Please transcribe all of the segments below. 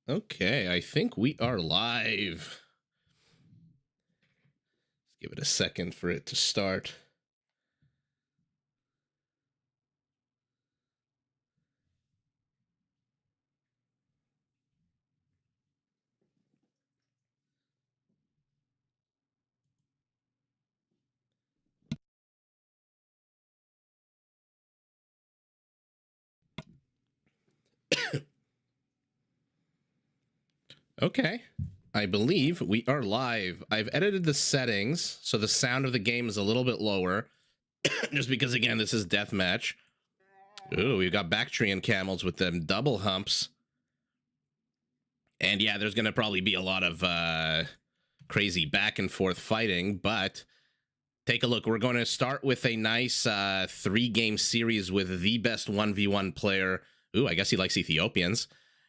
Okay, I think we are live. Let's give it a second for it to start. Okay, I believe we are live. I've edited the settings so the sound of the game is a little bit lower, just because, again, this is deathmatch. Ooh, we've got Bactrian camels with them double humps. And yeah, there's going to probably be a lot of crazy back and forth fighting, but take a look. We're going to start with a nice 3-game series with the best 1v1 player. Ooh, I guess he likes Ethiopians.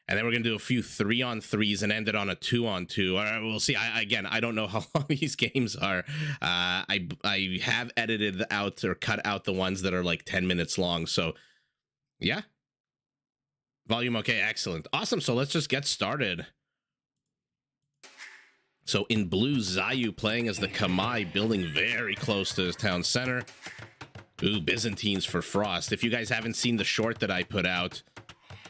And then we're going to do a few 3-on-3s and end it on a 2-on-2. We'll see. I don't know how long these games are. I have edited out or cut out the ones that are like 10 minutes long. So, yeah. Volume okay, excellent. Awesome, so let's just get started. So in blue, Zayu playing as the Kamai, building very close to his town center. Ooh, Byzantines for Frost. If you guys haven't seen the short that I put out,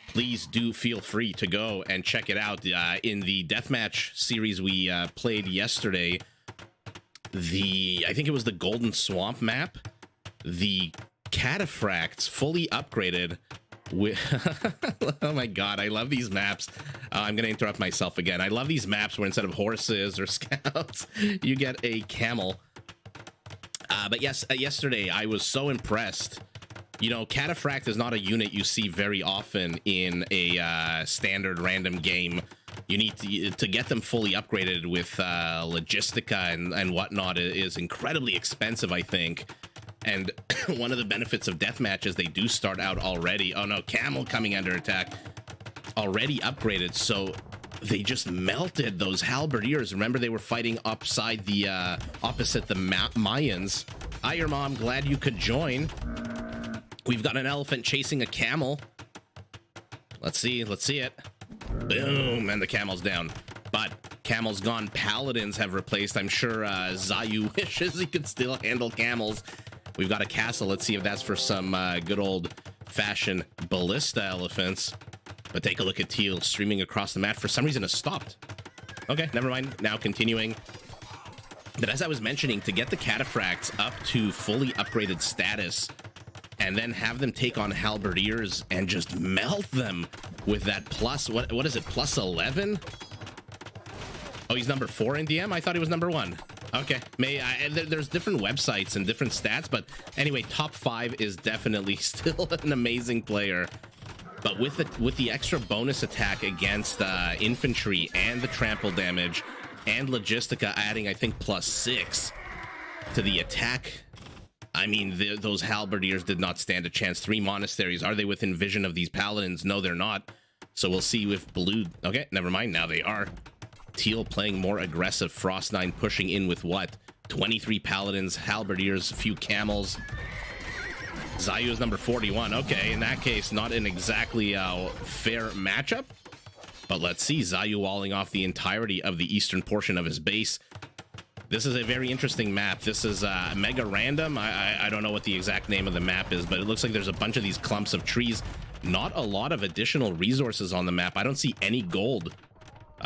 please do feel free to go and check it out. In the deathmatch series we played yesterday, I think it was the Golden Swamp map, the Cataphracts fully upgraded with oh my god, I love these maps. I'm gonna interrupt myself again. I love these maps where instead of horses or scouts you get a camel. But yes, yesterday I was so impressed. You know, Cataphract is not a unit you see very often in a standard random game. You need to get them fully upgraded with logistica and whatnot is incredibly expensive, I think. And one of the benefits of deathmatch is they do start out already. Oh no, camel coming under attack. Already upgraded, so they just melted those halberdiers. Remember, they were fighting upside the opposite the Mayans. Hi, your mom. Glad you could join. We've got an elephant chasing a camel. Let's see it. Boom, and the camel's down. But camel's gone. Paladins have replaced. I'm sure Zayu wishes he could still handle camels. We've got a castle. Let's see if that's for some good old-fashioned ballista elephants. But take a look at Teal streaming across the map. For some reason, it stopped. Okay, never mind. Now continuing. But as I was mentioning, to get the Cataphracts up to fully upgraded status and then have them take on halberdiers and just melt them with that plus, what is it, plus 11? Oh, he's number 4 in DM? I thought he was number 1. Okay, there's different websites and different stats, but anyway, top 5 is definitely still an amazing player. But with the extra bonus attack against infantry and the trample damage and logistica adding, I think, plus 6 to the attack, I mean, those halberdiers did not stand a chance. 3 monasteries. Are they within vision of these paladins? No, they're not. So we'll see if blue... Okay, never mind. Now they are. Teal playing more aggressive. Frost 9 pushing in with what? 23 paladins, halberdiers, a few camels. Zayu is number 41. Okay, in that case, not an exactly fair matchup. But let's see. Zayu walling off the entirety of the eastern portion of his base. This is a very interesting map. This is mega random. I don't know what the exact name of the map is, but it looks like there's a bunch of these clumps of trees. Not a lot of additional resources on the map. I don't see any gold.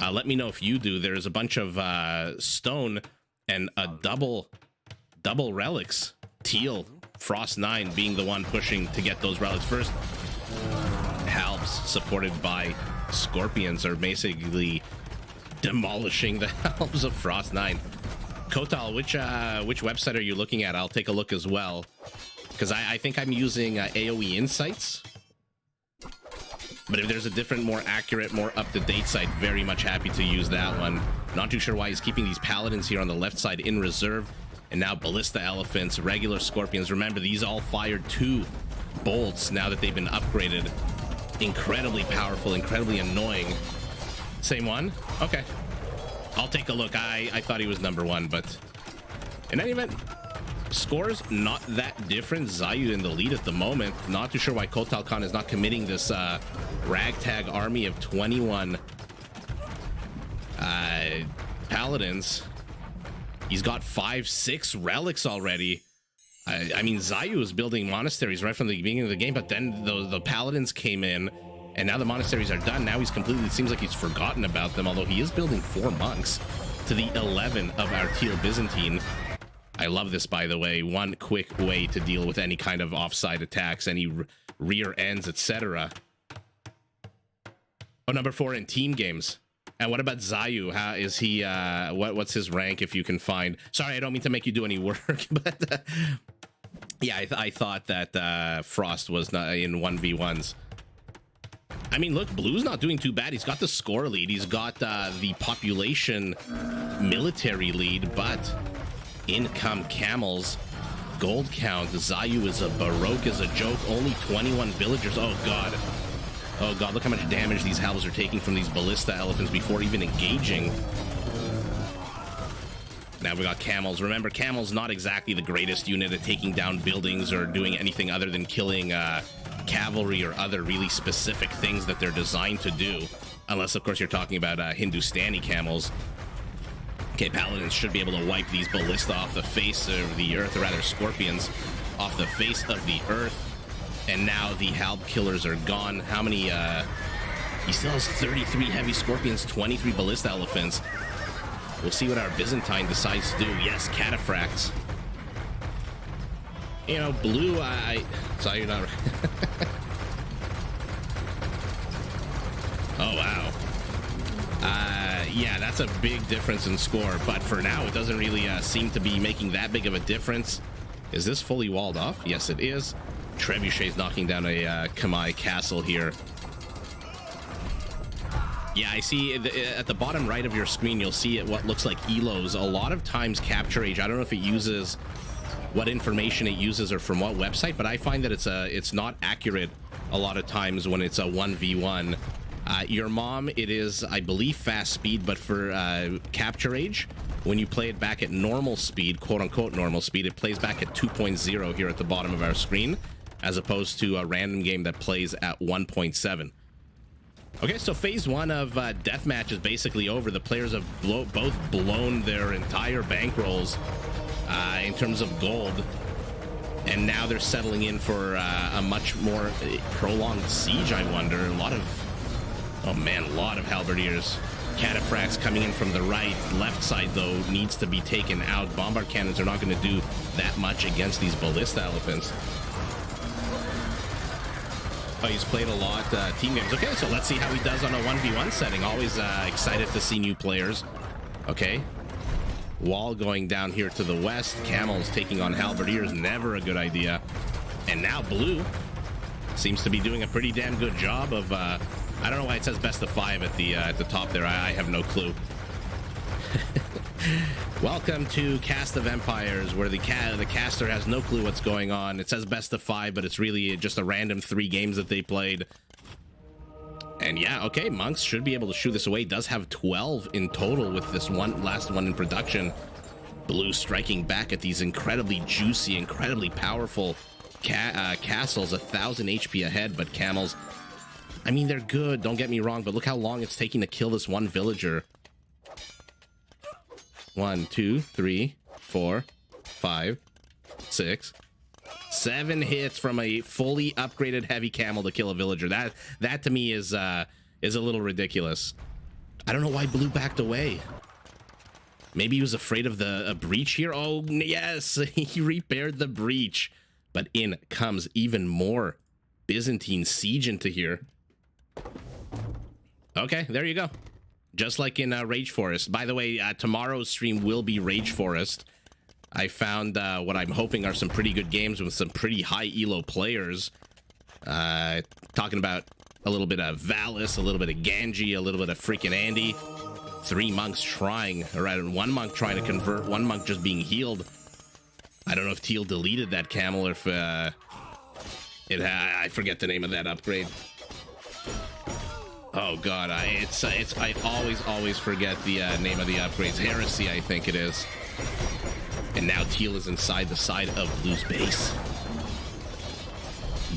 Let me know if you do. There's a bunch of stone and a double relics. Teal, Frost 9 being the one pushing to get those relics first. Halbs supported by Scorpions are basically demolishing the halbs of Frost 9. Kotal, which website are you looking at? I'll take a look as well, because I think I'm using AoE Insights. But if there's a different, more accurate, more up-to-date site, very much happy to use that one. Not too sure why he's keeping these paladins here on the left side in reserve. And now ballista elephants, regular scorpions. Remember, these all fired 2 bolts now that they've been upgraded. Incredibly powerful, incredibly annoying. Same one? Okay. I'll take a look. I thought he was number 1, but in any event, scores not that different. Zayu in the lead at the moment. Not too sure why Kotal Khan is not committing this ragtag army of 21 paladins. He's got 5-6 relics already. I mean, Zayu was building monasteries right from the beginning of the game, but then the paladins came in, and now the monasteries are done. Now he's completely, it seems like he's forgotten about them, although he is building 4 monks to the 11 of our Teal Byzantine. I love this, by the way. One quick way to deal with any kind of offside attacks, any rear ends, etc. Oh, number 4 in team games. And what about Zayu? How is he? What's his rank, if you can find? Sorry, I don't mean to make you do any work, but yeah, I thought that Frost was not in 1v1s. I mean, look, Blue's not doing too bad. He's got the score lead. He's got the population military lead, but in come camels. Gold count. Zayu is a baroque as a joke. Only 21 villagers. Oh, God. Oh, God, look how much damage these halves are taking from these ballista elephants before even engaging. Now we got camels. Remember, camels not exactly the greatest unit at taking down buildings or doing anything other than killing cavalry or other really specific things that they're designed to do. Unless, of course, you're talking about Hindustani camels. Okay, paladins should be able to wipe these ballista off the face of the earth, or rather scorpions off the face of the earth. And now the halb killers are gone. How many? He still has 33 heavy scorpions, 23 ballista elephants. We'll see what our Byzantine decides to do. Yes, cataphracts. You know, Blue, I saw you not. Oh, wow. Yeah, that's a big difference in score. But for now, it doesn't really seem to be making that big of a difference. Is this fully walled off? Yes, it is. Trebuchet's knocking down a Kamai castle here. Yeah, I see at the bottom right of your screen, you'll see what looks like Elos. A lot of times Capture Age, I don't know if it uses what information it uses or from what website, but I find that it's not accurate a lot of times when it's a 1v1. Your mom, it is, I believe, fast speed, but for Capture Age, when you play it back at normal speed, quote-unquote normal speed, it plays back at 2.0 here at the bottom of our screen, as opposed to a random game that plays at 1.7. Okay, so phase 1 of Deathmatch is basically over. The players have both blown their entire bankrolls in terms of gold, and now they're settling in for a much more prolonged siege, I wonder. A lot of halberdiers. Cataphracts coming in from the right. Left side, though, needs to be taken out. Bombard cannons are not going to do that much against these ballista elephants. Oh, he's played a lot team games. Okay, so let's see how he does on a 1v1 setting. Always excited to see new players. Okay. Wall going down here to the west. Camels taking on halberdiers. Never a good idea. And now Blue seems to be doing a pretty damn good job of... I don't know why it says best of 5 at the top there. I have no clue. Welcome to Cast of Empires, where the caster has no clue what's going on. It says best of 5, but it's really just a random 3 games that they played. And yeah, okay, monks should be able to shoo this away. Does have 12 in total with this last one in production. Blue striking back at these incredibly juicy, incredibly powerful castles. 1,000 HP ahead, but camels, I mean, they're good, don't get me wrong, but look how long it's taking to kill this one villager. 1, 2, 3, 4, 5, 6, 7 hits from a fully upgraded heavy camel to kill a villager. That to me is a little ridiculous. I don't know why Blue backed away. Maybe he was afraid of a breach here. Oh yes, he repaired the breach, but in comes even more Byzantine siege into here. Okay, there you go. Just like in Rage Forest. By the way, tomorrow's stream will be Rage Forest. I found what I'm hoping are some pretty good games with some pretty high elo players. Talking about a little bit of Valis, a little bit of Ganji, a little bit of freaking Andy. 3 monks trying, or rather 1 monk trying to convert, 1 monk just being healed. I don't know if Teal deleted that camel or if I forget the name of that upgrade. Oh god, I always forget the name of the upgrades. Heresy, I think it is. And now Teal is inside the side of Blue's base.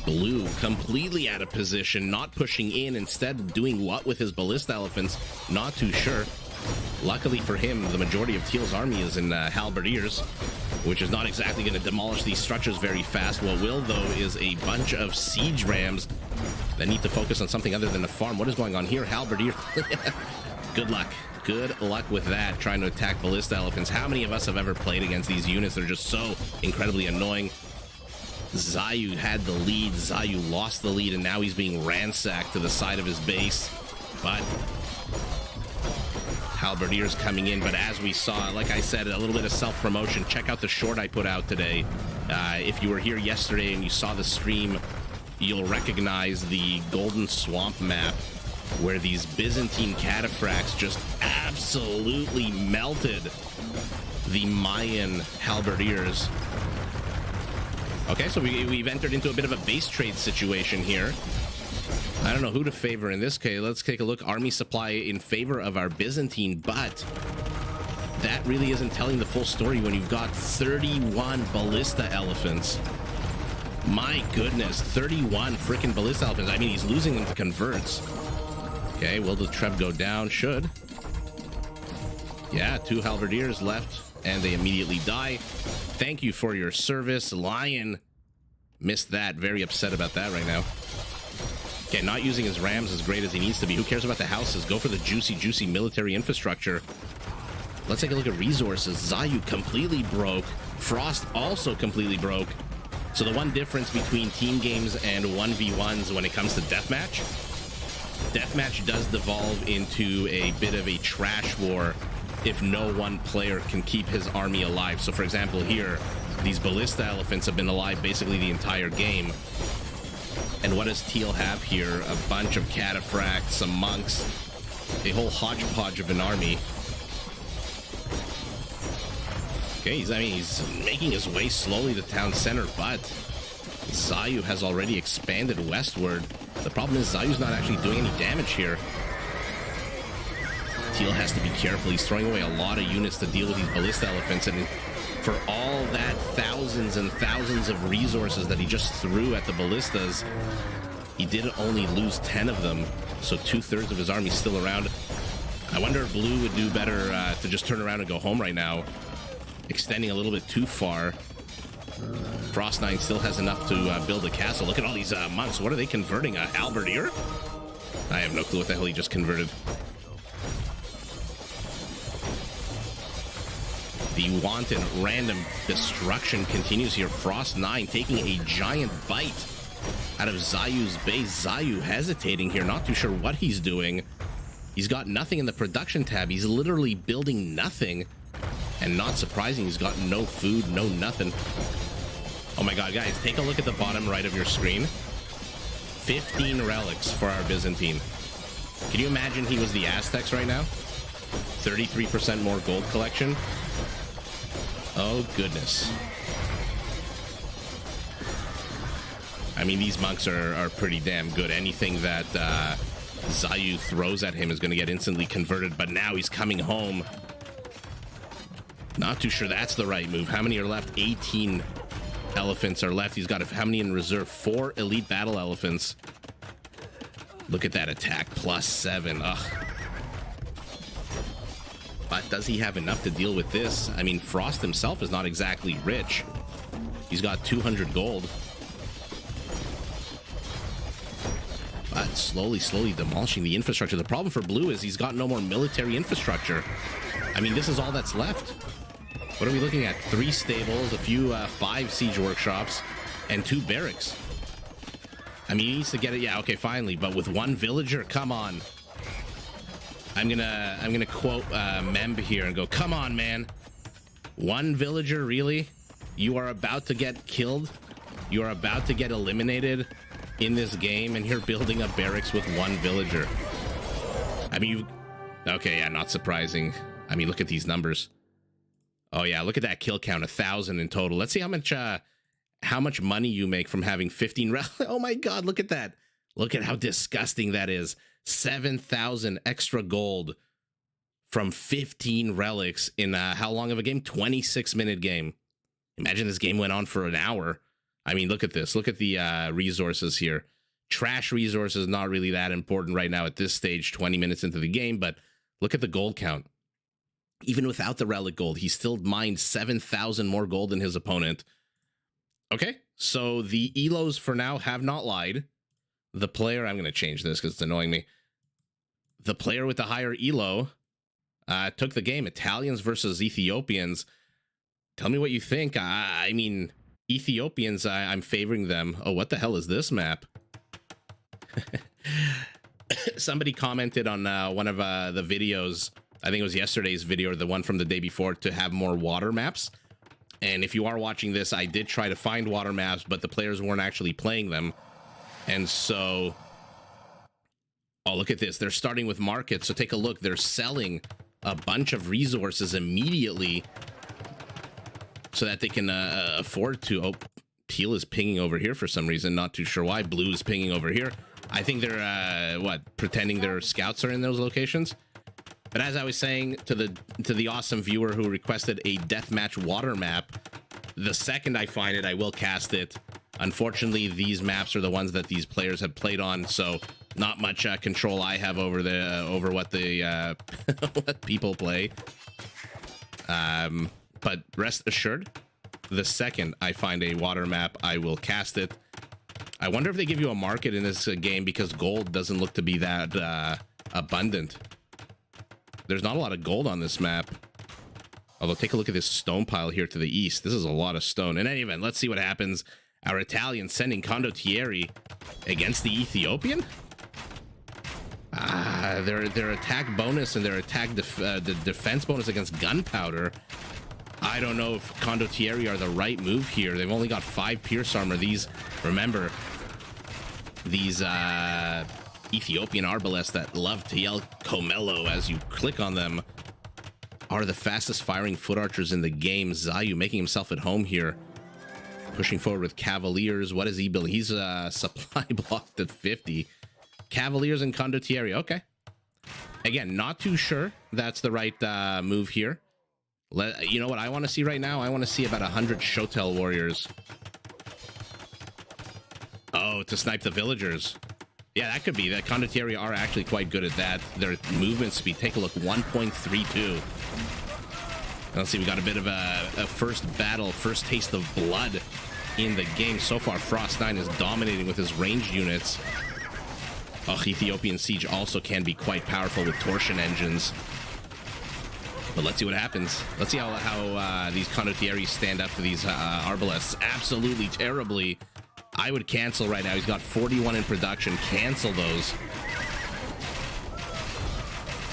Blue completely out of position, not pushing in, instead doing what with his ballista elephants, not too sure. Luckily for him, the majority of Teal's army is in halberdiers, which is not exactly going to demolish these structures very fast. What will, though, is a bunch of siege rams that need to focus on something other than a farm. What is going on here? Halberdier. Good luck. Good luck with that, trying to attack ballista elephants. How many of us have ever played against these units? They're just so incredibly annoying. Zayu had the lead. Zayu lost the lead, and now he's being ransacked to the side of his base. But halberdiers coming in. But as we saw, like I said, a little bit of self-promotion. Check out the short I put out today. If you were here yesterday and you saw the stream, you'll recognize the Golden Swamp map, where these Byzantine cataphracts just absolutely melted the Mayan halberdiers. Okay, so we've entered into a bit of a base trade situation here. I don't know who to favor in this case. Let's take a look. Army supply in favor of our Byzantine, but that really isn't telling the full story when you've got 31 ballista elephants. My goodness, 31 freaking ballista elephants. I mean, he's losing them to converts. Okay, will the Treb go down? Should. Yeah, 2 halberdiers left, and they immediately die. Thank you for your service. Lion missed that. Very upset about that right now. Okay, not using his rams as great as he needs to be. Who cares about the houses? Go for the juicy military infrastructure. Let's take a look at resources. Zayu completely broke. Frost also completely broke. So the one difference between team games and 1v1s when it comes to deathmatch, deathmatch does devolve into a bit of a trash war if no one player can keep his army alive. So for example here, these ballista elephants have been alive basically the entire game. And what does Teal have here? A bunch of cataphracts, some monks, a whole hodgepodge of an army. Okay, he's making his way slowly to town center, but Zayu has already expanded westward. The problem is Zayu's not actually doing any damage here. Teal has to be careful. He's throwing away a lot of units to deal with these ballista elephants, and for all that thousands and thousands of resources that he just threw at the ballistas, he did only lose 10 of them, so 2/3 of his army's still around. I wonder if Blue would do better to just turn around and go home right now, extending a little bit too far. Frost 9 still has enough to build a castle. Look at all these monks. What are they converting? A halberdier? I have no clue what the hell he just converted. The wanton random destruction continues here. Frost 9 taking a giant bite out of Zayu's base. Zayu hesitating here, not too sure what he's doing. He's got nothing in the production tab. He's literally building nothing. And not surprising, he's got no food, no nothing. Oh my god, guys, take a look at the bottom right of your screen. 15 relics for our Byzantine. Can you imagine he was the Aztecs right now? 33% more gold collection. Oh, goodness. I mean, these monks are pretty damn good. Anything that Zayu throws at him is going to get instantly converted, but now he's coming home. Not too sure that's the right move. How many are left? 18 elephants are left. He's got how many in reserve? 4 elite battle elephants. Look at that attack. +7. Ugh. But does he have enough to deal with this? I mean, Frost himself is not exactly rich. He's got 200 gold. But slowly demolishing the infrastructure. The problem for Blue is he's got no more military infrastructure. I mean, this is all that's left. What are we looking at? 3 stables, a few 5 siege workshops, and 2 barracks. I mean, he needs to get it. Yeah, okay, finally. But with 1 villager, come on. I'm gonna quote Memb here and go, come on, man. 1 villager, really? You are about to get killed? You are about to get eliminated in this game, and you're building up barracks with 1 villager. I mean, okay, yeah, not surprising. I mean, look at these numbers. Oh yeah, look at that kill count, 1,000 in total. Let's see how much money you make from having 15 Oh my god, look at that. Look at how disgusting that is. 7,000 extra gold from 15 relics in how long of a game? 26-minute game. Imagine this game went on for an hour. I mean, look at this. Look at the resources here. Trash resources, not really that important right now at this stage, 20 minutes into the game, but look at the gold count. Even without the relic gold, he still mined 7,000 more gold than his opponent. Okay, so the Elos for now have not lied. The player, I'm going to change this because it's annoying me. The player with the higher Elo took the game. Italians versus Ethiopians. Tell me what you think. I mean, Ethiopians, I'm favoring them. Oh, what the hell is this map? Somebody commented on one of the videos, I think it was yesterday's video or the one from the day before, to have more water maps. And if you are watching this, I did try to find water maps, but the players weren't actually playing them. And so, oh, look at this. They're starting with markets. So take a look. They're selling a bunch of resources immediately so that they can afford to. Oh, teal is pinging over here for some reason. Not too sure why. Blue is pinging over here. I think they're, pretending their scouts are in those locations. But as I was saying to the awesome viewer who requested a deathmatch water map, the second I find it, I will cast it. Unfortunately, these maps are the ones that these players have played on, so not much control I have over the over what the what people play. But rest assured, the second I find a water map, I will cast it. I wonder if they give you a market in this game because gold doesn't look to be that abundant. There's not a lot of gold on this map. Although, take a look at this stone pile here to the east. This is a lot of stone. In any event, let's see what happens. Our Italian sending Condottieri against the Ethiopian. Their attack bonus and their attack the defense bonus against gunpowder. I don't know if Condottieri are the right move here. They've only got 5 pierce armor. These, remember, these Ethiopian arbalests that love to yell Comelo as you click on them are the fastest firing foot archers in the game. Zayu making himself at home here. Pushing forward with Cavaliers. What is he building? He's supply blocked at 50. Cavaliers and Condottieri. Okay. Again, not too sure that's the right move here. You know what I want to see right now? I want to see about 100 Shotel warriors. Oh, to snipe the villagers. Yeah, that could be. The Condottieri are actually quite good at that. Their movement speed, take a look, 1.32. Let's see, we got a bit of a first battle, first taste of blood in the game. So far, Frost9 is dominating with his ranged units. Oh, Ethiopian Siege also can be quite powerful with torsion engines. But let's see what happens. Let's see how these Condottieri stand up to these arbalests. Absolutely terribly. I would cancel right now. He's got 41 in production. Cancel those.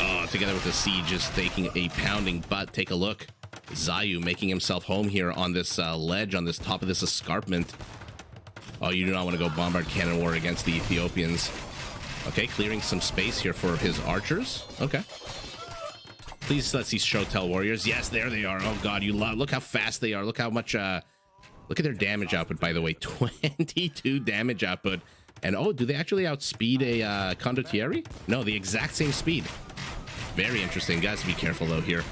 Oh, together with the siege is taking a pounding butt. Take a look. Zayu making himself home here on this ledge, on this top of this escarpment. Oh, you do not want to go bombard cannon war against the Ethiopians. Okay, clearing some space here for his archers. Okay. Please, let's see Shotel warriors. Yes, there they are. Oh god, you love. Look how fast they are. Look how much. Look at their damage output, by the way. 22 damage output. And oh, do they actually outspeed a Condottieri? No, the exact same speed. Very interesting. Guys, be careful though here.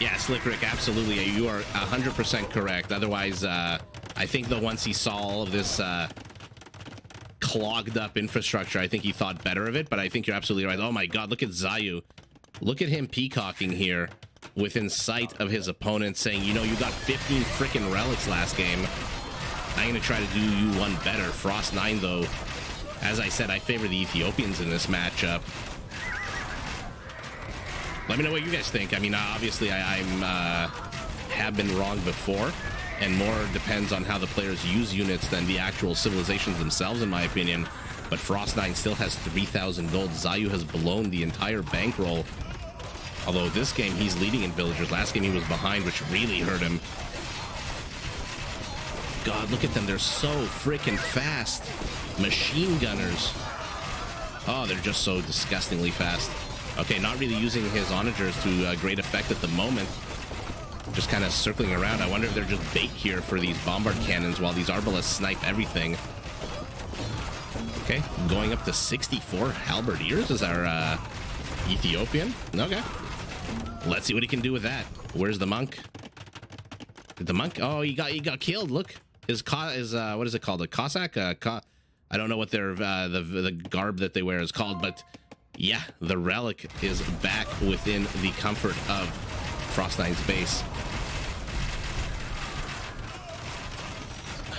Yeah, Slick Rick, absolutely. You are 100% correct. Otherwise, I think that once he saw all of this clogged up infrastructure, I think he thought better of it. But I think you're absolutely right. Oh my god, look at Zayu. Look at him peacocking here within sight of his opponent, saying, you know, you got 15 freaking relics last game. I'm going to try to do you one better. Frost9, though, as I said, I favor the Ethiopians in this matchup. Let me know what you guys think. I mean, obviously, I have been wrong before, and more depends on how the players use units than the actual civilizations themselves, in my opinion. But Frost9 still has 3,000 gold. Zayu has blown the entire bankroll. Although this game, he's leading in villagers. Last game, he was behind, which really hurt him. God, look at them. They're so freaking fast. Machine gunners. Oh, they're just so disgustingly fast. Okay, not really using his onagers to great effect at the moment. Just kind of circling around. I wonder if they're just bait here for these bombard cannons while these arbalests snipe everything. Okay, going up to 64 halberdiers is our Ethiopian. Okay. Let's see what he can do with that. Where's the monk? Did the monk? Oh, he got killed. Look, his what is it called? A Cossack? I don't know what their the garb that they wear is called, but Yeah, the relic is back within the comfort of Frost9's base.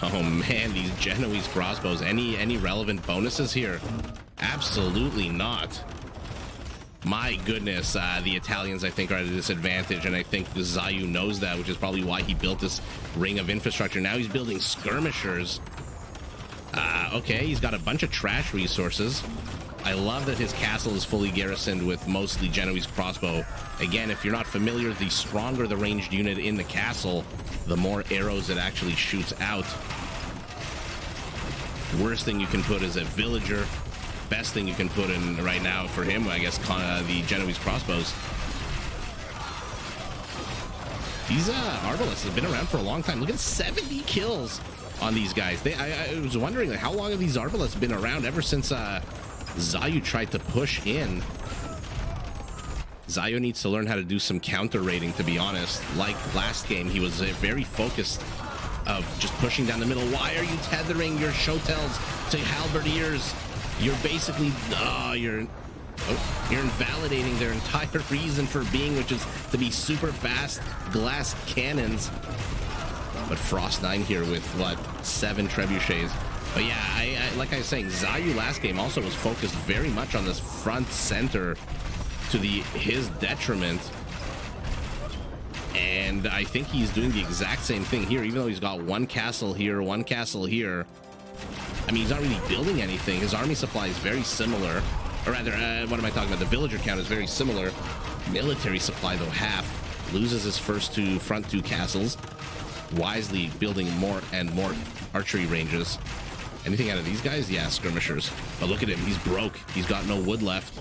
Oh man, these Genoese crossbows. Any relevant bonuses here? Absolutely not. My goodness, the Italians, I think, are at a disadvantage, and I think Zayu knows that, which is probably why he built this ring of infrastructure. Now he's building skirmishers. Okay, he's got a bunch of trash resources. I love that his castle is fully garrisoned with mostly Genoese crossbow. Again, if you're not familiar, the stronger the ranged unit in the castle, the more arrows it actually shoots out. Worst thing you can put is a villager. Best thing you can put in right now for him, I guess, the Genoese crossbows. These Arbalests have been around for a long time. Look at 70 kills on these guys. I was wondering, like, how long have these Arbalests been around? Ever since Zayu tried to push in. Zayu needs to learn how to do some counter raiding, to be honest. Like last game, he was very focused of just pushing down the middle. Why are you tethering your Shotels to halberdiers? You're basically you're invalidating their entire reason for being, which is to be super fast glass cannons. But Frost9 here with what, 7 trebuchets. But yeah, I like I was saying, Zayu last game also was focused very much on this front center to his detriment. And I think he's doing the exact same thing here, even though he's got one castle here, one castle here. I mean, he's not really building anything. His army supply is very similar. Or rather, what am I talking about? The villager count is very similar. Military supply, though, half. Loses his front two castles. Wisely building more and more archery ranges. Anything out of these guys? Yeah, skirmishers. But look at him. He's broke. He's got no wood left.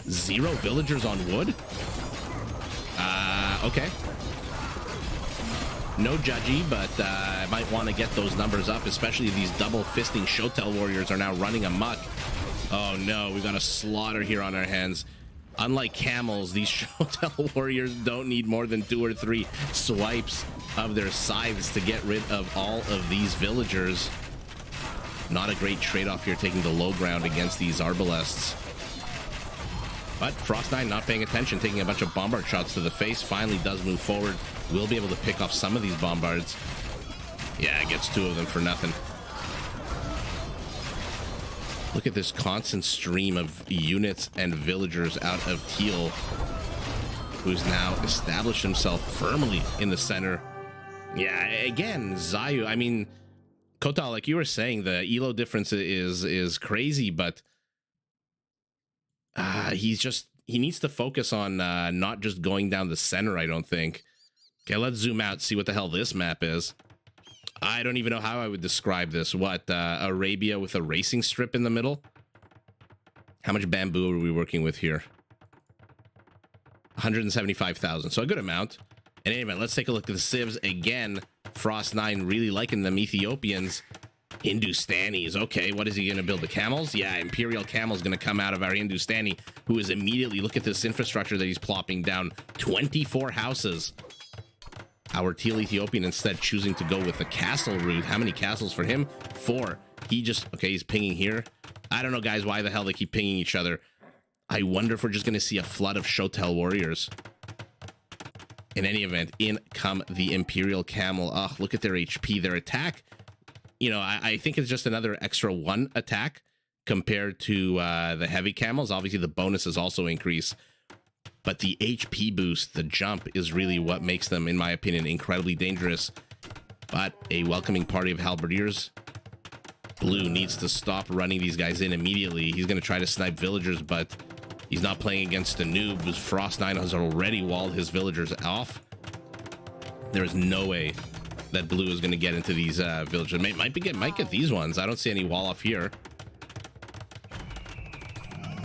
0 villagers on wood? Okay. No judgy, but I might want to get those numbers up, especially these double-fisting Shotel warriors are now running amok. Oh no, we got a slaughter here on our hands. Unlike camels, these Shotel warriors don't need more than 2 or 3 swipes of their scythes to get rid of all of these villagers. Not a great trade-off here, taking the low ground against these Arbalests. But Frost9 not paying attention, taking a bunch of bombard shots to the face, finally does move forward. Will be able to pick off some of these bombards. Yeah, gets 2 of them for nothing. Look at this constant stream of units and villagers out of Teal, who's now established himself firmly in the center. Yeah, again, Zayu, I mean, Kota, like you were saying, the elo difference is crazy, but he needs to focus on not just going down the center, I don't think. Okay, let's zoom out, see what the hell this map is. I don't even know how I would describe this. What, Arabia with a racing strip in the middle? How much bamboo are we working with here? 175,000, so a good amount. And anyway, let's take a look at the civs again. Frost9 really liking them Ethiopians. Hindustanis. Okay, what is he going to build? The camels? Yeah, Imperial Camel's going to come out of our Hindustani, who is immediately, look at this infrastructure that he's plopping down. 24 houses. Our Teal Ethiopian instead choosing to go with the castle route. How many castles for him? 4. He just, okay, he's pinging here. I don't know, guys, why the hell they keep pinging each other. I wonder if we're just going to see a flood of Shotel warriors. In any event, in come the Imperial Camel. Oh, look at their HP, their attack. You know, I think it's just another extra 1 attack compared to the heavy camels. Obviously, the bonuses also increase. But the HP boost, the jump, is really what makes them, in my opinion, incredibly dangerous. But a welcoming party of halberdiers. Blue needs to stop running these guys in immediately. He's going to try to snipe villagers, but he's not playing against a noob. Frost9 has already walled his villagers off. There is no way that Blue is going to get into these villagers. Might get these ones. I don't see any wall off here.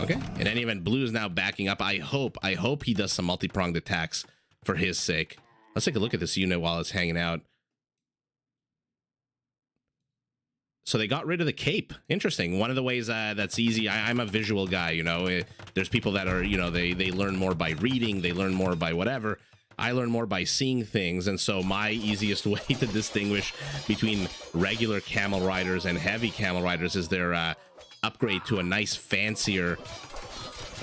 Okay, in any event, Blue is now backing up. I hope he does some multi-pronged attacks for his sake. Let's take a look at this unit while it's hanging out. So they got rid of the cape. Interesting. One of the ways that's easy, I'm a visual guy, you know. There's people that are, you know, they learn more by reading, they learn more by whatever. I learn more by seeing things, and so my easiest way to distinguish between regular camel riders and heavy camel riders is their upgrade to a nice, fancier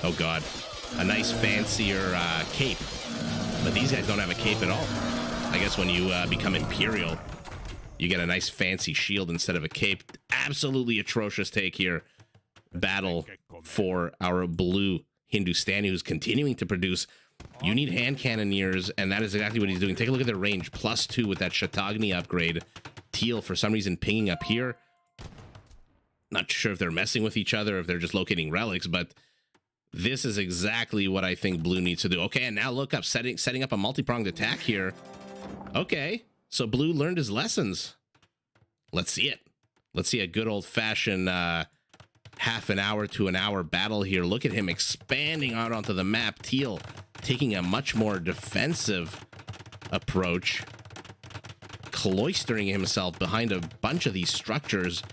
Oh god, a nice fancier cape, but these guys don't have a cape at all. I guess when you become Imperial, you get a nice fancy shield instead of a cape. Absolutely atrocious take here. Battle for our blue Hindustani, who's continuing to produce. You need hand cannoneers, and that is exactly what he's doing. Take a look at their range, +2 with that Shatagni upgrade. Teal, for some reason, pinging up here. Not sure if they're messing with each other, if they're just locating relics, but this is exactly what I think blue needs to do. Okay, and now look up, setting up a multi-pronged attack here. Okay, so blue learned his lessons. Let's see it. Let's see a good old-fashioned half an hour to an hour battle here. Look at him expanding out onto the map. Teal taking a much more defensive approach, cloistering himself behind a bunch of these structures,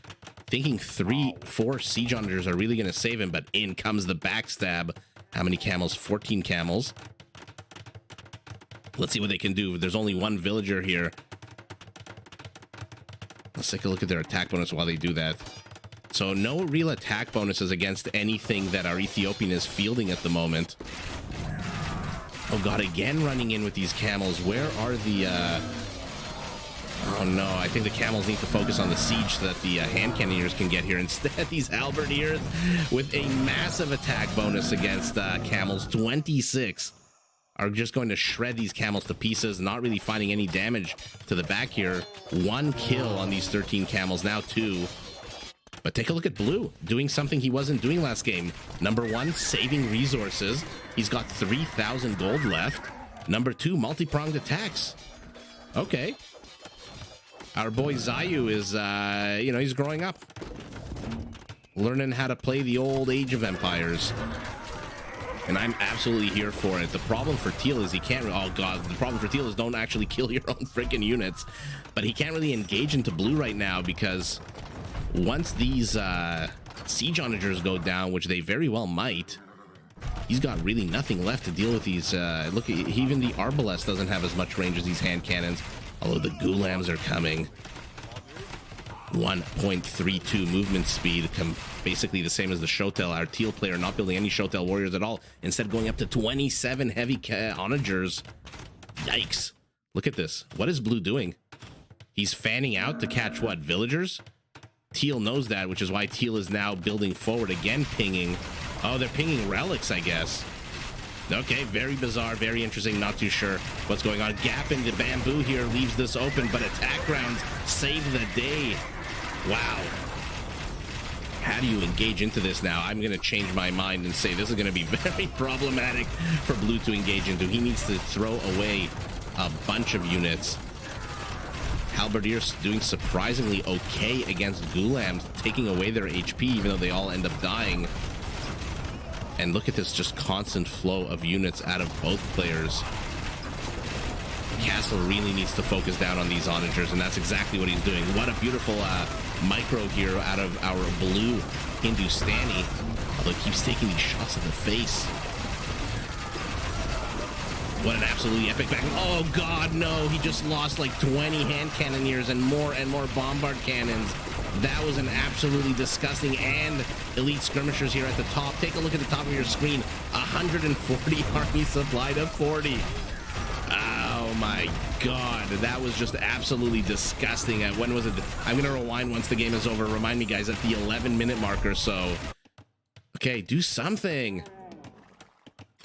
thinking 3-4 siege onagers are really going to save him, but in comes the backstab. How many camels? 14 camels. Let's see what they can do. There's only one villager here. Let's take a look at their attack bonus while they do that. So no real attack bonuses against anything that our Ethiopian is fielding at the moment. Oh god, again running in with these camels. Where are the... Oh no, I think the camels need to focus on the siege so that the hand cannoneers can get here. Instead, these halberdiers with a massive attack bonus against camels, 26, are just going to shred these camels to pieces, not really finding any damage to the back here. 1 kill on these 13 camels, now 2. But take a look at blue, doing something he wasn't doing last game. Number 1, saving resources. He's got 3,000 gold left. Number 2, multi-pronged attacks. Okay. Our boy Zayu is, you know, he's growing up. Learning how to play the old Age of Empires. And I'm absolutely here for it. The problem for Teal is he can't... Oh, God. The problem for Teal is don't actually kill your own freaking units. But he can't really engage into blue right now because once these siege onagers go down, which they very well might, he's got really nothing left to deal with these. Look, even the Arbalest doesn't have as much range as these hand cannons. Although the Gulams are coming. 1.32 movement speed, basically the same as the Shotel. Our Teal player not building any Shotel warriors at all, instead going up to 27 heavy onagers. Yikes. Look at this. What is blue doing? He's fanning out to catch what? Villagers? Teal knows that, which is why Teal is now building forward again, pinging. Oh, they're pinging relics, I guess. Okay, very bizarre, very interesting, not too sure what's going on. Gap in the bamboo here leaves this open, but attack rounds save the day. Wow. How do you engage into this now? I'm going to change my mind and say this is going to be very problematic for blue to engage into. He needs to throw away a bunch of units. Halberdiers doing surprisingly okay against Gulams, taking away their HP, even though they all end up dying. And look at this just constant flow of units out of both players. Castle really needs to focus down on these onagers, and that's exactly what he's doing. What a beautiful micro here out of our blue Hindustani. Although he keeps taking these shots in the face. What an absolutely epic back. Oh god, no, he just lost like 20 hand cannoneers and more bombard cannons. That was an absolutely disgusting, and elite skirmishers here at the top. Take a look at the top of your screen. 140 army supply to 40. Oh my god, that was just absolutely disgusting. When was it? I'm gonna rewind once the game is over. Remind me, guys, at the 11-minute mark or so. Okay, do something.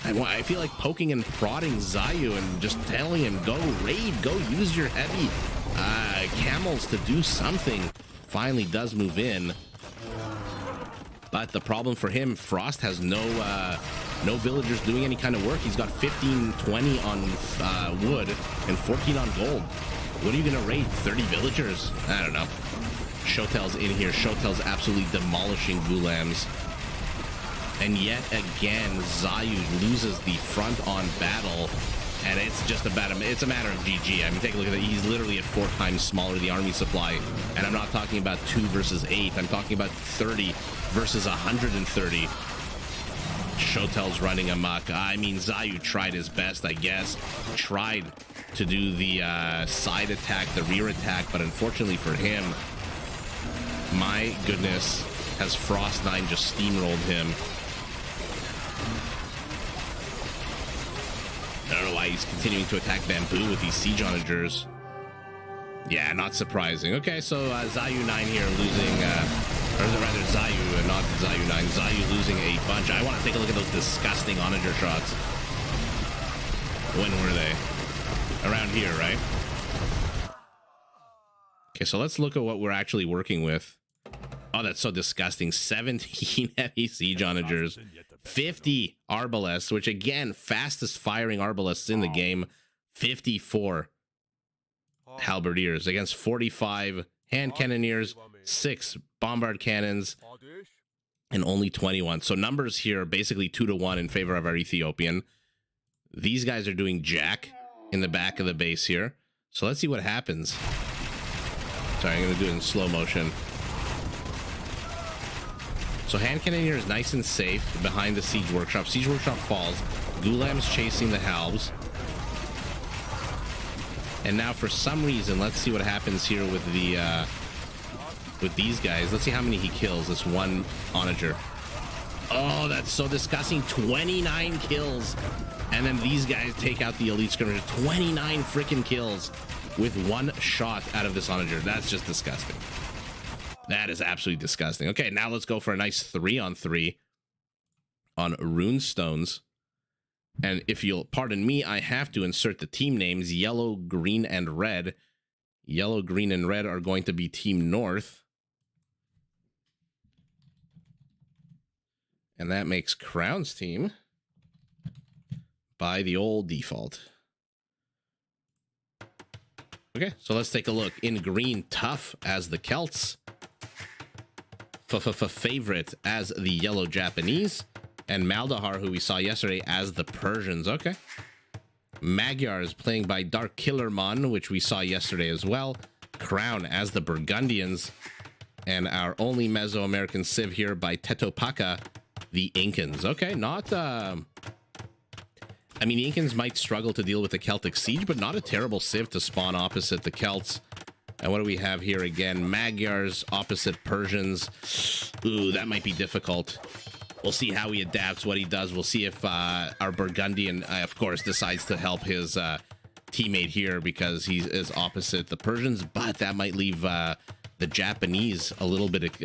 I feel like poking and prodding Zayu and just telling him, go raid, go use your heavy camels to do something. Finally does move in, but the problem for him, Frost has no villagers doing any kind of work. He's got 15-20 on wood and 14 on gold. What are you gonna raid? 30 villagers? I don't know. Shotel's in here. Shotel's absolutely demolishing Gulams, and yet again Zayu loses the front on battle. And it's just it's a matter of GG. I mean, take a look at it. He's literally at 4 times smaller, the army supply. And I'm not talking about 2 versus 8. I'm talking about 30 versus 130. Shotel's running amok. I mean, Zayu tried his best, I guess. Tried to do the side attack, the rear attack. But unfortunately for him, my goodness, has Frost 9 just steamrolled him. why he's continuing to attack Bamboo with these siege onagers. Yeah, not surprising. Okay, so Zayu 9 here losing, or rather Zayu, not Zayu 9, Zayu losing a bunch. I want to take a look at those disgusting onager shots. When were they? Around here, right? Okay, so let's look at what we're actually working with. Oh, that's so disgusting. 17 heavy siege onagers, 50 arbalests, which again, fastest firing arbalests in the game, 54 halberdiers against 45 hand cannoneers, 6 bombard cannons, and only 21. So numbers here are basically 2-to-1 in favor of our Ethiopian. These guys are doing jack in the back of the base here. So let's see what happens. Sorry, I'm going to do it in slow motion. So hand cannoneer is nice and safe behind the siege workshop. Siege workshop falls. Gulam's chasing the halbs. And now for some reason, let's see what happens here with the with these guys. Let's see how many he kills. This one onager. Oh, that's so disgusting. 29 kills. And then these guys take out the elite skirmisher. 29 freaking kills with one shot out of this onager. That's just disgusting. That is absolutely disgusting. Okay, now let's go for a nice 3-on-3 on runestones. And if you'll pardon me, I have to insert the team names. Yellow, green, and red. Yellow, green, and red are going to be Team North. And that makes Crown's team by the old default. Okay, so let's take a look. In green, Tough as the Celts. Favorite as the Yellow Japanese. And Maldahar, who we saw yesterday, as the Persians. Okay. Magyars playing by Dark Killermon, which we saw yesterday as well. Crown as the Burgundians. And our only Mesoamerican civ here by Tetopaka, the Incans. Okay, not... I mean, the Incans might struggle to deal with the Celtic siege, but not a terrible civ to spawn opposite the Celts. And what do we have here again? Magyars opposite Persians. Ooh, that might be difficult. We'll see how he adapts, what he does. We'll see if our Burgundian, of course, decides to help his teammate here because he is opposite the Persians. But that might leave the Japanese a little bit,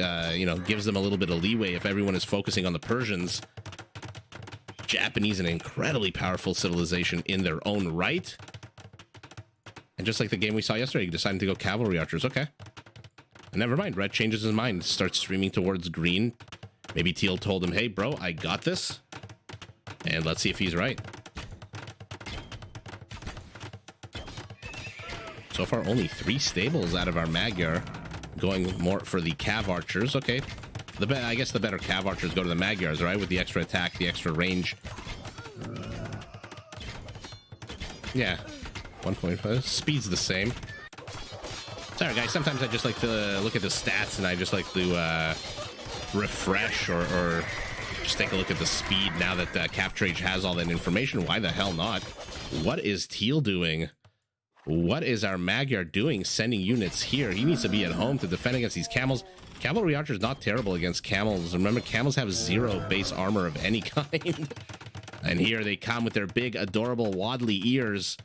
gives them a little bit of leeway if everyone is focusing on the Persians. Japanese, an incredibly powerful civilization in their own right. And just like the game we saw yesterday, deciding to go cavalry archers. Okay. And never mind. Red changes his mind, starts streaming towards green. Maybe Teal told him, hey, bro, I got this. And let's see if he's right. So far, only 3 stables out of our Magyar, going more for the Cav Archers. Okay. I guess the better Cav Archers go to the Magyars, right? With the extra attack, the extra range. Yeah. 1.5. Speed's the same. Sorry, guys. Sometimes I just like to look at the stats and I just like to... refresh or just take a look at the speed now that Captrage has all that information. Why the hell not? What is Teal doing? What is our Magyar doing sending units here? He needs to be at home to defend against these camels. Cavalry archers not terrible against camels. Remember, camels have 0 base armor of any kind. And here they come with their big adorable waddly ears.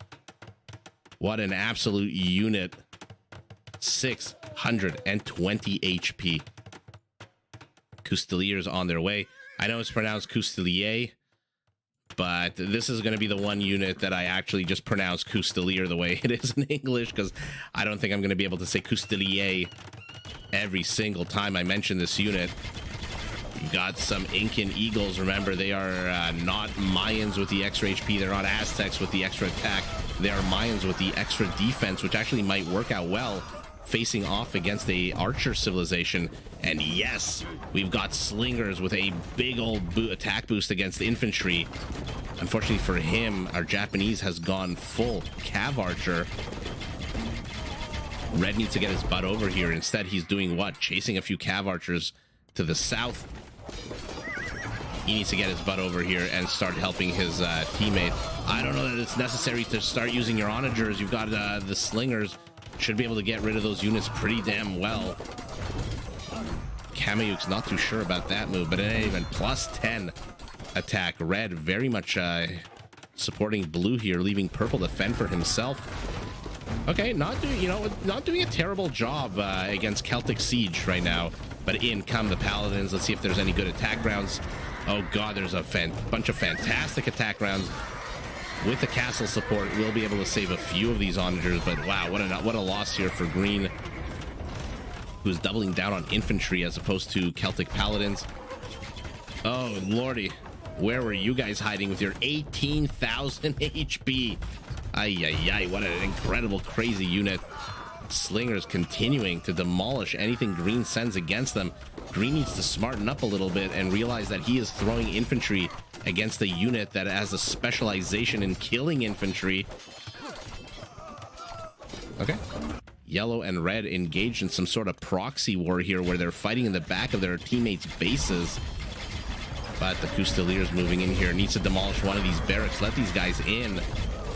What an absolute unit. 620 HP. Custeliers on their way. I know it's pronounced Custelier, but this is going to be the one unit that I actually just pronounce Custelier the way it is in English, because I don't think I'm going to be able to say Custelier every single time I mention this unit. You've got some Incan Eagles. Remember, they are not Mayans with the extra HP. They're not Aztecs with the extra attack. They are Mayans with the extra defense, which actually might work out well facing off against a archer civilization. And yes, we've got slingers with a big old attack boost against the infantry. Unfortunately for him, our Japanese has gone full Cav Archer. Red needs to get his butt over here. Instead, he's doing what? Chasing a few Cav Archers to the south. He needs to get his butt over here and start helping his teammate. I don't know that it's necessary to start using your onagers. You've got the slingers. Should be able to get rid of those units pretty damn well. Kamayuk's not too sure about that move, but it ain't even plus 10 attack. Red very much supporting blue here, leaving purple to fend for himself. Okay, not doing a terrible job against Celtic Siege right now. But in come the Paladins. Let's see if there's any good attack rounds. Oh god, there's a bunch of fantastic attack rounds. With the castle support, we'll be able to save a few of these onagers. But wow, what a loss here for green, who's doubling down on infantry as opposed to Celtic Paladins. Oh lordy, where were you guys hiding with your 18,000 HP? Ay, what an incredible, crazy unit. Slingers continuing to demolish anything green sends against them. Green needs to smarten up a little bit and realize that he is throwing infantry against a unit that has a specialization in killing infantry. Okay. Yellow and red engaged in some sort of proxy war here where they're fighting in the back of their teammates' bases. But the Fusiliers moving in here needs to demolish one of these barracks. Let these guys in.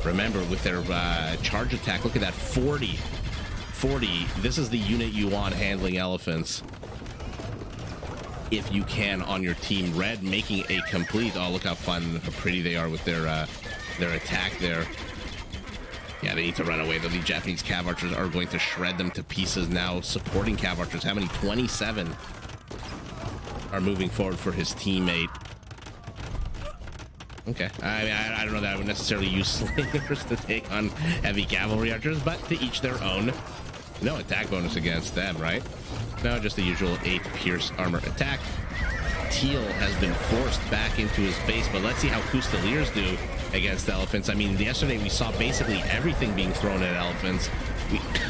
Remember, with their charge attack, look at that, 40. This is the unit you want handling elephants. If you can on your team. Red making a complete, oh look how fun, how pretty they are with their attack there. Yeah, they need to run away though. The Japanese cav archers are going to shred them to pieces now. Supporting cav archers, how many? 27 are moving forward for his teammate. Okay, I don't know that I would necessarily use slingers to take on heavy cavalry archers, but to each their own. No attack bonus against them, right? No, just the usual 8 pierce armor attack. Teal has been forced back into his base, but let's see how Fusiliers do against elephants. I mean, yesterday we saw basically everything being thrown at elephants.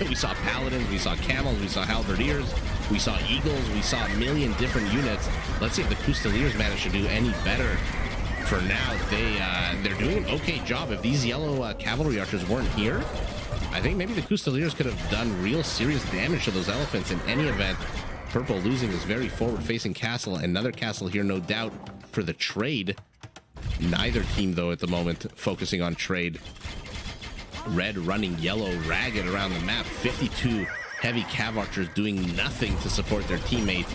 We saw paladins, we saw camels, we saw halberdiers, we saw eagles, we saw a million different units. Let's see if the Fusiliers manage to do any better. For now, they're doing an okay job. If these yellow cavalry archers weren't here, I think maybe the Fusiliers could have done real serious damage to those elephants. In any event, purple losing this very forward-facing castle. Another castle here, no doubt, for the trade. Neither team, though, at the moment, focusing on trade. Red running yellow ragged around the map. 52 heavy cav archers doing nothing to support their teammate.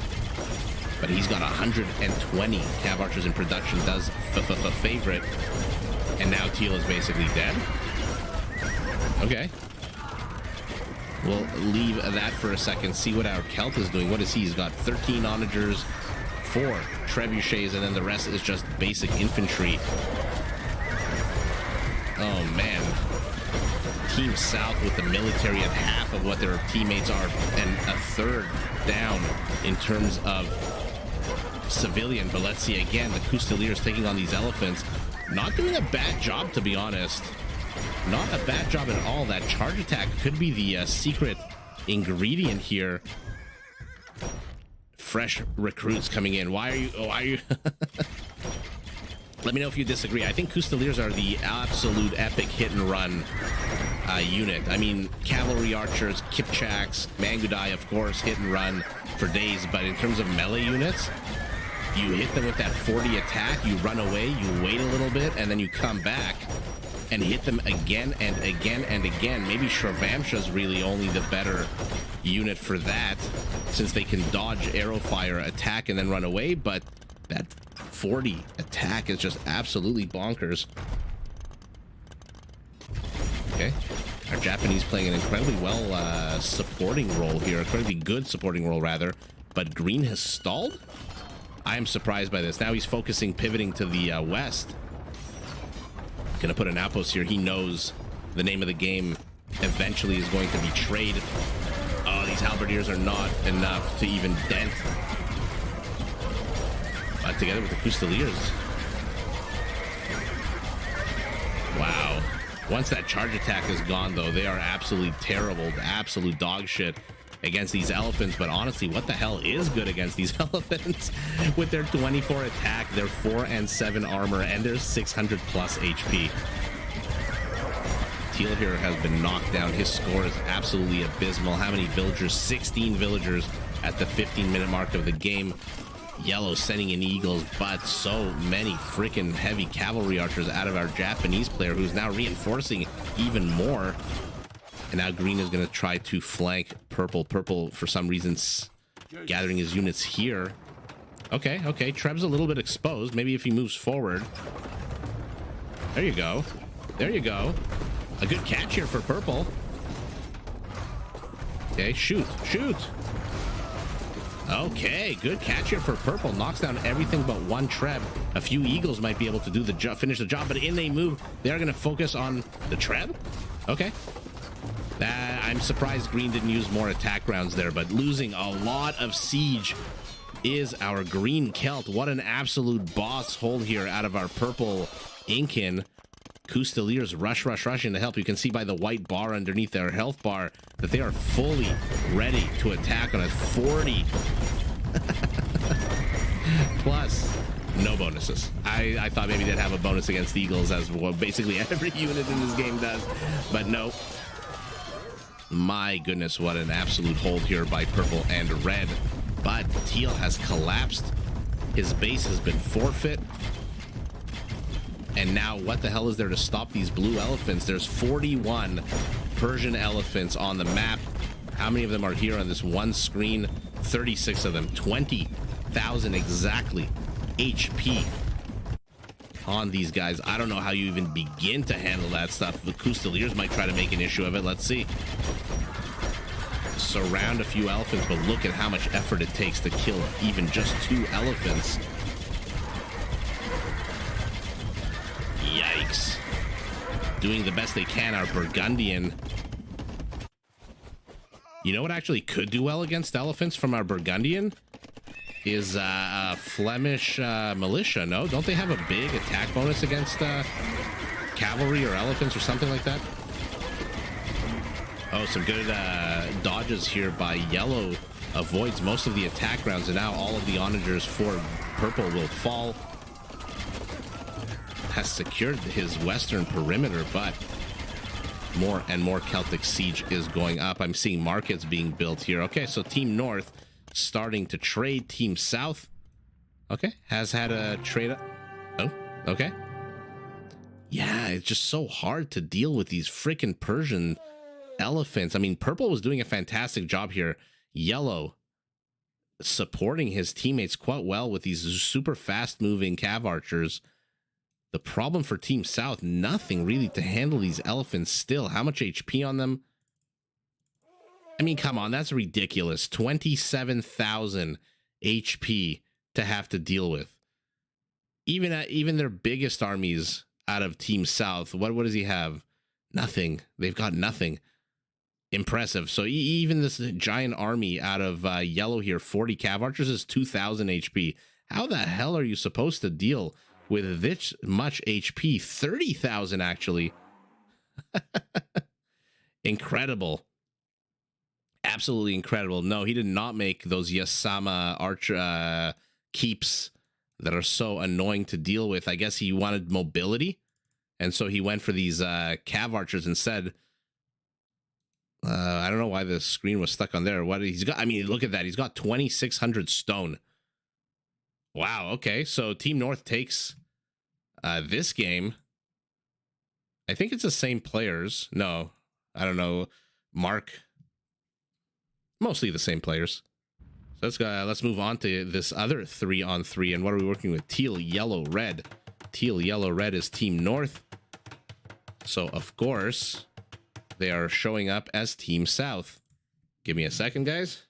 But he's got 120 cav archers in production, does favorite. And now Teal is basically dead. Okay. We'll leave that for a second, see what our Celt is doing. What is he? He's got 13 onagers, 4 trebuchets, and then the rest is just basic infantry. Oh, man. Team South with the military at half of what their teammates are, and a third down in terms of civilian. But let's see again, the Fusiliers taking on these elephants. Not doing a bad job, to be honest. Not a bad job at all. That charge attack could be the secret ingredient here. Fresh recruits coming in. Why are you Let me know if you disagree. I think Fusiliers are the absolute epic hit and run unit. I mean, cavalry archers, Kipchaks, Mangudai, of course, hit and run for days. But in terms of melee units, you hit them with that 40 attack, you run away, you wait a little bit, and then you come back and hit them again and again and again. Maybe Shravamsha's really only the better unit for that, since they can dodge arrow fire, attack, and then run away. But that 40 attack is just absolutely bonkers. Okay, our Japanese playing an incredibly well supporting role here, incredibly good supporting role rather, but green has stalled. I am surprised by this. Now he's focusing, pivoting to the west. Gonna put an outpost here. He knows the name of the game eventually is going to be trade. Oh, these halberdiers are not enough to even dent. But together with the Fusiliers. Wow. Once that charge attack is gone, though, they are absolutely terrible, absolute dog shit against these elephants. But honestly, what the hell is good against these elephants? With their 24 attack, their 4 and 7 armor, and their 600 plus HP. Teal here has been knocked down. His score is absolutely abysmal. How many villagers? 16 villagers at the 15-minute mark of the game. Yellow sending in eagles, but so many freaking heavy cavalry archers out of our Japanese player, who's now reinforcing even more. And now green is going to try to flank purple. Purple, for some reasons, gathering his units here. Okay. Treb's a little bit exposed. Maybe if he moves forward. There you go. There you go. A good catch here for purple. Okay, shoot. Shoot. Okay, good catch here for purple. Knocks down everything but one Treb. A few Eagles might be able to do the job, finish the job, but in they move. They're going to focus on the Treb. Okay. I'm surprised Green didn't use more attack rounds there, but losing a lot of siege is our Green Celt. What an absolute boss hold here out of our purple Incan. Custeliers rushing to help. You can see by the white bar underneath their health bar that they are fully ready to attack on a 40. Plus, no bonuses. I thought maybe they'd have a bonus against Eagles, as well, basically every unit in this game does, but no. My goodness, what an absolute hold here by purple and red. But teal has collapsed. His base has been forfeit. And now what the hell is there to stop these blue elephants? There's 41 Persian elephants on the map. How many of them are here on this one screen? 36 of them. 20,000 exactly HP on these guys. I don't know how you even begin to handle that stuff. The Custeliers might try to make an issue of it. Let's see. Surround a few elephants, but look at how much effort it takes to kill even just 2 elephants. Yikes. Doing the best they can, our Burgundian. You know what actually could do well against elephants from our Burgundian? Is Flemish militia. No, don't they have a big attack bonus against cavalry or elephants or something like that? Oh, some good dodges here by yellow. Avoids most of the attack rounds, and now all of the onagers for purple will fall. Has secured his western perimeter, but more and more Celtic siege is going up. I'm seeing markets being built here. Okay, so Team North starting to trade. Team South, okay, has had a trade. Oh, okay. Yeah, it's just so hard to deal with these freaking Persian elephants. I mean, purple was doing a fantastic job here. Yellow supporting his teammates quite well with these super fast moving cav archers. The problem for Team South, nothing really to handle these elephants still. How much HP on them? I mean, come on, that's ridiculous. 27,000 HP to have to deal with. Even their biggest armies out of Team South, what does he have? Nothing. They've got nothing. Impressive. So even this giant army out of yellow here, 40 cav archers, is 2,000 HP. How the hell are you supposed to deal with this much HP? 30,000 actually. Incredible. Absolutely incredible. No, he did not make those Yasama archer keeps that are so annoying to deal with. I guess he wanted mobility, and so he went for these cav archers instead. I don't know why the screen was stuck on there. What he's got? I mean, look at that. He's got 2,600 stone. Wow. Okay, so Team North takes this game. I think it's the same players. No, I don't know. Mark. Mostly the same players. So let's move on to this other 3-on-3. And what are we working with? Teal, yellow, red. Teal, yellow, red is Team North. So of course they are showing up as Team South. Give me a second, guys.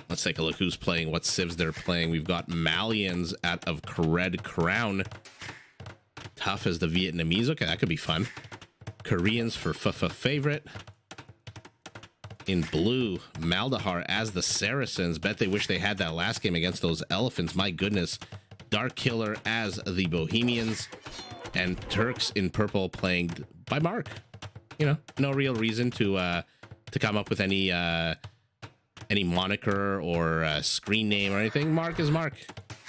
Let's take a look who's playing, what civs they're playing. We've got Malians out of Red Crown. Tough as the Vietnamese. Okay, that could be fun. Koreans for favorite. In blue, Maldahar as the Saracens. Bet they wish they had that last game against those elephants. My goodness. Dark Killer as the Bohemians. And Turks in purple playing by Mark. You know, no real reason to come up with any moniker or screen name or anything. Mark is Mark,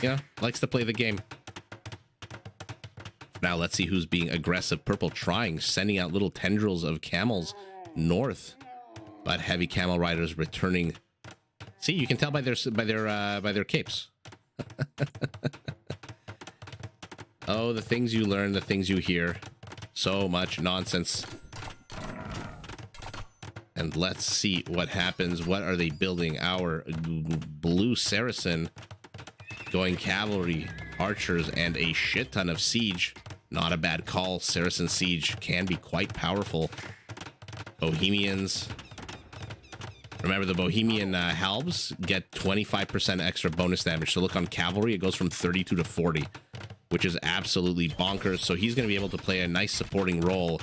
you know, likes to play the game. Now let's see who's being aggressive. Purple trying, sending out little tendrils of camels north, but heavy camel riders returning. See, you can tell by their capes. Oh, the things you learn, the things you hear. So much nonsense. And let's see what happens. What are they building? Our blue Saracen going cavalry, archers, and a shit ton of siege. Not a bad call. Saracen siege can be quite powerful. Bohemians. Remember, the Bohemian halbs get 25% extra bonus damage. So look, on cavalry, it goes from 32 to 40, which is absolutely bonkers. So he's going to be able to play a nice supporting role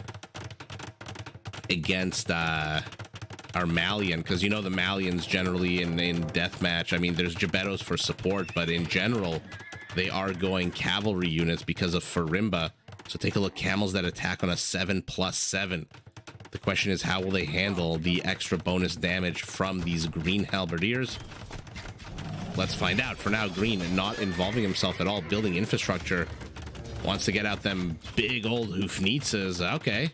against our Malian, because you know the Malians generally in deathmatch, I mean, there's Gebettos for support, but in general, they are going cavalry units because of Farimba. So take a look, camels that attack on a 7+7. The question is, how will they handle the extra bonus damage from these green halberdiers? Let's find out. For now, green not involving himself at all, building infrastructure, wants to get out them big old Hufnitzes. Okay,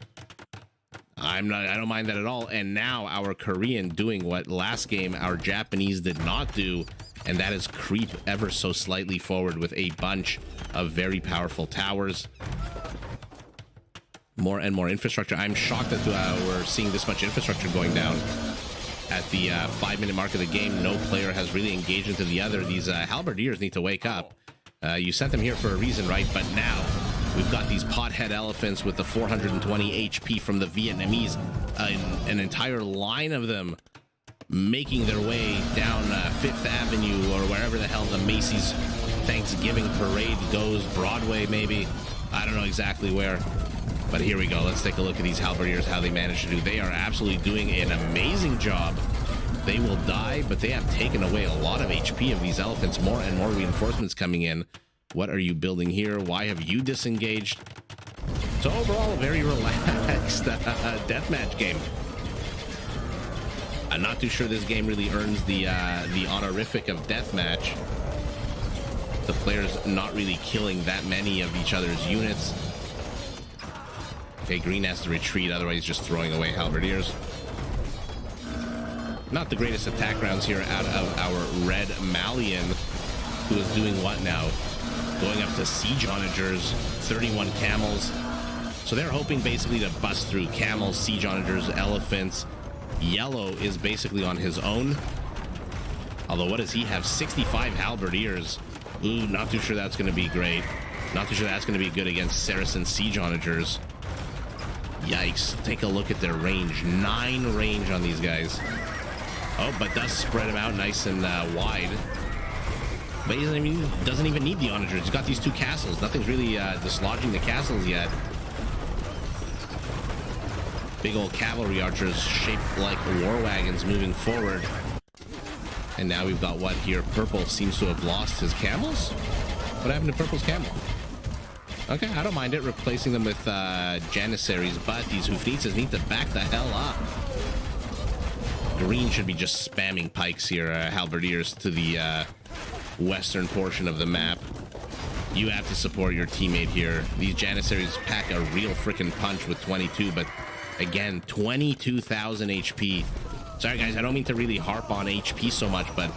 I don't mind that at all. And now our Korean doing what last game our Japanese did not do, and that is creep ever so slightly forward with a bunch of very powerful towers. More and more infrastructure. I'm shocked that we're seeing this much infrastructure going down at the 5-minute mark of the game. No player has really engaged into the other. These halberdiers need to wake up. You sent them here for a reason, right? But now we've got these pothead elephants with the 420 HP from the Vietnamese, an entire line of them making their way down Fifth Avenue or wherever the hell the Macy's Thanksgiving parade goes. Broadway, maybe. I don't know exactly where. But here we go. Let's take a look at these halberdiers, how they manage to do. They are absolutely doing an amazing job. They will die, but they have taken away a lot of HP of these elephants. More and more reinforcements coming in. What are you building here? Why have you disengaged? So overall, a very relaxed deathmatch game. I'm not too sure this game really earns the honorific of deathmatch. The players not really killing that many of each other's units. Okay, green has to retreat, otherwise just throwing away halberdiers. Not the greatest attack rounds here out of our red Malian, who is doing what now? Going up to siege onagers, 31 camels. So they're hoping basically to bust through camels, siege onagers, elephants. Yellow is basically on his own. Although, what does he have? 65 halberdiers. Ooh, not too sure that's going to be great. Not too sure that's going to be good against Saracen siege onagers. Yikes. Take a look at their range. 9 range on these guys. Oh, but does spread them out nice and wide. But he doesn't even need the onagers. He's got these 2 castles. Nothing's really dislodging the castles yet. Big old cavalry archers shaped like war wagons moving forward. And now we've got what here? Purple seems to have lost his camels? What happened to Purple's camel? Okay, I don't mind it, replacing them with Janissaries, but these Hufnitzes need to back the hell up. Green should be just spamming pikes here, halberdiers, to the western portion of the map. You have to support your teammate here. These Janissaries pack a real freaking punch with 22, but again, 22,000 HP. Sorry guys, I don't mean to really harp on HP so much, but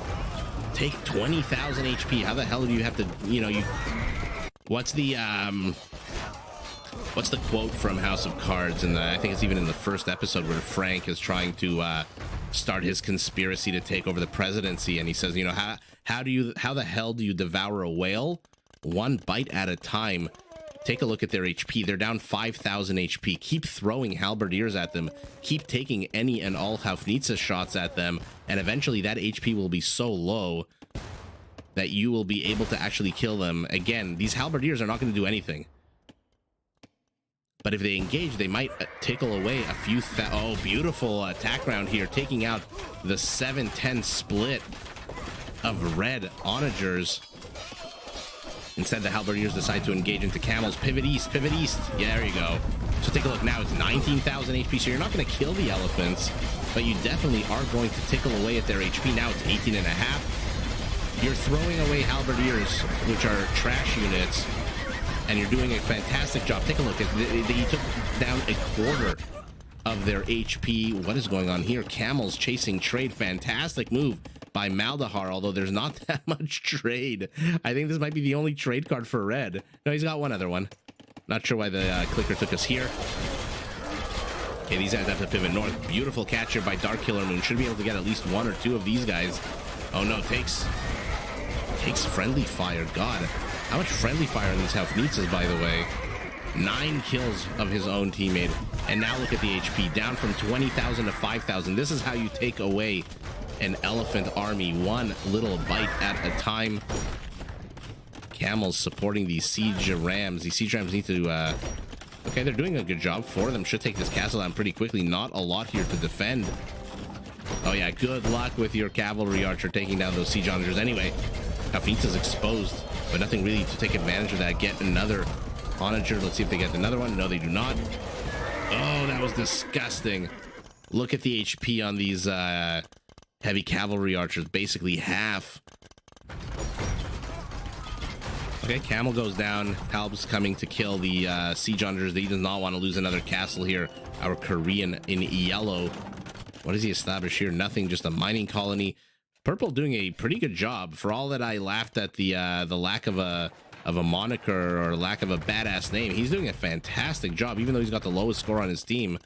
take 20,000 HP. How the hell do you have to, what's the quote from House of Cards? And I think it's even in the first episode where Frank is trying to start his conspiracy to take over the presidency, and he says, how the hell do you devour a whale? One bite at a time. Take a look at their HP. They're down 5,000 HP. Keep throwing halberdiers at them. Keep taking any and all Hufnitze shots at them, and eventually that HP will be so low that you will be able to actually kill them. Again, these halberdiers are not going to do anything. But if they engage, they might tickle away a few... Oh, beautiful attack round here, taking out the 7-10 split of red onagers. Instead, the halberdiers decide to engage into camels. Pivot east, pivot east. Yeah, there you go. So take a look now. It's 19,000 HP, so you're not going to kill the elephants, but you definitely are going to tickle away at their HP. Now it's 18.5. You're throwing away halberdiers, which are trash units, and you're doing a fantastic job. Take a look. He took down a quarter of their HP. What is going on here? Camels chasing trade. Fantastic move by Maldahar, although there's not that much trade. I think this might be the only trade card for red. No, he's got one other one. Not sure why the clicker took us here. Okay, these guys have to pivot north. Beautiful catch here by Dark Killer Moon. Should be able to get at least one or two of these guys. Oh no, takes friendly fire. God, how much friendly fire in these Hafnitzas, by the way. 9 kills of his own teammate. And now look at the HP, down from 20,000 to 5,000. This is how you take away an elephant army, one little bite at a time. Camels supporting these siege rams. These siege rams need to okay, they're doing a good job. 4 of them should take this castle down pretty quickly. Not a lot here to defend. Oh yeah, good luck with your cavalry archer taking down those siege onagers. Anyway, Hafnitza's exposed, but nothing really to take advantage of that. Get another onager. Let's see if they get another one. No, they do not. Oh, that was disgusting. Look at the HP on these heavy cavalry archers. Basically half. Okay, Camel goes down. Halb's coming to kill the siege onagers. He does not want to lose another castle here. Our Korean in yellow. What does he establish here? Nothing, just a mining colony. Purple doing a pretty good job. For all that I laughed at the lack of a moniker or lack of a badass name, he's doing a fantastic job, even though he's got the lowest score on his team.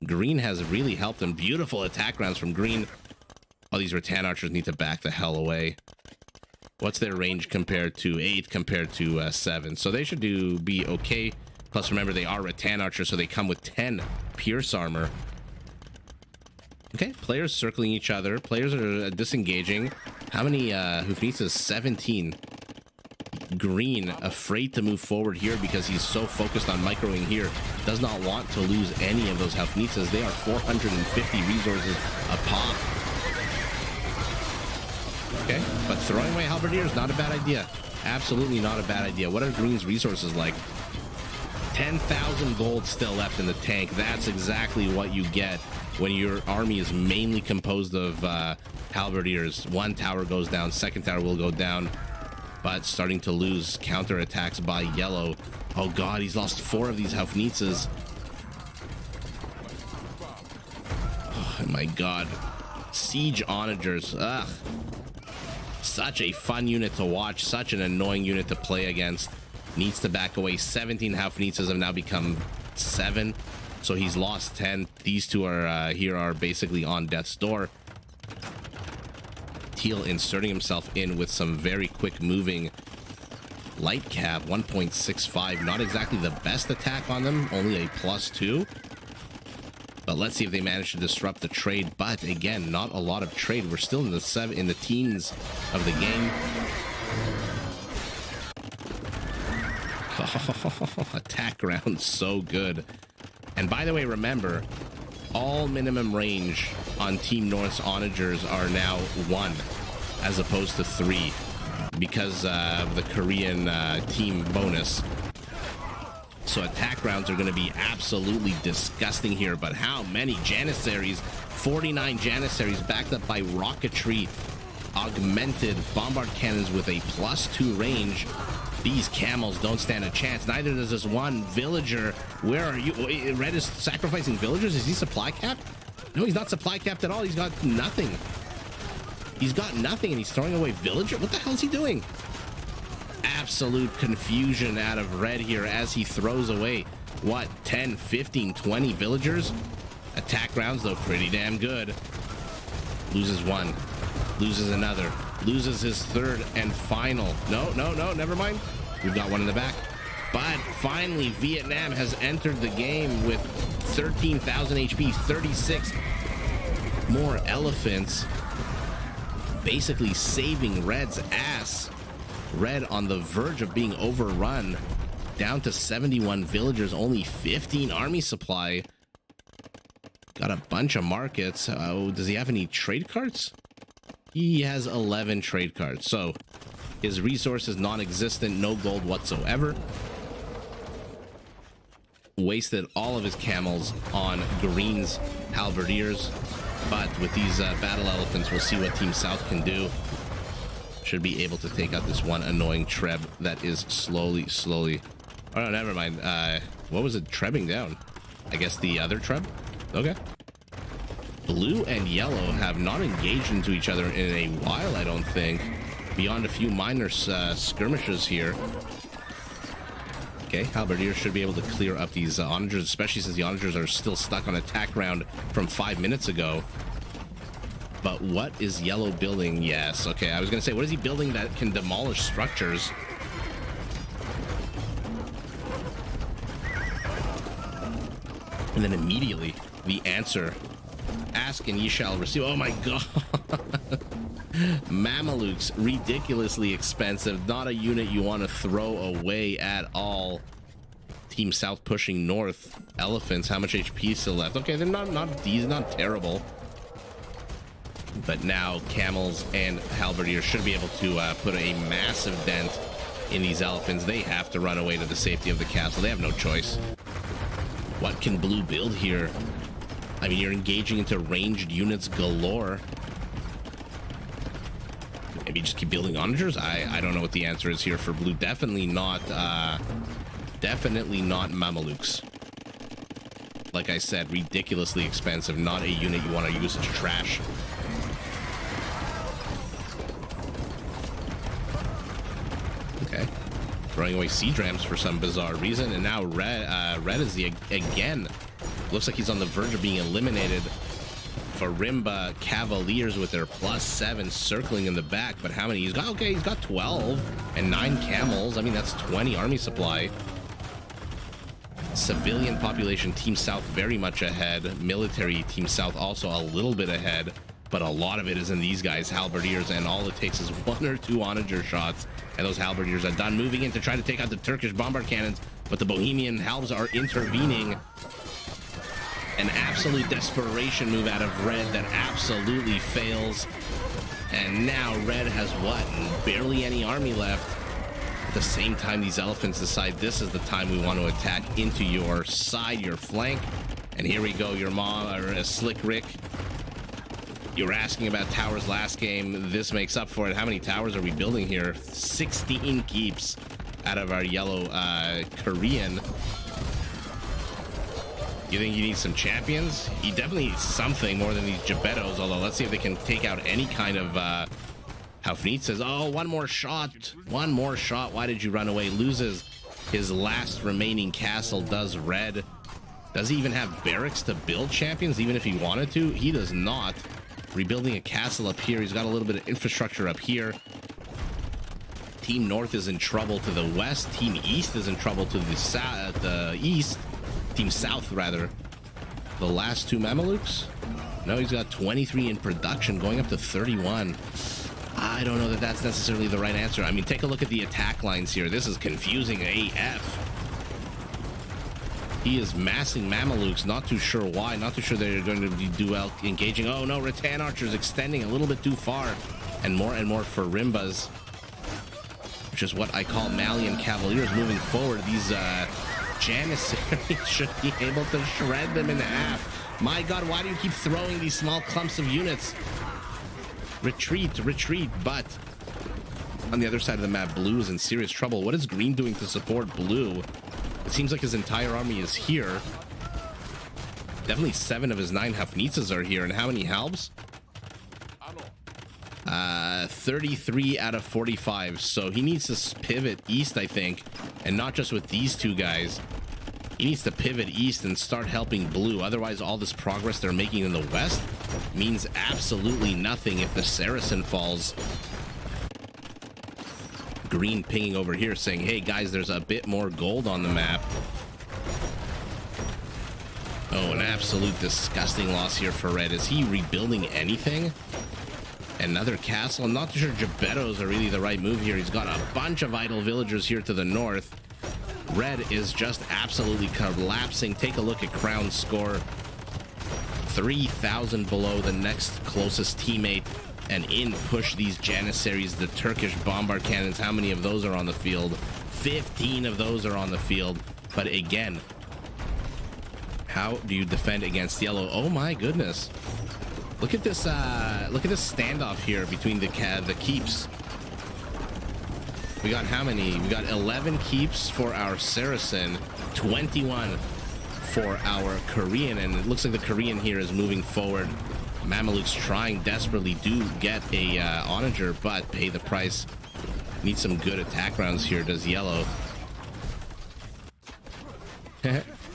Green has really helped him. Beautiful attack rounds from Green. Oh, these Rattan archers need to back the hell away. What's their range compared to 8 compared to 7? So they should be okay. Plus, remember, they are Rattan archers, so they come with 10 pierce armor. Okay, players circling each other. Players are disengaging. How many Hufnitzas? 17. Green, afraid to move forward here because he's so focused on microing here. Does not want to lose any of those Hufnitzas. They are 450 resources a pop. Okay, but throwing away halberdiers, not a bad idea. Absolutely not a bad idea. What are Green's resources like? 10,000 gold still left in the tank. That's exactly what you get when your army is mainly composed of halberdiers. One tower goes down, second tower will go down, but starting to lose counterattacks by yellow. Oh god, he's lost 4 of these Hafnitzas. Oh my god. Siege onagers. Ugh. Such a fun unit to watch, such an annoying unit to play against. Needs to back away. 17 Hafnitzas have now become 7, so he's lost 10. These two are here are basically on death's door. Teal inserting himself in with some very quick moving light cav. 1.65, not exactly the best attack on them, only a +2. But let's see if they manage to disrupt the trade. But again, not a lot of trade. We're still in the teens of the game. Oh, attack round, so good. And by the way, remember, all minimum range on Team North's onagers are now 1 as opposed to 3 because of the Korean team bonus. So attack rounds are going to be absolutely disgusting here. But how many Janissaries? 49 Janissaries backed up by rocketry augmented bombard cannons with a +2 range. These camels don't stand a chance. Neither does this one villager. Where are you? Red is sacrificing villagers. Is he supply capped? No, he's not supply capped at all. He's got nothing. He's got nothing and he's throwing away villager. What the hell is he doing? Absolute confusion out of Red here as he throws away, what, 10, 15, 20 villagers? Attack rounds, though, pretty damn good. Loses 1. Loses another. Loses his 3rd and final. No, never mind. We've got one in the back. But finally, Vietnam has entered the game with 13,000 HP, 36 more elephants, basically saving Red's ass. Red on the verge of being overrun, down to 71 villagers, only 15 army supply. Got a bunch of markets. Does he have any trade cards? He has 11 trade cards, so his resources non-existent, no gold whatsoever. Wasted all of his camels on Green's halberdiers, but with these battle elephants, we'll see what Team South can do. Should be able to take out this one annoying Treb that is slowly. Oh no, never mind. What was it trebbing down? I guess the other Treb? Okay. Blue and yellow have not engaged into each other in a while, I don't think. Beyond a few minor skirmishes here. Okay, Halberdiers should be able to clear up these onagers, especially since the onagers are still stuck on attack round from 5 minutes ago. But what is yellow building? Yes, okay, I was gonna say, what is he building that can demolish structures? And then immediately the answer, ask and ye shall receive. Oh my god. Mamelukes, ridiculously expensive, not a unit you want to throw away at all. Team South pushing north. Elephants, how much HP still left? Okay, they're not terrible, but now camels and halberdiers should be able to put a massive dent in these elephants. They have to run away to the safety of the castle. They have no choice. What can blue build here? I mean, you're engaging into ranged units galore. Maybe just keep building onagers. I don't know what the answer is here for blue. Definitely not Mamelukes. Like I said, ridiculously expensive, not a unit you want to use as trash. Okay, throwing away siege ramps for some bizarre reason, and now red is again looks like he's on the verge of being eliminated. Farimba Cavaliers with their +7 circling in the back, but how many he's got? Okay, he's got 12 and 9 camels. I mean, that's 20 army supply. Civilian population, Team South very much ahead. Military, Team South also a little bit ahead, but a lot of it is in these guys, halberdiers, and all it takes is 1 or 2 onager shots, and those halberdiers are done. Moving in to try to take out the Turkish bombard cannons, but the Bohemian halbs are intervening. An absolute desperation move out of red that absolutely fails. And now red has what? Barely any army left. At the same time, these elephants decide this is the time we want to attack into your side, your flank. And here we go, your mom, or Slick Rick. You were asking about towers last game. This makes up for it. How many towers are we building here? 16 keeps out of our yellow Korean. You think he needs some champions? He definitely needs something more than these Gebettos, although let's see if they can take out any kind of Haufnit says, oh, one more shot. One more shot. Why did you run away? Loses his last remaining castle. Does red. Does he even have barracks to build champions, even if he wanted to? He does not. Rebuilding a castle up here. He's got a little bit of infrastructure up here. Team North is in trouble to the west. Team East is in trouble to the east. Team South, rather. The last 2 Mamelukes? No, he's got 23 in production, going up to 31. I don't know that that's necessarily the right answer. I mean, take a look at the attack lines here. This is confusing AF. He is massing Mamelukes, not too sure why, not too sure they're going to be duel engaging. Oh no, Rattan Archers extending a little bit too far. And more Farimbas, which is what I call Malian Cavaliers moving forward. These Janissaries should be able to shred them in half. My god, why do you keep throwing these small clumps of units? Retreat, but on the other side of the map, blue is in serious trouble. What is green doing to support blue? It seems like his entire army is here. Definitely 7 of his 9 Hafnitzas are here. And how many halbs? 33 out of 45. So he needs to pivot east, I think. And not just with these 2 guys. He needs to pivot east and start helping blue. Otherwise, all this progress they're making in the west means absolutely nothing if the Saracen falls. Green pinging over here saying, hey guys, there's a bit more gold on the map. Oh, an absolute disgusting loss here for red. Is he rebuilding anything? Another castle. I'm not sure Gebettos are really the right move here. He's got a bunch of idle villagers here to the north. Red is just absolutely collapsing. Take a look at Crown's score. 3,000 below the next closest teammate. And in push these Janissaries, the Turkish bombard cannons. How many of those are on the field? 15 of those are on the field. But again, how do you defend against yellow? Oh my goodness. Look at this standoff here between the keeps. We got how many? We got 11 keeps for our Saracen, 21 for our Korean, and it looks like the Korean here is moving forward. Mamelukes trying desperately, do get a onager, but pay the price. Need some good attack rounds here, does yellow.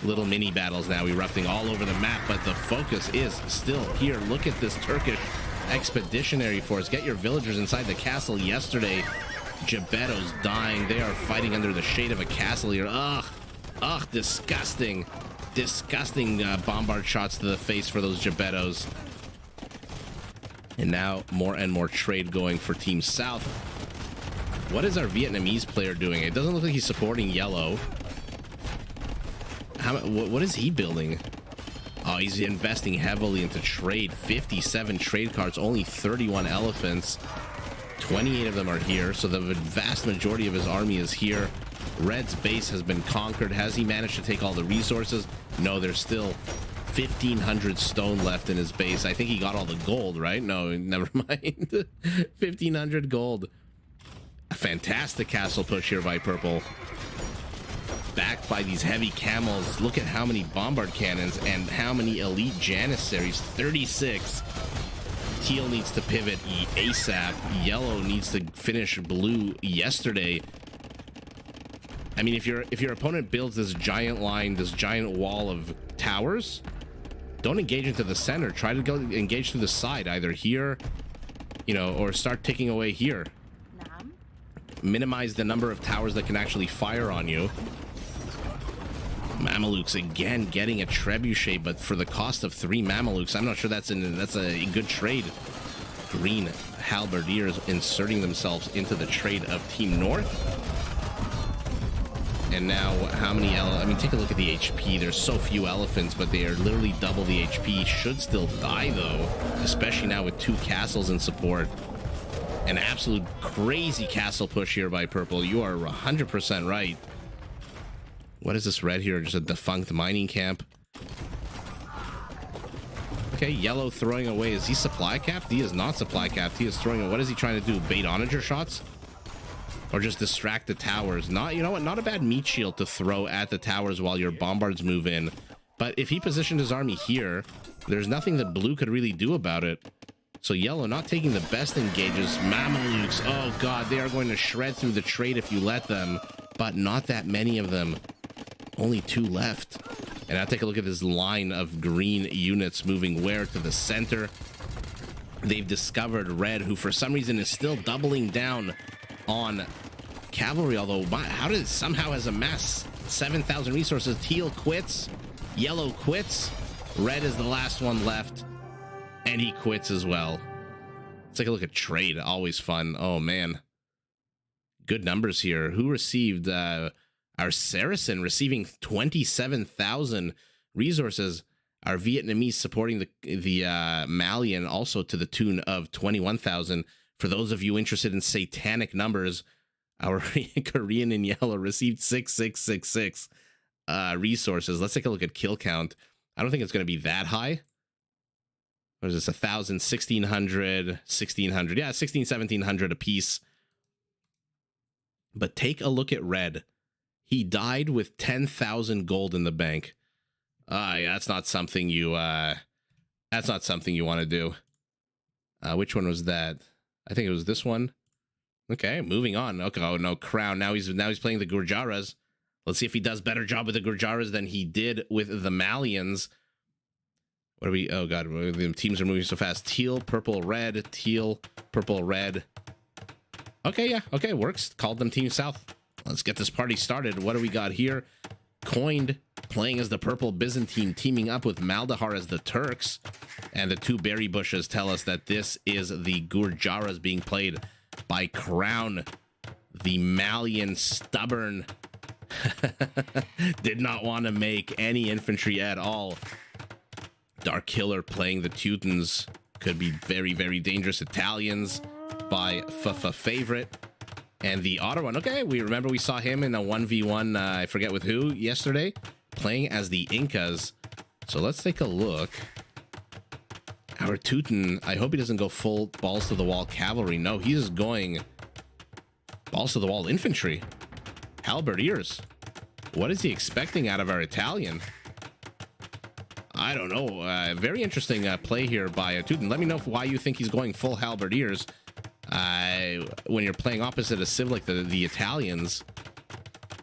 Little mini battles now erupting all over the map, but the focus is still here. Look at this Turkish expeditionary force. Get your villagers inside the castle. Yesterday, Gebetto's dying. They are fighting under the shade of a castle here. Ugh, disgusting. Disgusting bombard shots to the face for those Gebettos. And now more and more trade going for Team South. What is our Vietnamese player doing? It doesn't look like he's supporting yellow. What is he building? Oh, he's investing heavily into trade. 57 trade cards, only 31 elephants. 28 of them are here, so the vast majority of his army is here. Red's base has been conquered. Has he managed to take all the resources? No, there's still 1,500 stone left in his base. I think he got all the gold, right? No, never mind. 1,500 gold. A fantastic castle push here by Purple. Backed by these heavy camels. Look at how many bombard cannons and how many elite janissaries. 36. Teal needs to pivot ASAP. Yellow needs to finish blue yesterday. I mean, if your opponent builds this giant line, this giant wall of towers, don't engage into the center. Try to go engage to the side, either here, you know, or start ticking away here. Minimize the number of towers that can actually fire on you. Mamelukes again getting a trebuchet, but for the cost of 3 Mamelukes, I'm not sure that's a good trade. Green halberdiers inserting themselves into the trade of Team North. And now, how many? I mean, take a look at the HP. There's so few elephants, but they are literally double the HP. Should still die though, especially now with 2 castles in support. An absolute crazy castle push here by Purple. You are 100% right. What is this red here? Just a defunct mining camp. Okay, yellow throwing away. Is he supply capped? He is not supply capped. He is throwing away. What is he trying to do? Bait onager shots? Or just distract the towers? Not, you know what? Not a bad meat shield to throw at the towers while your bombards move in. But if he positioned his army here, there's nothing that blue could really do about it. So yellow not taking the best engages. Mamelukes, oh god, they are going to shred through the trade if you let them. But not that many of them. Only 2 left. And now take a look at this line of green units moving where? To the center. They've discovered red, who for some reason is still doubling down on cavalry, although how did it somehow has amassed 7,000 resources. Teal quits, yellow quits, red is the last one left, and he quits as well. Let's take a look at trade. Always fun. Oh man, good numbers here. Who received our Saracen receiving 27,000 resources. Our Vietnamese supporting the Malian also to the tune of 21,000. For those of you interested in satanic numbers, our Korean in yellow received 6,666 resources. Let's take a look at kill count. I don't think it's going to be that high. What is this? 1,000, 1,600, 1,600. Yeah, 1,600, 1,700 a piece. But take a look at red. He died with 10,000 gold in the bank. Yeah, that's not something you want to do. Which one was that? I think it was this one. Okay, moving on. Okay, oh no, crown. Now he's playing the Gurjaras. Let's see if he does better job with the Gurjaras than he did with the Malians. What are we? Oh god, the teams are moving so fast. Teal, purple, red. Teal, purple, red. Okay, yeah, okay, works. Called them Team South. Let's get this party started. What do we got here? Coined playing as the purple Byzantine, teaming up with Maldahar as the Turks. And the 2 berry bushes tell us that this is the Gurjaras being played by Crown. The Malian stubborn did not want to make any infantry at all. Dark Killer playing the Teutons. Could be very, very dangerous. Italians by favorite. And the Ottawa, okay, we saw him in a 1v1, I forget with who, yesterday, playing as the Incas. So let's take a look. Our Teuton, I hope he doesn't go full balls to the wall cavalry. No, he's going balls to the wall infantry. Halberdiers. What is he expecting out of our Italian? I don't know. Very interesting play here by a Teuton. Let me know why you think he's going full halberdiers. When you're playing opposite a civ like the Italians.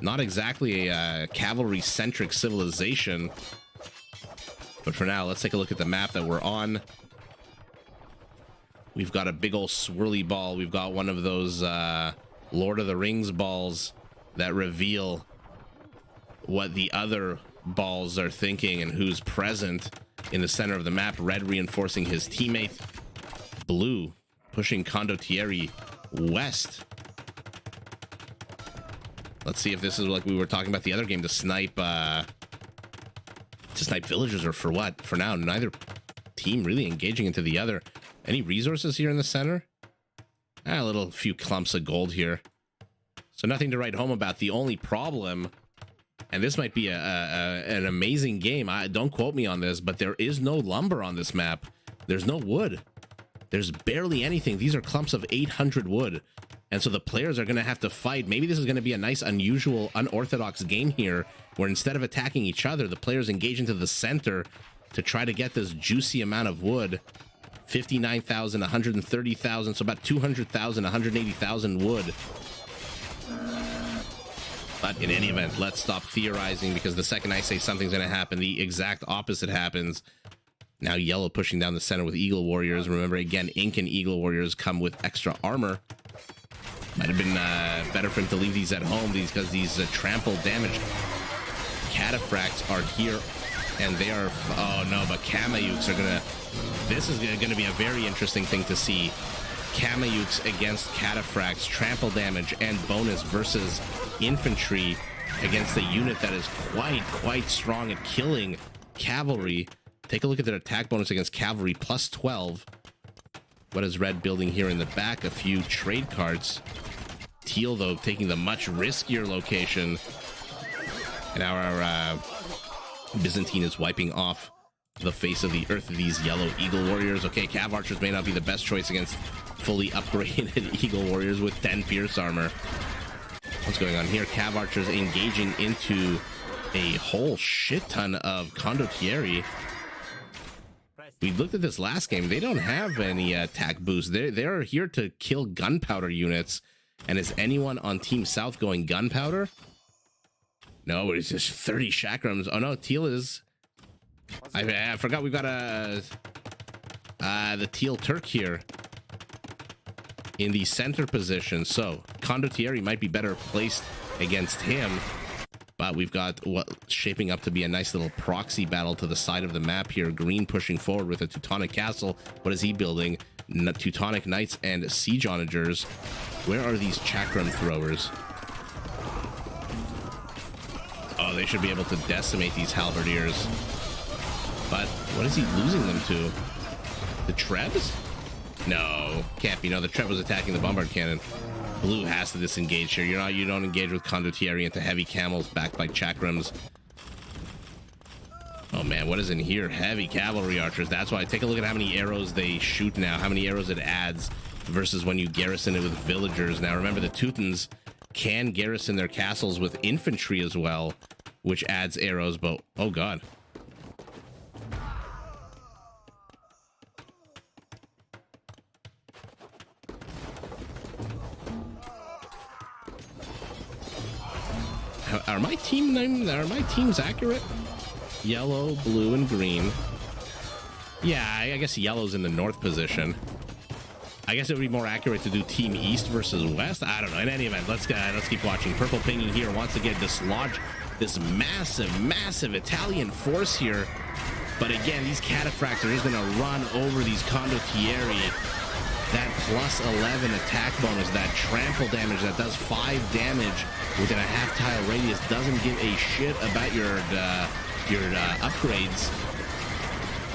Not exactly a cavalry-centric civilization. But for now, let's take a look at the map that we're on. We've got a big old swirly ball. We've got one of those Lord of the Rings balls that reveal what the other balls are thinking and who's present in the center of the map. Red reinforcing his teammate. Blue pushing Condottieri west. Let's see if this is like we were talking about the other game, to snipe villagers, or for what? For now, neither team really engaging into the other. Any resources here in the center? A few clumps of gold here. So nothing to write home about. The only problem, and this might be an amazing game, don't quote me on this, but there is no lumber on this map. There's no wood. There's barely anything. These are clumps of 800 wood. And so the players are going to have to fight. Maybe this is going to be a nice, unusual, unorthodox game here, where instead of attacking each other, the players engage into the center to try to get this juicy amount of wood. 59,000, 130,000, so about 200,000, 180,000 wood. But in any event, let's stop theorizing, because the second I say something's going to happen, the exact opposite happens. Now yellow pushing down the center with Eagle Warriors. Remember, again, Ink and Eagle Warriors come with extra armor. Might have been better for him to leave these at home, because these trample damaged cataphracts are here, and they are, oh no, but Kamayuks are gonna, this is gonna be a very interesting thing to see. Kamayuks against cataphracts, trample damage and bonus versus infantry against a unit that is quite strong at killing cavalry. Take a look at their attack bonus against cavalry, plus 12. What is red building here in the back? A few trade carts. Teal, though, taking the much riskier location. And our Byzantine is wiping off the face of the earth of these yellow Eagle Warriors. Okay, Cav Archers may not be the best choice against fully upgraded Eagle Warriors with 10 Pierce armor. What's going on here? Cav Archers engaging into a whole shit ton of Condottieri. We looked at this last game. They don't have any attack boost. They're here to kill gunpowder units. And is anyone on Team South going gunpowder? No, it's just 30 chakrams. Oh no, Teal is. I forgot we've got the Teal Turk here in the center position. So Condottieri might be better placed against him. But we've got what shaping up to be a nice little proxy battle to the side of the map here. Green pushing forward with a Teutonic Castle. What is he building? Teutonic Knights and Siege Onagers. Where are these chakram throwers? Oh, they should be able to decimate these halberdiers. But what is he losing them to? The Trebs? No, can't be. No, the Treb was attacking the bombard cannon. Blue has to disengage here. You don't engage with Condottieri into heavy camels backed by chakrams. Oh man, what is in here? Heavy cavalry archers. That's why. Take a look at how many arrows they shoot now, how many arrows it adds versus when you garrison it with villagers. Now remember, the Teutons can garrison their castles with infantry as well, which adds arrows, but oh god. Are my teams accurate? Yellow, blue, and green. Yeah, I guess yellow's in the north position. I guess it would be more accurate to do Team East versus West. I don't know. In any event, let's keep watching. Purple pinging here wants to get dislodged this massive Italian force here. But again, these cataphracts are just going to run over these Condottieri. That plus 11 attack bonus, that trample damage that does 5 damage within a half tile radius, doesn't give a shit about your upgrades.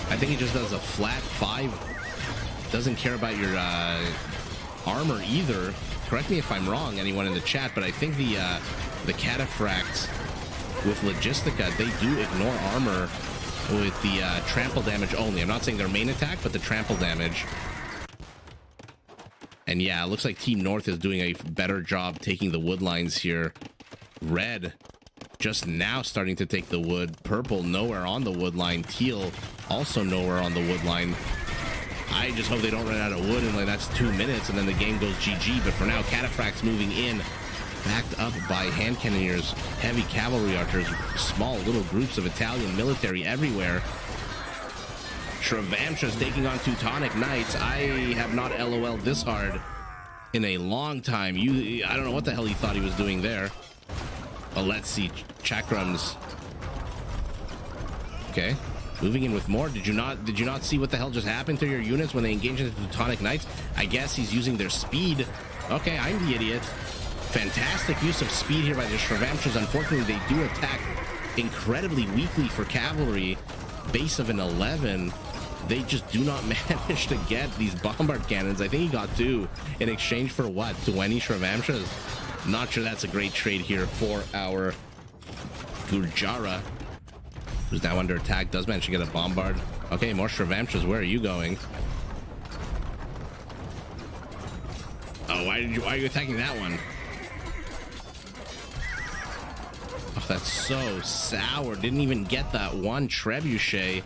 I think it just does a flat 5. Doesn't care about your armor either. Correct me if I'm wrong, anyone in the chat, but I think the cataphracts with Logistica, they do ignore armor with the trample damage only. I'm not saying their main attack, but the trample damage. And yeah, it looks like Team North is doing a better job taking the wood lines here. Red just now starting to take the wood. Purple nowhere on the wood line. Teal also nowhere on the wood line. I just hope they don't run out of wood in like that's 2 minutes and then the game goes GG. But for now, cataphracts moving in backed up by hand cannoneers, heavy cavalry archers, small little groups of Italian military everywhere. Shrevamsha's taking on Teutonic Knights. I have not LOL'd this hard in a long time. I don't know what the hell he thought he was doing there. But let's see. Chakrams. Okay. Moving in with more. Did you not see what the hell just happened to your units when they engaged the Teutonic Knights? I guess he's using their speed. Okay, I'm the idiot. Fantastic use of speed here by the Shrevamshas. Unfortunately, they do attack incredibly weakly for cavalry. Base of an 11. They just do not manage to get these bombard cannons. I think he got 2 in exchange for what? 20 Shrevamshas? Not sure that's a great trade here for our Gurjara, who's now under attack. Does manage to get a bombard. Okay, more Shrevamshas. Where are you going? Oh, why are you attacking that one? Oh, that's so sour. Didn't even get that one trebuchet.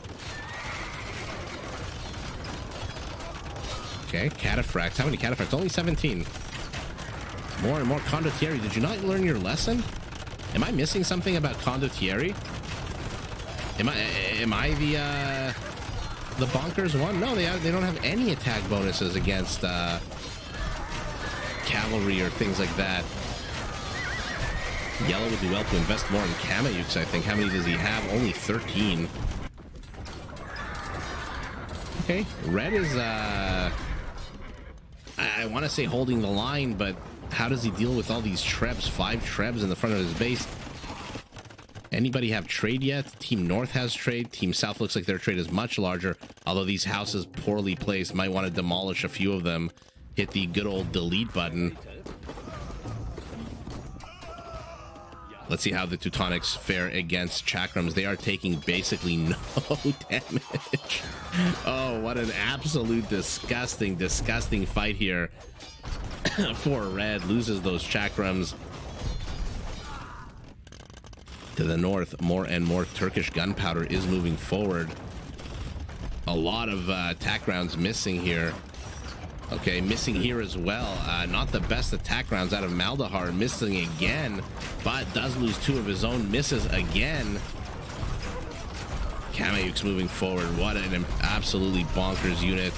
Okay, cataphracts. How many cataphracts? Only 17. More and more condottieri. Did you not learn your lesson? Am I missing something about condottieri? Am I the bonkers one? No, they don't have any attack bonuses against cavalry or things like that. Yellow would do well to invest more in Kamayuks, I think. How many does he have? Only 13. Okay, red is I want to say holding the line, but how does he deal with all these trebs? 5 trebs in the front of his base. Anybody have trade yet? Team North has trade. Team South looks like their trade is much larger, although these houses poorly placed. Might want to demolish a few of them. Hit the good old delete button. Let's see how the Teutonics fare against Chakrams. They are taking basically no damage. Oh, what an absolute disgusting fight here. For red. Loses those Chakrams. To the north, more and more Turkish gunpowder is moving forward. A lot of attack rounds missing here. Okay, missing here as well. Not the best attack rounds out of Maldahar. Missing again, but does lose 2 of his own. Misses again. Kamayuk's moving forward. What an absolutely bonkers unit.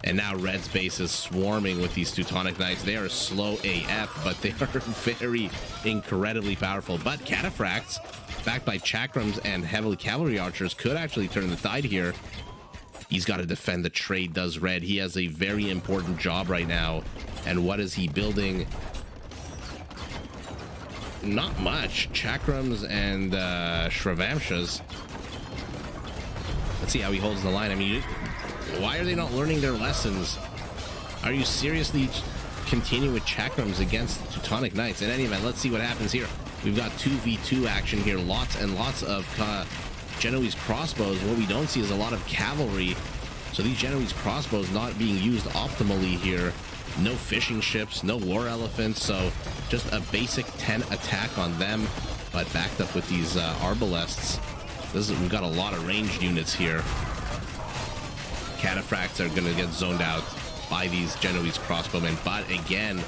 And now Red's base is swarming with these Teutonic Knights. They are slow AF, but they are very incredibly powerful. But cataphracts, backed by Chakrams and heavily cavalry archers, could actually turn the tide here. He's got to defend the trade, does Red. He has a very important job right now. And what is he building? Not much. Chakrams and Shrevamshas. Let's see how he holds the line. I mean, why are they not learning their lessons? Are you seriously continuing with Chakrams against the Teutonic Knights? In any event, let's see what happens here. We've got 2v2 action here. Lots and lots of Genoese crossbows. What we don't see is a lot of cavalry. So these Genoese crossbows not being used optimally here. No fishing ships, no war elephants. So just a basic 10 attack on them, but backed up with these arbalests. We've got a lot of ranged units here. Cataphracts are going to get zoned out by these Genoese crossbowmen. But again,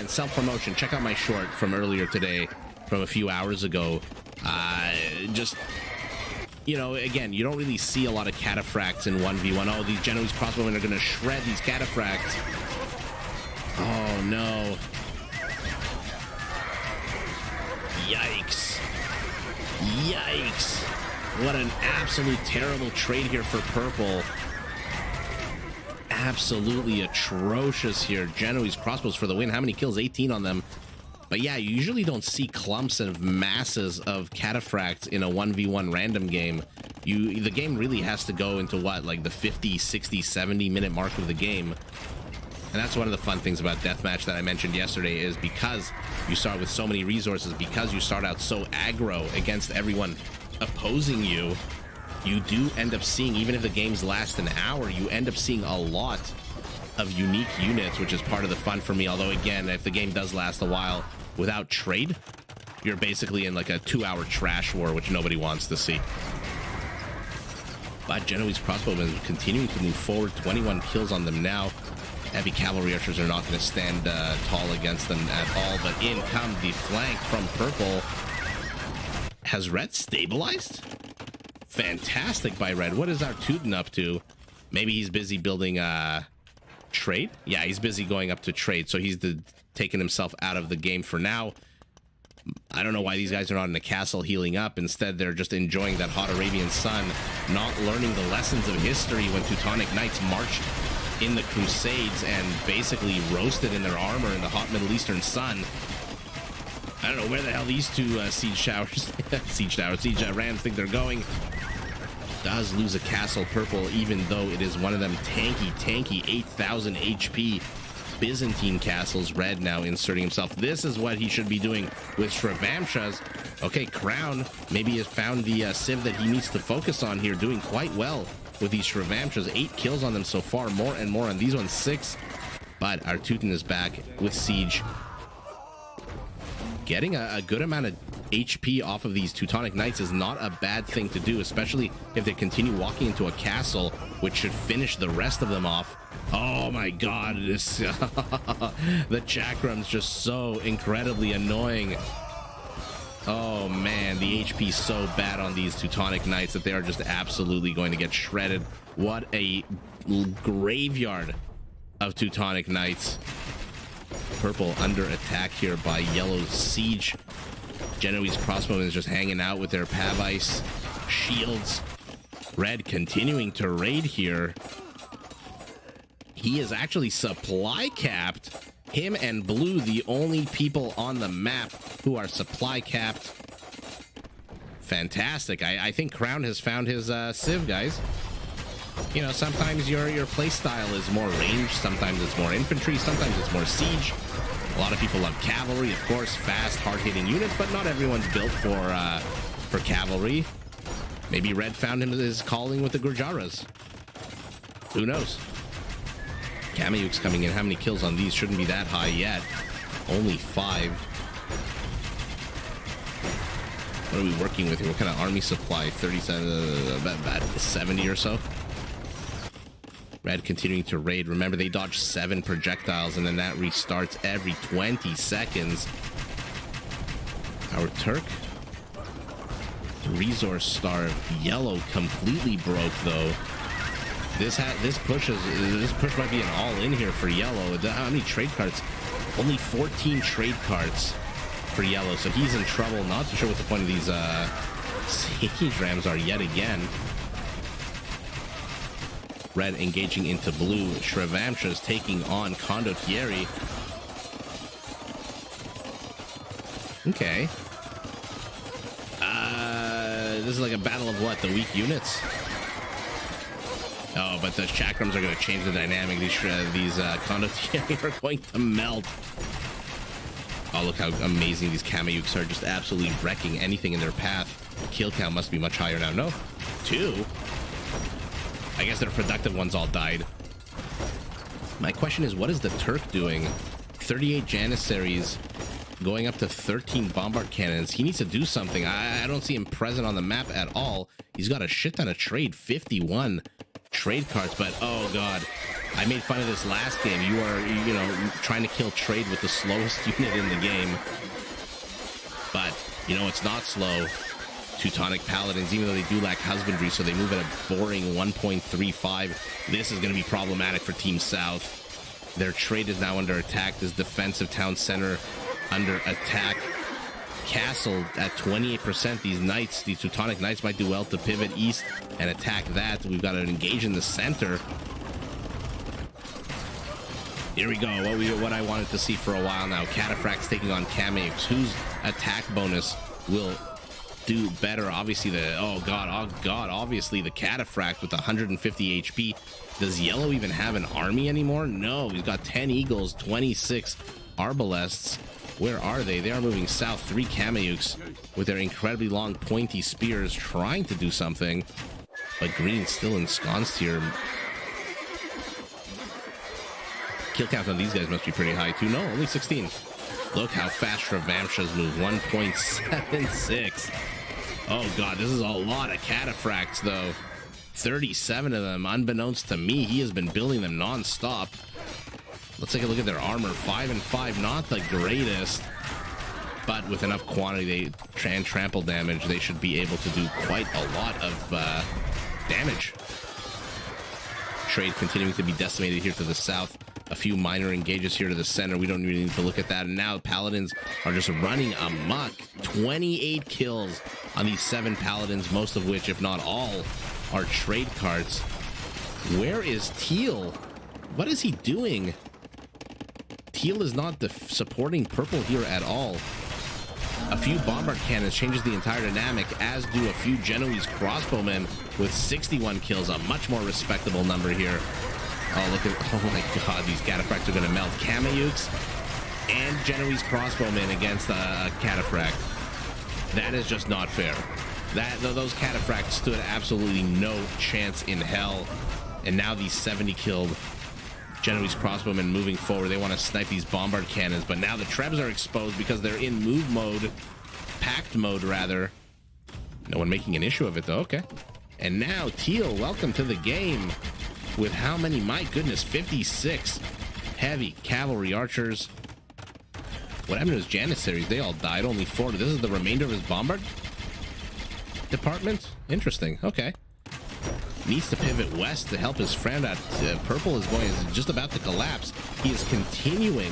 self-promotion. Check out my short from earlier today, from a few hours ago. Just, you know, again, you don't really see a lot of cataphracts in 1v1. Oh, these Genoese crossbowmen are going to shred these cataphracts. Oh, no. Yikes. Yikes. What an absolute terrible trade here for purple. Absolutely atrocious here. Genoese crossbows for the win. How many kills? 18 on them. But yeah, you usually don't see clumps of masses of cataphracts in a 1v1 random game. The game really has to go into what, like the 50, 60, 70 minute mark of the game. And that's one of the fun things about deathmatch that I mentioned yesterday, is because you start with so many resources, because you start out so aggro against everyone opposing you, you do end up seeing, even if the games last an hour, you end up seeing a lot of unique units, which is part of the fun for me. Although again, if the game does last a while without trade, you're basically in like a 2-hour trash war, which nobody wants to see. But Genoese crossbowmen continuing to move forward. 21 kills on them now. Heavy cavalry archers are not going to stand tall against them at all, but in come the flank from purple. Has red stabilized? Fantastic by red. What is our Teuton up to? Maybe he's busy building trade? Yeah, he's busy going up to trade, so he's taking himself out of the game for now. I don't know why these guys are not in the castle healing up. Instead, they're just enjoying that hot Arabian sun, not learning the lessons of history when Teutonic Knights marched in the Crusades and basically roasted in their armor in the hot Middle Eastern sun. I don't know where the hell these two siege rams think they're going. Does lose a castle purple, even though it is one of them tanky 8,000 HP Byzantine castles. Red now inserting himself. This is what he should be doing with Shrivamshas. Okay, Crown maybe has found the civ that he needs to focus on here, doing quite well with these Shrivamshas. 8 kills on them so far, more and more on these ones, 6. But our Teuton is back with siege, getting a good amount of HP off of these Teutonic Knights is not a bad thing to do, especially if they continue walking into a castle, which should finish the rest of them off. Oh my god, this the Chakram's just so incredibly annoying. Oh man, the HP is so bad on these Teutonic Knights that they are just absolutely going to get shredded. What a graveyard of Teutonic Knights. Purple under attack here by yellow siege. Genoese crossbowmen is just hanging out with their Pavice shields. Red continuing to raid here. He is actually supply capped. Him and blue, the only people on the map who are supply capped. Fantastic. I think Crown has found his civ, guys. You know, sometimes your play style is more range, sometimes it's more infantry, sometimes it's more siege. A lot of people love cavalry, of course, fast, hard-hitting units, but not everyone's built for cavalry. Maybe Red found his calling with the Gurjaras. Who knows? Kameyuks coming in. How many kills on these? Shouldn't be that high yet. Only 5. What are we working with here? What kind of army supply? 37, about 70 or so. Red continuing to raid. Remember, they dodge 7 projectiles, and then that restarts every 20 seconds. Our Turk, resource starved. Yellow completely broke, though. This push might be an all-in here for yellow. How many trade cards? Only 14 trade cards for yellow, so he's in trouble. Not too sure what the point of these siege rams are yet again. Red engaging into blue. Shrivamsha's taking on Condottieri. Okay. This is like a battle of what? The weak units? Oh, but the chakrams are going to change the dynamic. These Condottieri are going to melt. Oh, look how amazing these Kameyuks are, just absolutely wrecking anything in their path. Kill count must be much higher now. No, 2. I guess their productive ones all died. My question is, what is the Turk doing? 38 Janissaries, going up to 13 bombard cannons. He needs to do something. I don't see him present on the map at all. He's got a shit ton of trade, 51 trade cards, but oh god, I made fun of this last game. You are, you know, trying to kill trade with the slowest unit in the game. But, you know, it's not slow. Teutonic Paladins, even though they do lack husbandry, so they move at a boring 1.35. This is going to be problematic for Team South. Their trade is now under attack. This defensive town center under attack. Castle at 28%. These knights, these Teutonic Knights, might do well to pivot east and attack that. We've got to engage in the center. Here we go. What I wanted to see for a while now. Cataphracts taking on Kameyuks. Whose attack bonus will do better? Obviously obviously the Cataphract with 150 HP. Does yellow even have an army anymore? No, he's got 10 eagles, 26 arbalests. Where are they? They are moving south. 3 Kameyuks with their incredibly long pointy spears trying to do something, but green's still ensconced here. Kill count on these guys must be pretty high too. No, only 16. Look how fast Shrivamshas move. 1.76. Oh god, this is a lot of Cataphracts though. 37 of them. Unbeknownst to me, he has been building them non-stop. Let's take a look at their armor. 5 and 5, not the greatest, but with enough quantity and trample damage, they should be able to do quite a lot of damage. Trade continuing to be decimated here to the south. A few minor engages here to the center. We don't really need to look at that. And now Paladins are just running amok. 28 kills on these 7 Paladins, most of which, if not all, are trade cards. Where is Teal? What is he doing? Teal is not supporting purple here at all. A few bombard cannons changes the entire dynamic, as do a few Genoese crossbowmen with 61 kills, a much more respectable number here. Oh, look at, oh my god, these cataphracts are going to melt. Kameyuks and Genoese crossbowmen against a cataphract. That is just not fair. Those cataphracts stood absolutely no chance in hell. And now these 70 killed Genoese crossbowmen moving forward. They want to snipe these bombard cannons, but now the Trebs are exposed because they're in move mode, packed mode rather. No one making an issue of it though. Okay. And now Teal, welcome to the game. With how many? My goodness, 56 heavy cavalry archers. What happened to his Janissaries? They all died. Only 4. This is the remainder of his bombard department. Interesting. Okay. Needs to pivot west to help his friend out. Purple is just about to collapse. He is continuing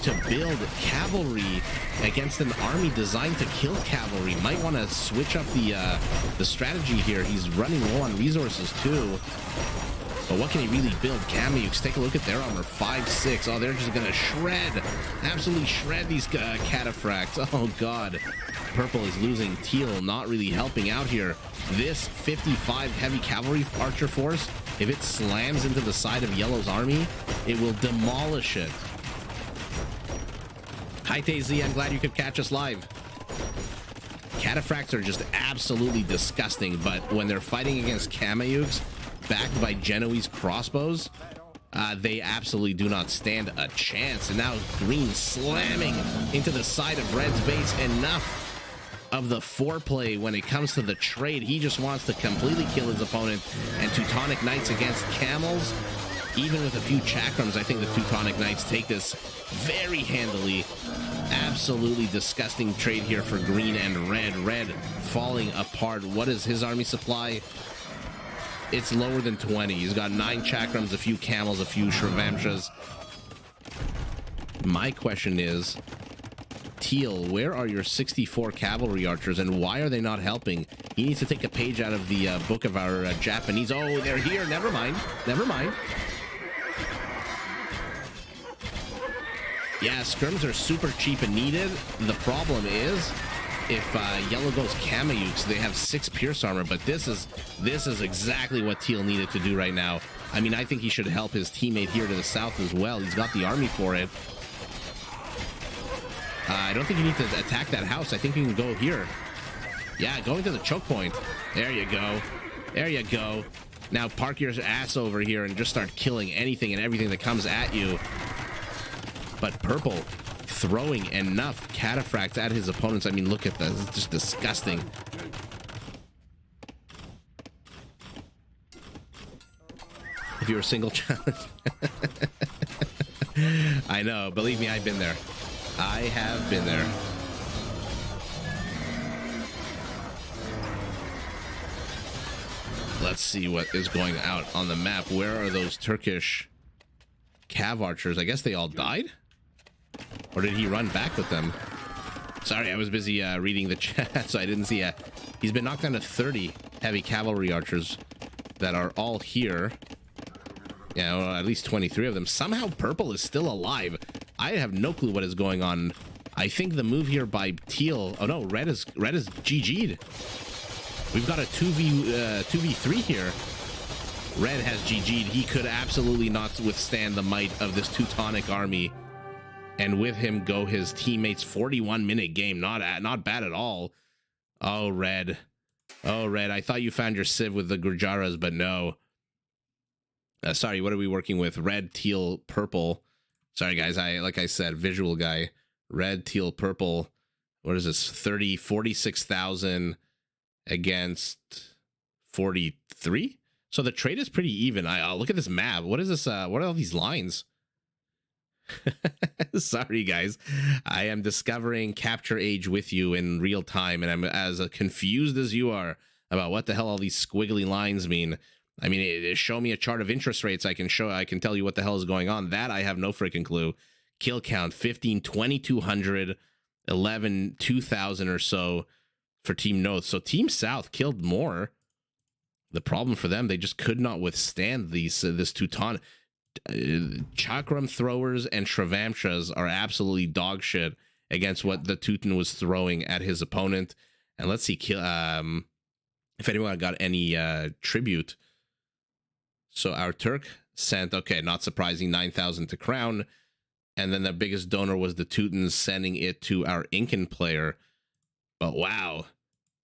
to build cavalry against an army designed to kill cavalry. Might want to switch up the strategy here. He's running low on resources too. But what can he really build? Kameyuks, take a look at their armor. 5, 6. Oh, they're just gonna shred, absolutely shred these cataphracts. Oh god. Purple is losing. Teal not really helping out here. This 55 heavy cavalry archer force, if it slams into the side of Yellow's army, it will demolish it. Hi TZ, I'm glad you could catch us live. Cataphracts are just absolutely disgusting, but when they're fighting against Kameyuks backed by Genoese crossbows, they absolutely do not stand a chance. And now Green slamming into the side of Red's base. Enough of the foreplay when it comes to the trade. He just wants to completely kill his opponent. And Teutonic Knights against Camels, even with a few chakrams, I think the Teutonic Knights take this very handily. Absolutely disgusting trade here for Green and Red. Red falling apart. What is his army supply? It's lower than 20. He's got 9 chakrams, a few camels, a few Shrivamshas. My question is, Teal, where are your 64 cavalry archers and why are they not helping? He needs to take a page out of the book of our Japanese. Oh, they're here. Never mind. Never mind. Yeah, scrims are super cheap and needed. The problem is, if Yellow goes Kameyuks, they have 6 pierce armor, but this is exactly what Teal needed to do right now. I mean, I think he should help his teammate here to the south as well. He's got the army for it. I don't think you need to attack that house. I think you can go here. Yeah, going to the choke point. There you go. There you go. Now park your ass over here and just start killing anything and everything that comes at you. But Purple throwing enough cataphracts at his opponents. I mean, look at this. It's just disgusting. If you're a single challenge. I know. Believe me, I've been there. I have been there. Let's see what is going out on the map. Where are those Turkish cav archers? I guess they all died? Or did he run back with them? Sorry, I was busy reading the chat, so I didn't see. He's been knocked down to 30 heavy cavalry archers that are all here. Yeah, well, at least 23 of them. Somehow Purple is still alive. I have no clue what is going on. I think the move here by Teal. Oh no, Red is GG'd. We've got a 2v3 here. Red has GG'd. He could absolutely not withstand the might of this Teutonic army. And with him go his teammates. 41-minute game. Not bad at all. Oh, Red. Oh, Red. I thought you found your Civ with the Gurjaras, but no. Sorry, what are we working with? Red, teal, purple. Sorry, guys. Like I said, visual guy. Red, teal, purple. What is this? 46,000 against 43. So the trade is pretty even. I'll look at this map. What is this? What are all these lines? Sorry, guys. I am discovering capture age with you in real time, and I'm as confused as you are about what the hell all these squiggly lines mean. I mean, show me a chart of interest rates. I can tell you what the hell is going on. That I have no freaking clue. Kill count 15, 2,200, 11, 2,000 or so for Team North. So Team South killed more. The problem for them, they just could not withstand this Teuton. Chakram throwers and Shrivamshas are absolutely dog shit against what the Teuton was throwing at his opponent. And let's see if anyone got any tribute. So our Turk sent, okay, not surprising, 9,000 to Crown. And then the biggest donor was the Teutons, sending it to our Incan player. But wow.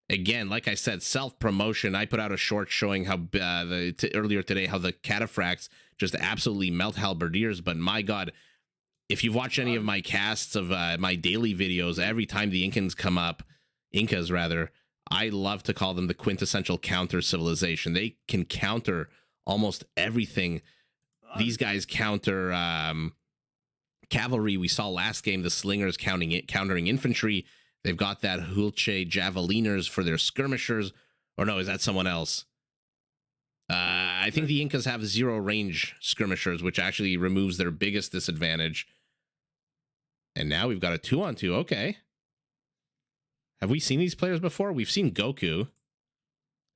Again, like I said, self-promotion. I put out a short showing how earlier today how the cataphracts just absolutely melt halberdiers. But my God, if you've watched any of my casts of my daily videos, every time the Incas come up, I love to call them the quintessential counter civilization. They can counter almost everything. These guys counter cavalry. We saw last game the slingers countering infantry. They've got that Hulce Javeliners for their skirmishers. Or no, is that someone else? I think the Incas have 0 range skirmishers, which actually removes their biggest disadvantage. And now we've got a 2-on-2. Okay. Have we seen these players before? We've seen Goku.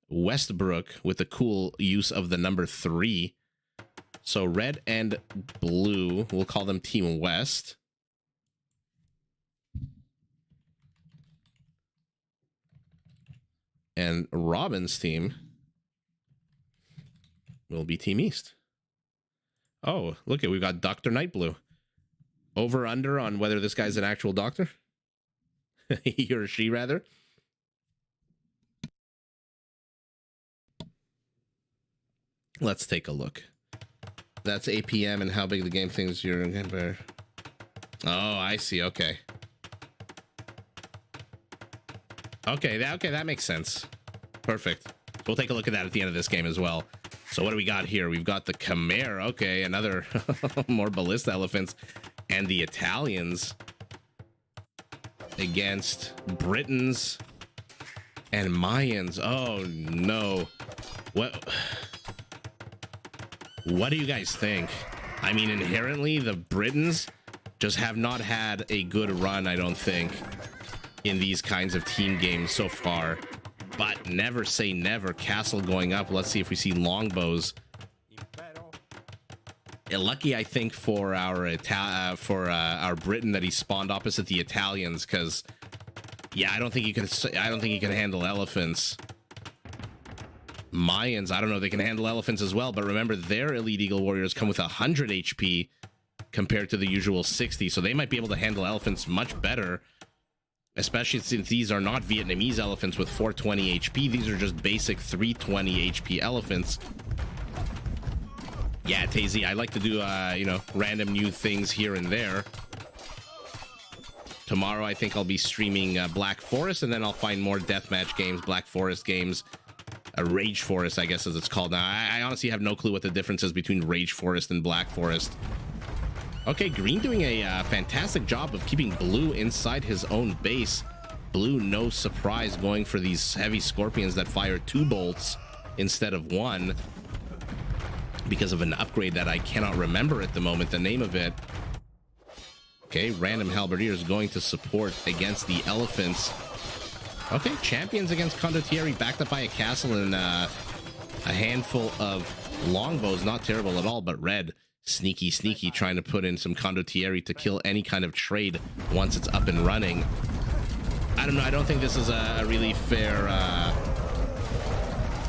Westbrook with the cool use of the number 3. So red and blue, we'll call them Team West. And Robin's team will be Team East. Oh, look at, we've got Dr. Nightblue. Over under on whether this guy's an actual doctor. He or she, rather. Let's take a look. That's 8 p.m. and how big the game thinks you're in. Oh, I see. Okay. Okay, that makes sense. Perfect. We'll take a look at that at the end of this game as well. So what do we got here? We've got the Khmer. Okay, another more ballista elephants. And the Italians against Britons and Mayans. Oh, no. What do you guys think? I mean, inherently, the Britons just have not had a good run, I don't think, in these kinds of team games so far. But never say never. Castle going up. Let's see if we see longbows. Lucky, I think, for our Briton that he spawned opposite the Italians, because yeah, I don't think he can handle elephants. Mayans, I don't know if they can handle elephants as well, but remember, their Elite Eagle Warriors come with 100 HP compared to the usual 60, so they might be able to handle elephants much better, especially since these are not Vietnamese elephants with 420 HP. These are just basic 320 HP elephants. Yeah, Tazy, I like to do, random new things here and there. Tomorrow, I think I'll be streaming Black Forest, and then I'll find more deathmatch games, Black Forest games. Rage Forest, I guess, as it's called now. I honestly have no clue what the difference is between Rage Forest and Black Forest. Okay, Green doing a fantastic job of keeping Blue inside his own base. Blue, no surprise, going for these heavy scorpions that fire 2 bolts instead of 1 because of an upgrade that I cannot remember at the moment the name of it. Okay, random halberdiers going to support against the elephants. Okay, champions against Condottieri, backed up by a castle and a handful of longbows. Not terrible at all, but red, sneaky, trying to put in some Condottieri to kill any kind of trade once it's up and running. I don't know. I don't think this is a really fair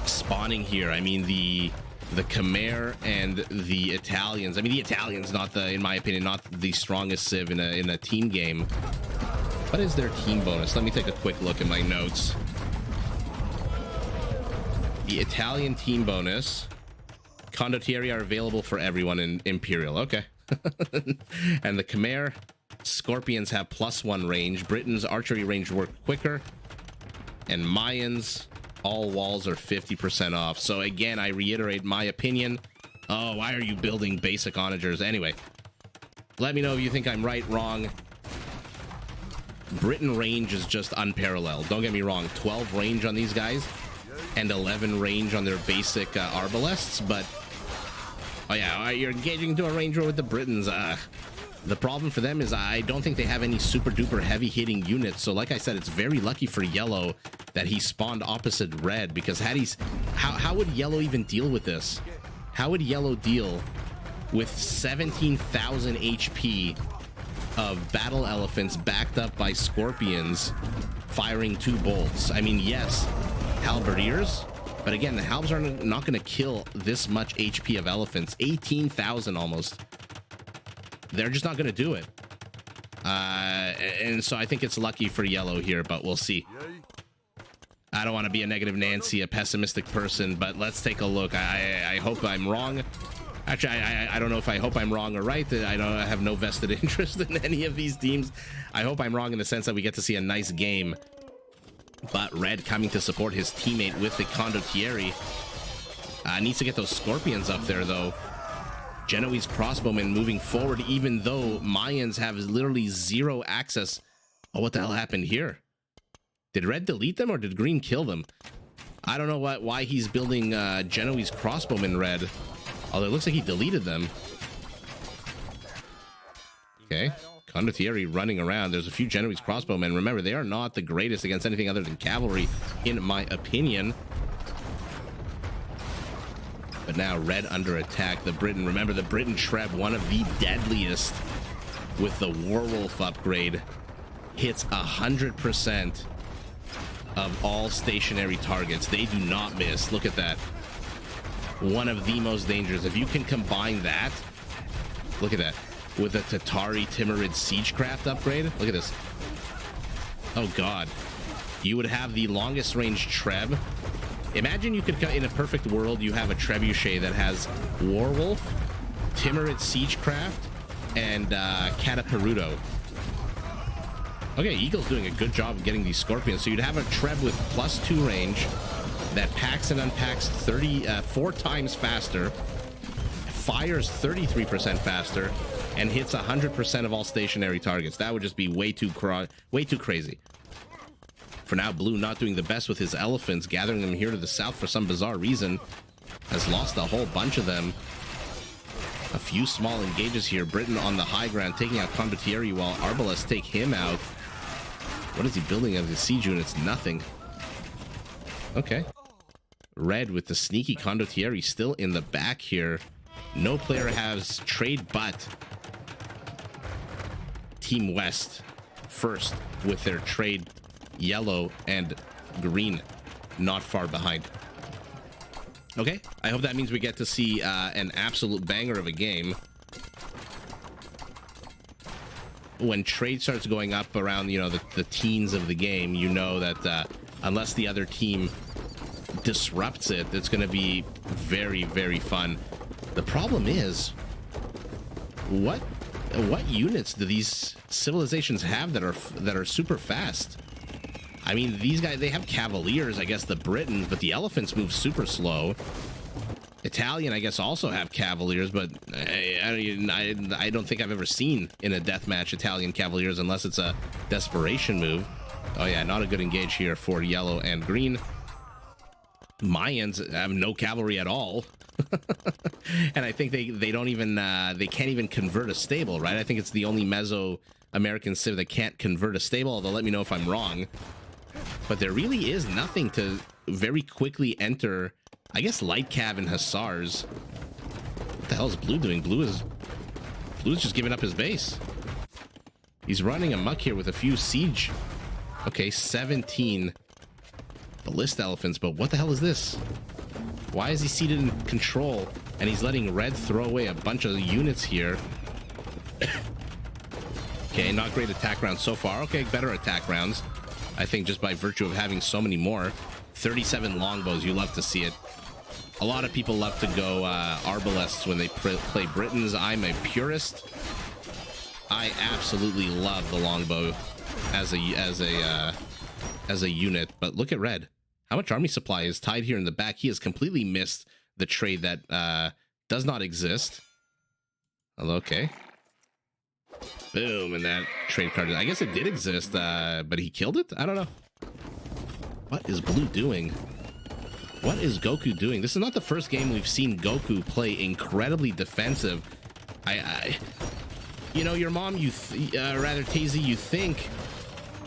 spawning here. I mean, the Khmer and the Italians. I mean, the Italians, in my opinion, not the strongest civ in a team game. What is their team bonus? Let me take a quick look at my notes. The Italian team bonus. Condottieri are available for everyone in Imperial. Okay. And the Khmer Scorpions have +1 range. Britain's archery range work quicker. And Mayans, all walls are 50% off. So again, I reiterate my opinion. Oh, why are you building basic onagers? Anyway, Let me know if you think I'm right, wrong. Britain range is just unparalleled. Don't get me wrong, 12 range on these guys and 11 range on their basic arbalests, but oh yeah, you're engaging into a range war with the Britons. The problem for them is I don't think they have any super duper heavy hitting units. So like I said, it's very lucky for yellow that he spawned opposite red, because had he's how would yellow even deal with this? How would yellow deal with 17,000 HP of battle elephants backed up by scorpions firing 2 bolts? I mean, yes, halberdiers, but again, the halbs are not going to kill this much HP of elephants. 18,000 almost. They're just not going to do it. And so I think it's lucky for yellow here, but we'll see. I don't want to be a negative Nancy, a pessimistic person, but let's take a look. I hope I'm wrong. Actually, I don't know if I hope I'm wrong or right. I have no vested interest in any of these teams. I hope I'm wrong in the sense that we get to see a nice game. But red coming to support his teammate with the condottieri. Needs to get those scorpions up there, though. Genoese crossbowmen moving forward, even though Mayans have literally 0 access. Oh, what the hell happened here? Did red delete them or did green kill them? I don't know why he's building Genoese crossbowmen red. Although it looks like he deleted them. Okay, condottieri running around. There's a few Genoese crossbowmen. Remember, they are not the greatest against anything other than cavalry, in my opinion. But now red under attack. The Briton, remember the Briton Treb, one of the deadliest with the Warwolf upgrade, hits 100% of all stationary targets. They do not miss. Look at that. One of the most dangerous. If you can combine that, look at that, with a Tatari Timurid Siegecraft upgrade. Look at this. Oh god. You would have the longest range Treb. Imagine you could, in a perfect world, you have a trebuchet that has Warwolf, Timurid Siegecraft, and Cataperuto. Okay, Eagle's doing a good job of getting these scorpions. So you'd have a Treb with +2 range that packs and unpacks 4 times faster, fires 33% faster, and hits 100% of all stationary targets. That would just be way too crazy. For now, blue not doing the best with his elephants, gathering them here to the south for some bizarre reason. Has lost a whole bunch of them. A few small engages here. Britain on the high ground, taking out condottieri while arbalests take him out. What is he building of his siege units? Nothing. Okay. Red with the sneaky condottieri still in the back here. No player has trade, but Team West first with their trade. Yellow and green not far behind. Okay, I hope that means we get to see an absolute banger of a game. When trade starts going up around, you know, the teens of the game, you know that unless the other team disrupts it, it's going to be very, very fun. The problem is, what units do these civilizations have that are super fast? I mean, these guys, they have cavaliers, I guess, the Britons, but the elephants move super slow. Italian, I guess, also have cavaliers, but I don't think I've ever seen in a deathmatch Italian cavaliers unless it's a desperation move. Oh yeah, not a good engage here for yellow and green. Mayans have no cavalry at all. And I think they don't even they can't even convert a stable, right? I think it's the only Mesoamerican civ that can't convert a stable, although let me know if I'm wrong. But there really is nothing to very quickly enter, I guess, light cav and hussars. What the hell is blue doing? Blue's just giving up his base. He's running amok here with a few siege. Okay, 17 ballista elephants, but what the hell is this? Why is he seated in control and he's letting red throw away a bunch of units here? Okay, not great attack rounds so far. Okay, better attack rounds, I think, just by virtue of having so many more. 37 longbows, you love to see it. A lot of people love to go arbalests when they play Britons. I'm a purist. I absolutely love the longbow as a unit. But look at red. How much army supply is tied here in the back? He has completely missed the trade that does not exist. Okay. Boom, and that trade card. I guess it did exist, but he killed it? I don't know. What is Blue doing? What is Goku doing? This is not the first game we've seen Goku play incredibly defensive. You know, your mom, rather, Tazy, you think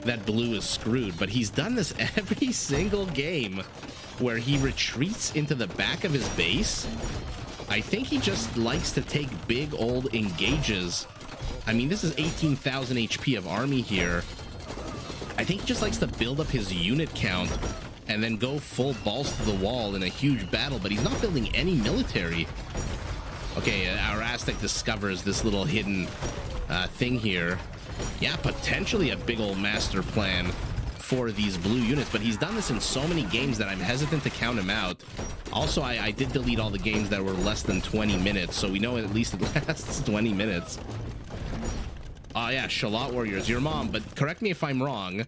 that Blue is screwed, but he's done this every single game where he retreats into the back of his base. I think he just likes to take big old engages. I mean, this is 18,000 HP of army here. I think he just likes to build up his unit count and then go full balls to the wall in a huge battle, but he's not building any military. Okay, our Aztec discovers this little hidden thing here. Yeah, potentially a big old master plan for these blue units, but he's done this in so many games that I'm hesitant to count him out. Also, I did delete all the games that were less than 20 minutes, so we know at least it lasts 20 minutes. Oh yeah, Shalot Warriors, your mom, but correct me if I'm wrong.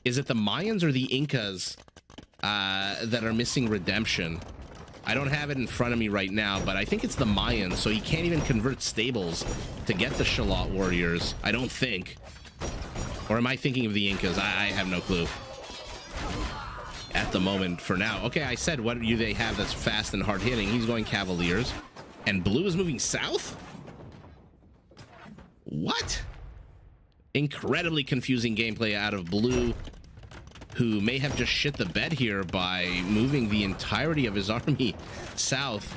Is it the Mayans or the Incas that are missing redemption? I don't have it in front of me right now, but I think it's the Mayans, so he can't even convert stables to get the Shalot Warriors, I don't think. Or am I thinking of the Incas? I have no clue. At the moment, for now. Okay, I said, what do they have that's fast and hard-hitting? He's going Cavaliers. And Blue is moving south? What? Incredibly confusing gameplay out of Blue, who may have just shit the bed here by moving the entirety of his army south.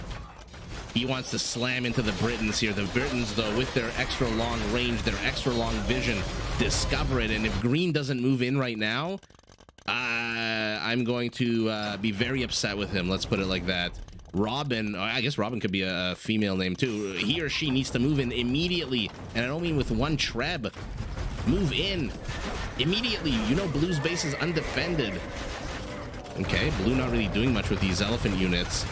He wants to slam into the Britons here. The Britons, though, with their extra long range, their extra long vision, discover it. And if Green doesn't move in right now, I'm going to be very upset with him. Let's put it like that. Robin, I guess Robin could be a female name too. He or she needs to move in immediately. And I don't mean with one treb. Move in immediately. You know Blue's base is undefended. Okay, Blue not really doing much with these elephant units.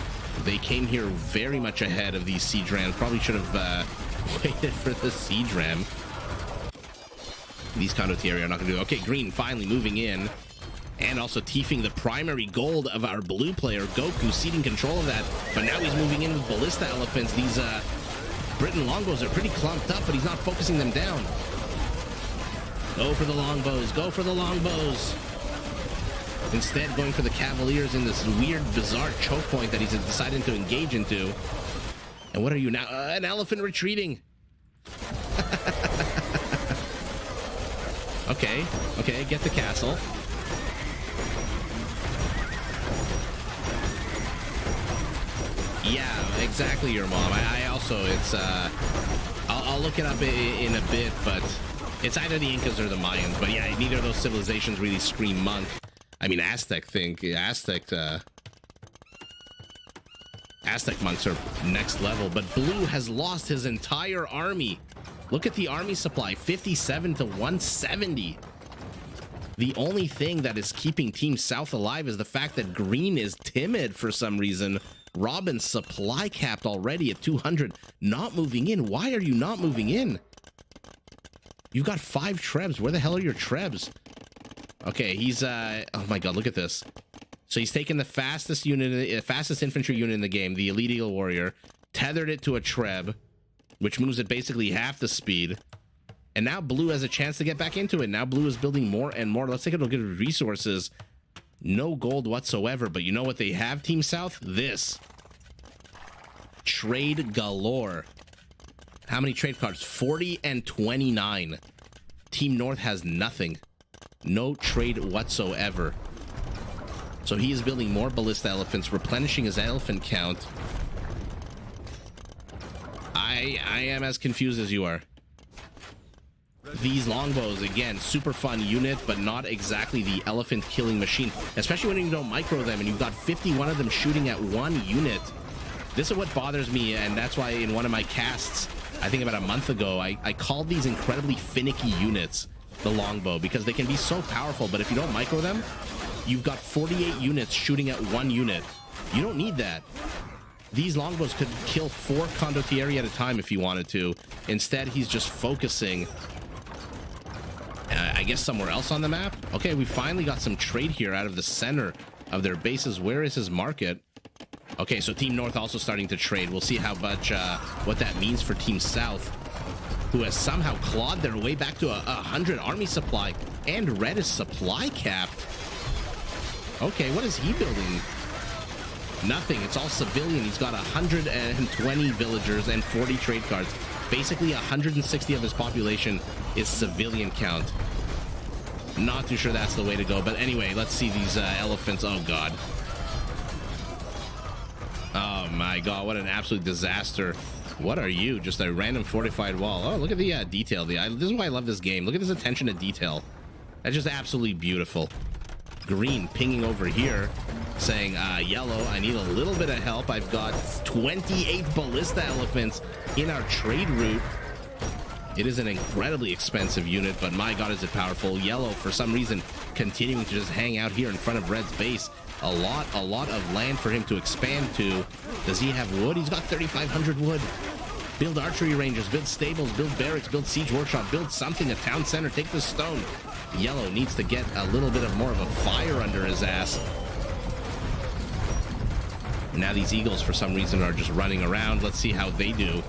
They came here very much ahead of these siege rams. Probably should have waited for the siege ram. These condottieri are not going to do. Okay, Green finally moving in. And also tiefing the primary gold of our blue player, Goku, ceding control of that. But now he's moving in with ballista elephants. These Briton longbows are pretty clumped up, but he's not focusing them down. Go for the longbows. Go for the longbows. Instead, going for the Cavaliers in this weird, bizarre choke point that he's decided to engage into. And what are you now? An elephant retreating. Okay. Okay, get the castle. Yeah, exactly, your mom. I also, it's, I'll look it up in a bit, but it's either the Incas or the Mayans. But yeah, neither of those civilizations really scream monk. I mean, Aztec monks are next level, but Blue has lost his entire army. Look at the army supply, 57 to 170. The only thing that is keeping Team South alive is the fact that Green is timid for some reason. Robin's supply capped already at 200, not moving in. Why are you not moving in? You've got 5 trebs. Where the hell are your trebs? Okay, he's oh my god, look at this. So he's taken the fastest unit, fastest infantry unit in the game, the Elite Eagle Warrior, tethered it to a treb, which moves at basically half the speed. And now Blue has a chance to get back into it. Now Blue is building more and more. Let's take a look at resources. No gold whatsoever, but you know what they have, Team South? This. Trade galore. How many trade cards? 40 and 29. Team North has nothing. No trade whatsoever. So he is building more ballista elephants, replenishing his elephant count. I am as confused as you are. These longbows, again, super fun unit, but not exactly the elephant killing machine, especially when you don't micro them and you've got 51 of them shooting at one unit. This is what bothers me, and that's why in one of my casts, I think about a month ago, I called these incredibly finicky units the longbow, because they can be so powerful, but if you don't micro them, you've got 48 units shooting at one unit. You don't need that. These longbows could kill 4 condottieri at a time if you wanted to. Instead, he's just focusing I guess somewhere else on the map. Okay, we finally got some trade here out of the center of their bases. Where is his market? Okay, so Team North also starting to trade. We'll see how much what that means for Team South. who has somehow clawed their way back to 100 army supply, and red is supply capped. Okay, what is he building? Nothing. It's all civilian. He's got 120 villagers and 40 trade cards. Basically 160 of his population is civilian count. Not too sure that's the way to go, but anyway, let's see these elephants. Oh god. Oh my god, what an absolute disaster. What are you? Just a random fortified wall. Oh, look at the detail. This is why I love this game. Look at this attention to detail. That's just absolutely beautiful. Green pinging over here saying, yellow, I need a little bit of help. I've got 28 ballista elephants in our trade route. It is an incredibly expensive unit, but my god, is it powerful. Yellow, for some reason, continuing to just hang out here in front of red's base. A lot of land for him to expand to. Does he have wood? He's got 3,500 wood. Build archery ranges, build stables, build barracks, build siege workshop, build something, a town center, take the stone. Yellow needs to get a little bit of more of a fire under his ass. Now these eagles, for some reason, are just running around. Let's see how they do.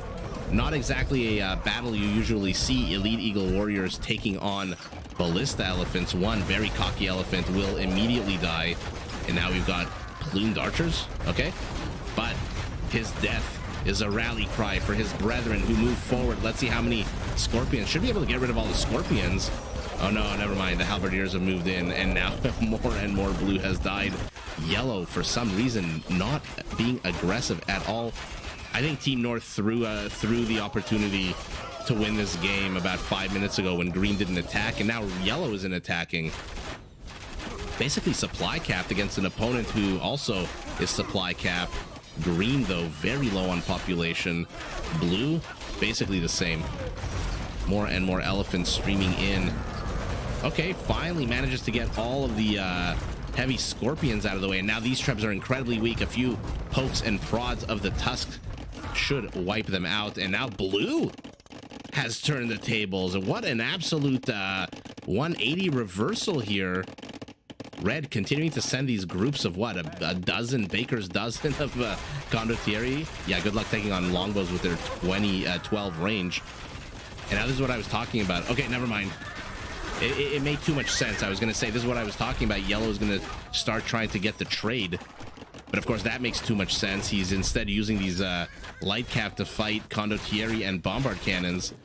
Not exactly a battle you usually see elite eagle warriors taking on ballista elephants. One very cocky elephant will immediately die. And now we've got plumed archers, okay? But his death is a rally cry for his brethren who move forward. Let's see how many scorpions. Should be able to get rid of all the scorpions. Oh no, never mind. The halberdiers have moved in, and now more and more blue has died. Yellow, for some reason, not being aggressive at all. I think Team North threw the opportunity to win this game about 5 minutes ago when green didn't attack, and now yellow isn't attacking. Basically supply capped against an opponent who also is supply capped. Green, though, very low on population. Blue, basically the same. More and more elephants streaming in. Okay, finally manages to get all of the heavy scorpions out of the way, and now these trebs are incredibly weak. A few pokes and prods of the tusk should wipe them out, and now blue has turned the tables. What an absolute 180 reversal here. Red continuing to send these groups of what, a dozen, baker's dozen of condottieri. Yeah, good luck taking on longbows with their 12 range. And now this is what I was talking about. Okay, never mind. It made too much sense. I was going to say this is what I was talking about. Yellow is going to start trying to get the trade. But of course, that makes too much sense. He's instead using these light cap to fight condottieri and bombard cannons.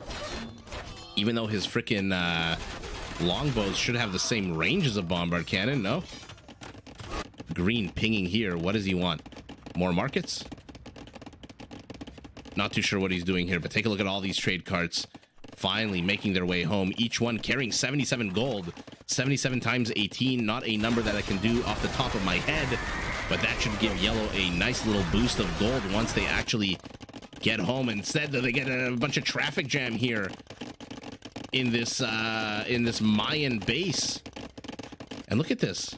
Even though his freaking longbows should have the same range as a bombard cannon, no? Green pinging here. What does he want? More markets? Not too sure what he's doing here, but take a look at all these trade carts finally making their way home, each one carrying 77 gold. 77 times 18, not a number that I can do off the top of my head, but that should give yellow a nice little boost of gold once they actually get home. Instead, they get a bunch of traffic jam here in this Mayan base. And look at this.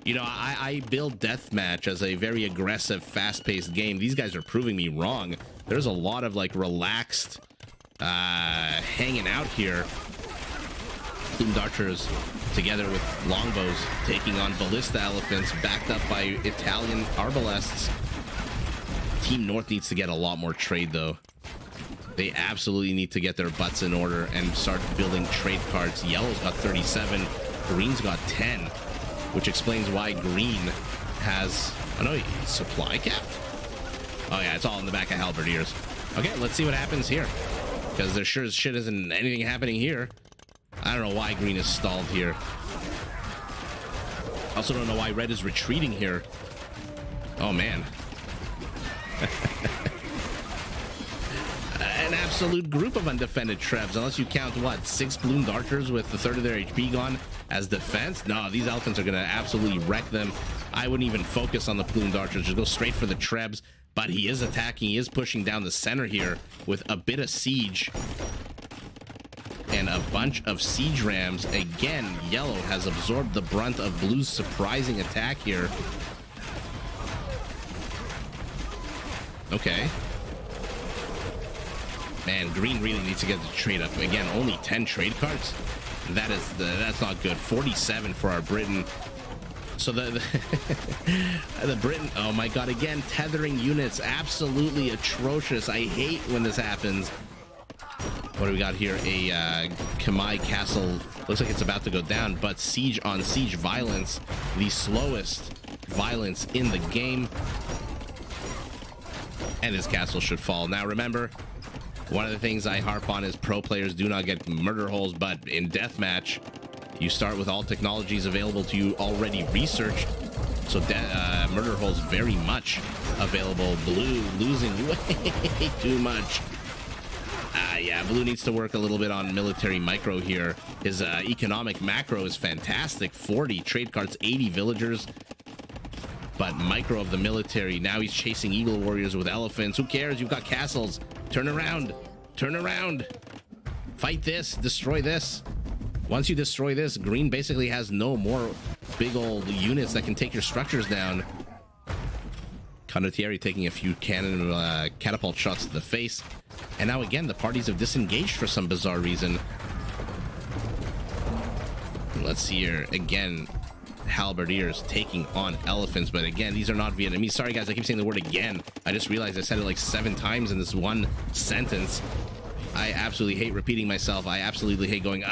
You know, I build Deathmatch as a very aggressive, fast-paced game. These guys are proving me wrong. There's a lot of, like, relaxed hanging out here. Plumed archers together with longbows taking on ballista elephants backed up by Italian arbalests. Team North needs to get a lot more trade, though. They absolutely need to get their butts in order and start building trade cards. Yellow's got 37, green's got 10, which explains why green has, oh no, supply cap? Oh yeah, it's all in the back of halberdiers. Okay, let's see what happens here, because there sure as shit isn't anything happening here. I don't know why green is stalled here. Also don't know why red is retreating here. Oh man. An absolute group of undefended trebs, unless you count what, 6 plumed archers with a third of their HP gone as defense. No, these elephants are gonna absolutely wreck them. I wouldn't even focus on the plumed archers, just go straight for the trebs. But he is attacking, he is pushing down the center here with a bit of siege and a bunch of siege rams. Again, yellow has absorbed the brunt of blue's surprising attack here. Okay. Man, green really needs to get the trade up. Again, only 10 trade cards. That's not good. 47 for our Britain. So the Britain, oh my god, again, tethering units, absolutely atrocious. I hate when this happens. What do we got here? A Kamai castle. Looks like it's about to go down, but siege on siege violence. The slowest violence in the game. And his castle should fall. Now remember, one of the things I harp on is pro players do not get murder holes, but in deathmatch, you start with all technologies available to you already researched. So murder holes very much available. Blue losing way too much. Yeah, Blue needs to work a little bit on military micro here. His economic macro is fantastic. 40 trade cards, 80 villagers. But micro of the military, now he's chasing eagle warriors with elephants. Who cares? You've got castles. Turn around. Turn around. Fight this. Destroy this. Once you destroy this, green basically has no more big old units that can take your structures down. Condottieri taking a few cannon catapult shots to the face. And now again, the parties have disengaged for some bizarre reason. Let's see here. Again, halberdiers taking on elephants, but again, these are not Vietnamese. Sorry guys, I keep saying the word again. I just realized I said it like 7 times in this one sentence. I absolutely hate repeating myself. I absolutely hate going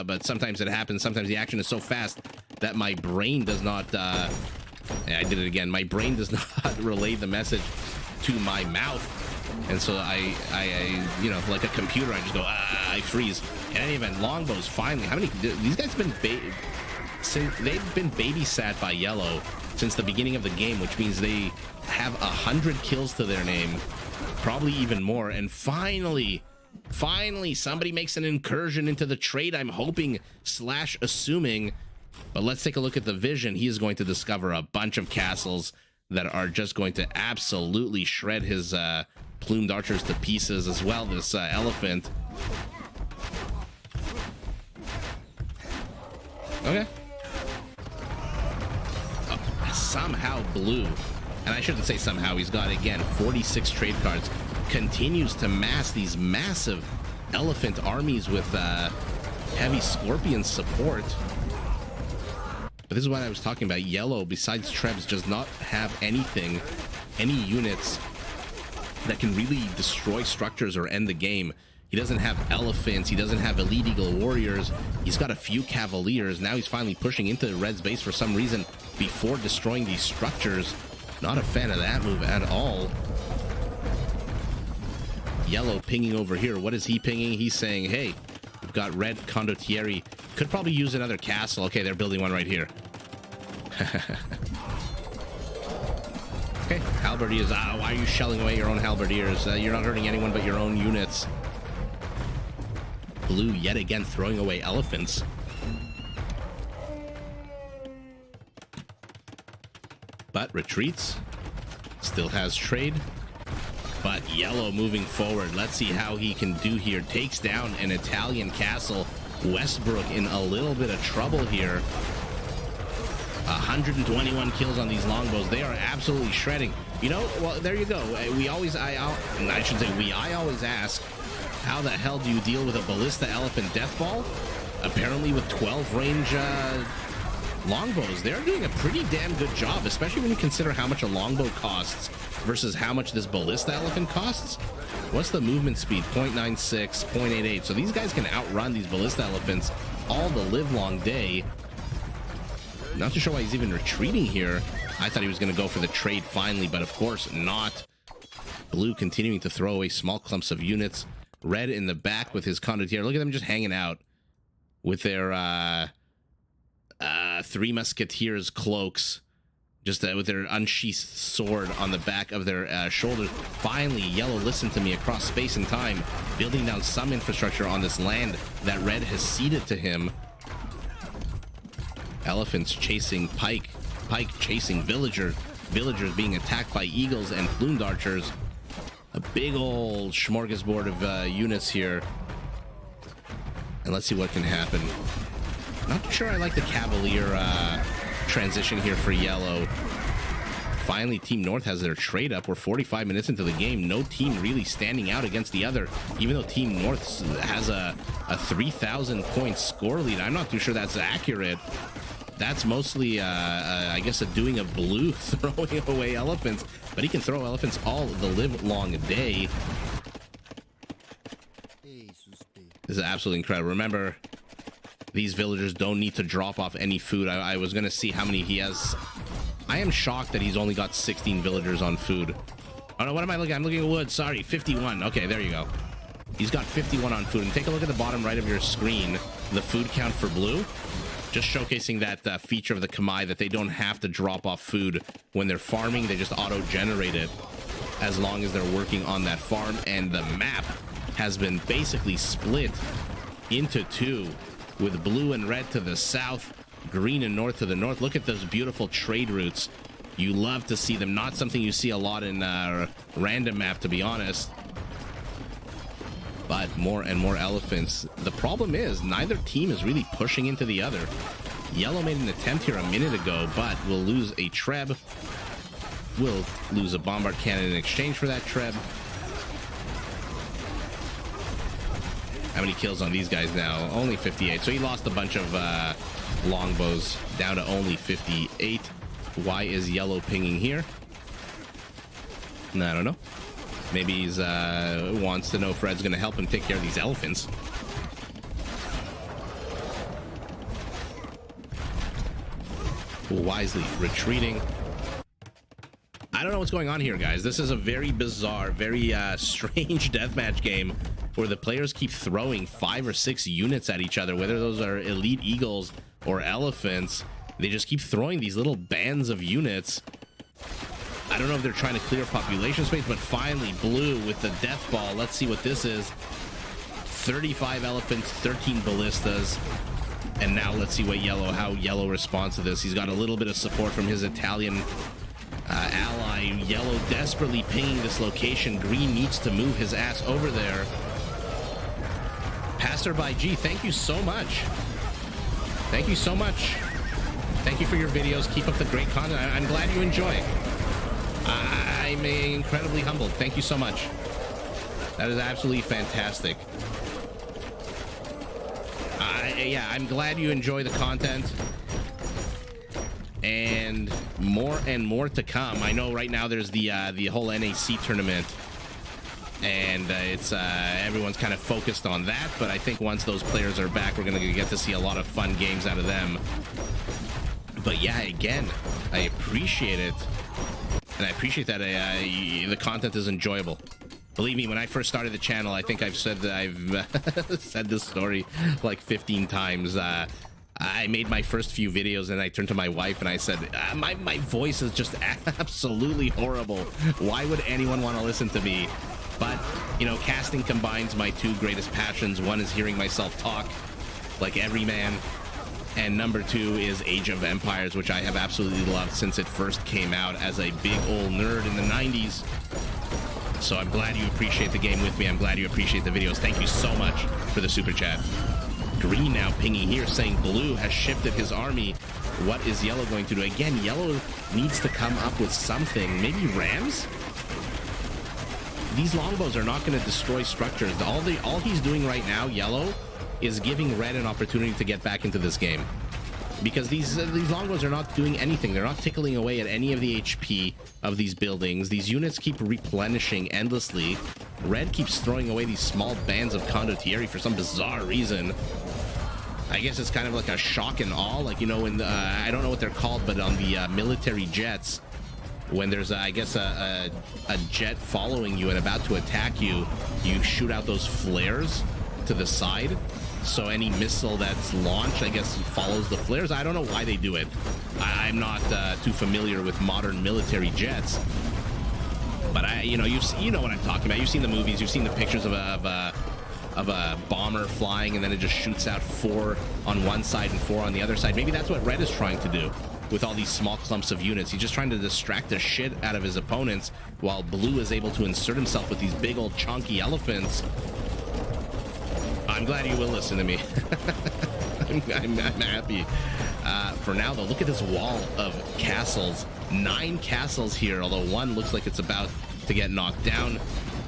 but sometimes it happens. Sometimes the action is so fast that my brain does not yeah, I did it again. My brain does not relay the message to my mouth, and so I you know, like a computer, I just go I freeze. In any event, longbows finally. How many these guys have been since they've been babysat by yellow since the beginning of the game, which means they have 100 kills to their name, probably even more. And finally somebody makes an incursion into the trade, I'm hoping slash assuming. But let's take a look at the vision. He is going to discover a bunch of castles that are just going to absolutely shred his plumed archers to pieces, as well this elephant. Okay. Somehow Blue, and I shouldn't say somehow, he's got again 46 trade cards, continues to mass these massive elephant armies with heavy scorpion support. But this is what I was talking about. Yellow, besides Trebs, does not have anything, any units that can really destroy structures or end the game. He doesn't have elephants. He doesn't have elite eagle warriors. He's got a few cavaliers. Now he's finally pushing into Red's base for some reason before destroying these structures. Not a fan of that move at all. Yellow pinging over here. What is he pinging? He's saying, hey, we've got red condottieri. Could probably use another castle. Okay, they're building one right here. Okay, halberdiers. Why are you shelling away your own halberdiers? You're not hurting anyone but your own units. Blue yet again throwing away elephants. But retreats. Still has trade. But yellow moving forward. Let's see how he can do here. Takes down an Italian castle. Westbrook in a little bit of trouble here. 121 kills on these longbows. They are absolutely shredding. You know, well, there you go. We always, I always ask, how the hell do you deal with a ballista elephant death ball? Apparently with 12 range longbows, they're doing a pretty damn good job, especially when you consider how much a longbow costs versus how much this ballista elephant costs. What's the movement speed? 0.96, 0.88. So these guys can outrun these ballista elephants all the live long day. Not too sure why he's even retreating here. I thought he was going to go for the trade finally, but of course not. Blue continuing to throw away small clumps of units. Red in the back with his condottiere. Look at them just hanging out with their Three Musketeers cloaks, just with their unsheathed sword on the back of their shoulders. Finally, yellow listened to me across space and time, building down some infrastructure on this land that red has ceded to him. Elephants chasing pike chasing villagers being attacked by eagles and plumed archers. A big old smorgasbord of units here. And let's see what can happen. Not too sure I like the cavalier transition here for yellow. Finally, Team North has their trade up. We're 45 minutes into the game. No team really standing out against the other, even though Team North has a 3,000 point score lead. I'm not too sure that's accurate. That's mostly, I guess, a doing of Blue throwing away elephants. But he can throw elephants all the live long day. This is absolutely incredible. Remember, these villagers don't need to drop off any food. I was going to see how many he has. I am shocked that he's only got 16 villagers on food. Oh no, what am I looking at? I'm looking at wood. Sorry, 51. Okay, there you go. He's got 51 on food. And take a look at the bottom right of your screen, the food count for blue. Just showcasing that feature of the Kamai, that they don't have to drop off food when they're farming. They just auto-generate it as long as they're working on that farm. And the map has been basically split into two, with blue and red to the south, green and north to the north. Look at those beautiful trade routes. You love to see them. Not something you see a lot in random map, to be honest. But more and more elephants. The problem is neither team is really pushing into the other. Yellow made an attempt here a minute ago, but will lose a Treb. Will lose a bombard cannon in exchange for that Treb. How many kills on these guys now? Only 58. So he lost a bunch of longbows, down to only 58. Why is yellow pinging here? I don't know. Maybe he's wants to know Fred's going to help him take care of these elephants. Wisely retreating. I don't know what's going on here, guys. This is a very bizarre, very strange deathmatch game where the players keep throwing 5 or 6 units at each other, whether those are elite eagles or elephants. They just keep throwing these little bands of units. I don't know if they're trying to clear population space, but finally blue with the death ball. Let's see what this is. 35 elephants, 13 ballistas. And now let's see what how yellow responds to this. He's got a little bit of support from his Italian ally. Yellow desperately pinging this location. Green needs to move his ass over there. Passerby G, thank you so much. Thank you so much. Thank you for your videos. Keep up the great content. I'm glad you enjoy. I'm incredibly humbled. Thank you so much. That is absolutely fantastic. Yeah, I'm glad you enjoy the content. And more to come. I know right now there's the whole NAC tournament, and it's everyone's kind of focused on that, but I think once those players are back, we're gonna get to see a lot of fun games out of them. But yeah, again, I appreciate it, and I appreciate that the content is enjoyable. Believe me, when I first started the channel, I think I've said that I've said this story like 15 times. I made my first few videos and I turned to my wife and I said, my voice is just absolutely horrible. Why would anyone want to listen to me? But, you know, casting combines my two greatest passions. One is hearing myself talk like every man. And number 2 is Age of Empires, which I have absolutely loved since it first came out as a big old nerd in the 90s. So I'm glad you appreciate the game with me. I'm glad you appreciate the videos. Thank you so much for the super chat. Green now pinging here, saying blue has shifted his army. What is yellow going to do? Again, yellow needs to come up with something. Maybe rams? These longbows are not going to destroy structures. All he's doing right now, yellow, is giving red an opportunity to get back into this game. Because these longbows are not doing anything. They're not tickling away at any of the HP of these buildings. These units keep replenishing endlessly. Red keeps throwing away these small bands of condottieri for some bizarre reason. I guess it's kind of like a shock and awe, like, you know, in the, I don't know what they're called, but on the military jets, when there's I guess a jet following you and about to attack you, you shoot out those flares to the side. So any missile that's launched, I guess, follows the flares. I don't know why they do it. I'm not too familiar with modern military jets, but you know what I'm talking about. You've seen the movies, you've seen the pictures of a bomber flying, and then it just shoots out 4 on one side and 4 on the other side. Maybe that's what Red is trying to do with all these small clumps of units. He's just trying to distract the shit out of his opponents, while Blue is able to insert himself with these big old chunky elephants. I'm glad you will listen to me. I'm happy. For now, though, look at this wall of castles. 9 castles here, although one looks like it's about to get knocked down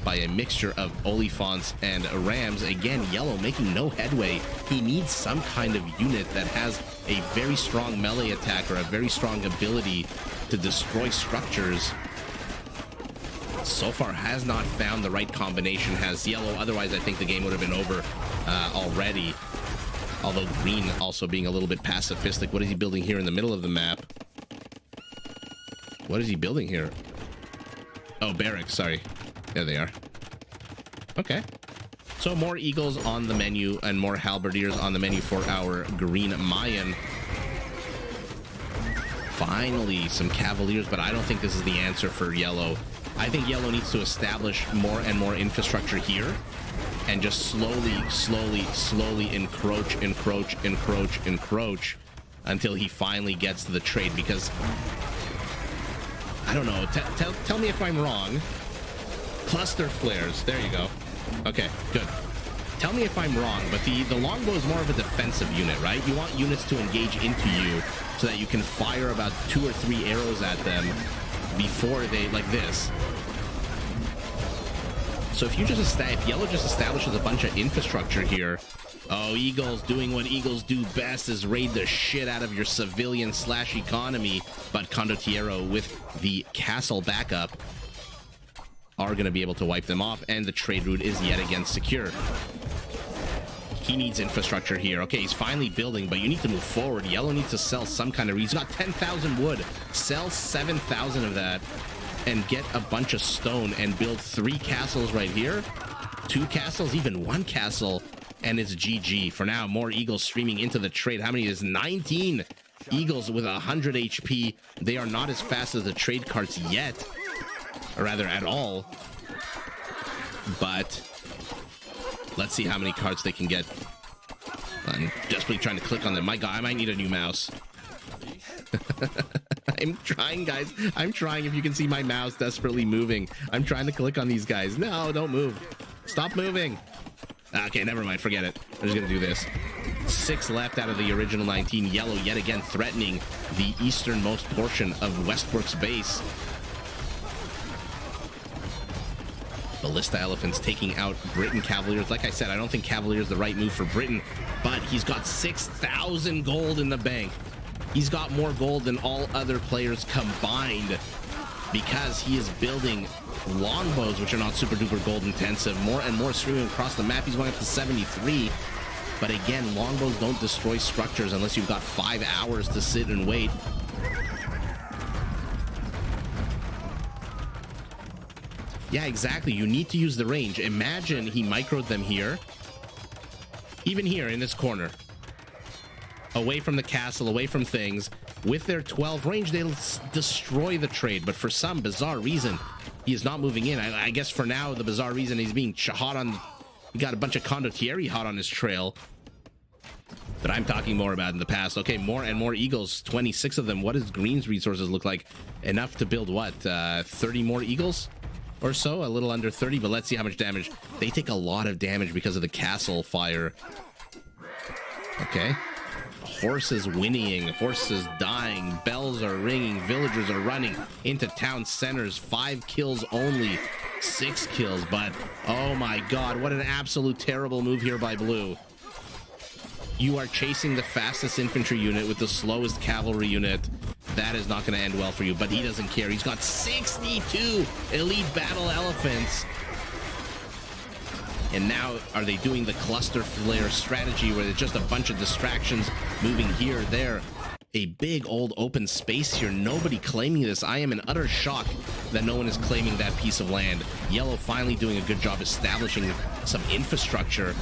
by a mixture of Oliphants and Rams. Again, yellow making no headway. He needs some kind of unit that has a very strong melee attack or a very strong ability to destroy structures. so far has not found the right combination. Has yellow. Otherwise, I think the game would have been over already. Although green also being a little bit pacifistic. What is he building here in the middle of the map? What is he building here? Oh, barracks. Sorry. There they are. Okay. So more Eagles on the menu and more Halberdiers on the menu for our green Mayan. Finally, some Cavaliers, but I don't think this is the answer for yellow. I think yellow needs to establish more and more infrastructure here and just slowly encroach until he finally gets to the trade, because I don't know. Tell me if I'm wrong. Cluster flares. There you go. Okay, good. Tell me if I'm wrong, but the longbow is more of a defensive unit, right? You want units to engage into you so that you can fire about 2 or 3 arrows at them before they, like this. So if yellow just establishes a bunch of infrastructure here, oh, Eagles doing what Eagles do best is raid the shit out of your civilian / economy, but Condottiero with the castle backup are going to be able to wipe them off, and the trade route is yet again secure. He needs infrastructure here. Okay, he's finally building, but you need to move forward. Yellow needs to sell some kind of... He's got 10,000 wood. Sell 7,000 of that and get a bunch of stone and build 3 castles right here. 2 castles, even 1 castle, and it's GG. For now, more Eagles streaming into the trade. How many is 19 Eagles with 100 HP? They are not as fast as the trade carts yet, or rather at all, but let's see how many cards they can get. I'm desperately trying to click on them. My God, I might need a new mouse. I'm trying, guys. I'm trying. If you can see my mouse desperately moving, I'm trying to click on these guys. No, don't move. Stop moving. Okay, never mind. Forget it. I'm just gonna do this. 6 left out of the original 19. Yellow yet again threatening the easternmost portion of Westbrook's base. Ballista Elephants taking out Britain Cavaliers. Like I said, I don't think Cavaliers the right move for Britain, but he's got 6,000 gold in the bank. He's got more gold than all other players combined because he is building longbows, which are not super duper gold intensive. More and more streaming across the map. He's going up to 73. But again, longbows don't destroy structures unless you've got 5 hours to sit and wait. Yeah, exactly. You need to use the range. Imagine he microed them here. Even here in this corner. Away from the castle, away from things. With their 12 range, they'll destroy the trade. But for some bizarre reason, he is not moving in. I guess for now, the bizarre reason he's being hot on... He got a bunch of Condottieri hot on his trail. But I'm talking more about in the past. Okay, more and more Eagles. 26 of them. What does Green's resources look like? Enough to build what? 30 more Eagles? Or so, a little under 30, but let's see how much damage. They take a lot of damage because of the castle fire. Okay. Horses whinnying, horses dying, bells are ringing, villagers are running into town centers. 5 kills only, 6 kills, but oh my God, what an absolute terrible move here by blue. You are chasing the fastest infantry unit with the slowest cavalry unit. That is not going to end well for you, but he doesn't care. He's got 62 elite battle elephants. And now are they doing the cluster flare strategy where it's just a bunch of distractions moving here, there? A big old open space here. Nobody claiming this. I am in utter shock that no one is claiming that piece of land. Yellow finally doing a good job establishing some infrastructure.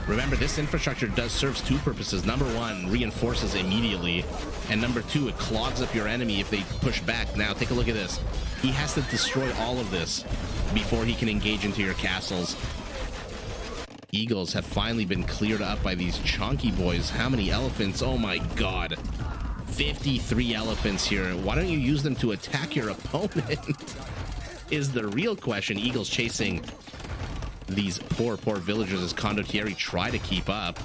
Remember, this infrastructure serves 2 purposes. Number 1, reinforces immediately. And number 2, it clogs up your enemy if they push back. Now, take a look at this. He has to destroy all of this before he can engage into your castles. Eagles have finally been cleared up by these chonky boys. How many elephants? Oh my God. 53 elephants here. Why don't you use them to attack your opponent? Is the real question. Eagles chasing these poor villagers as Condottieri try to keep up.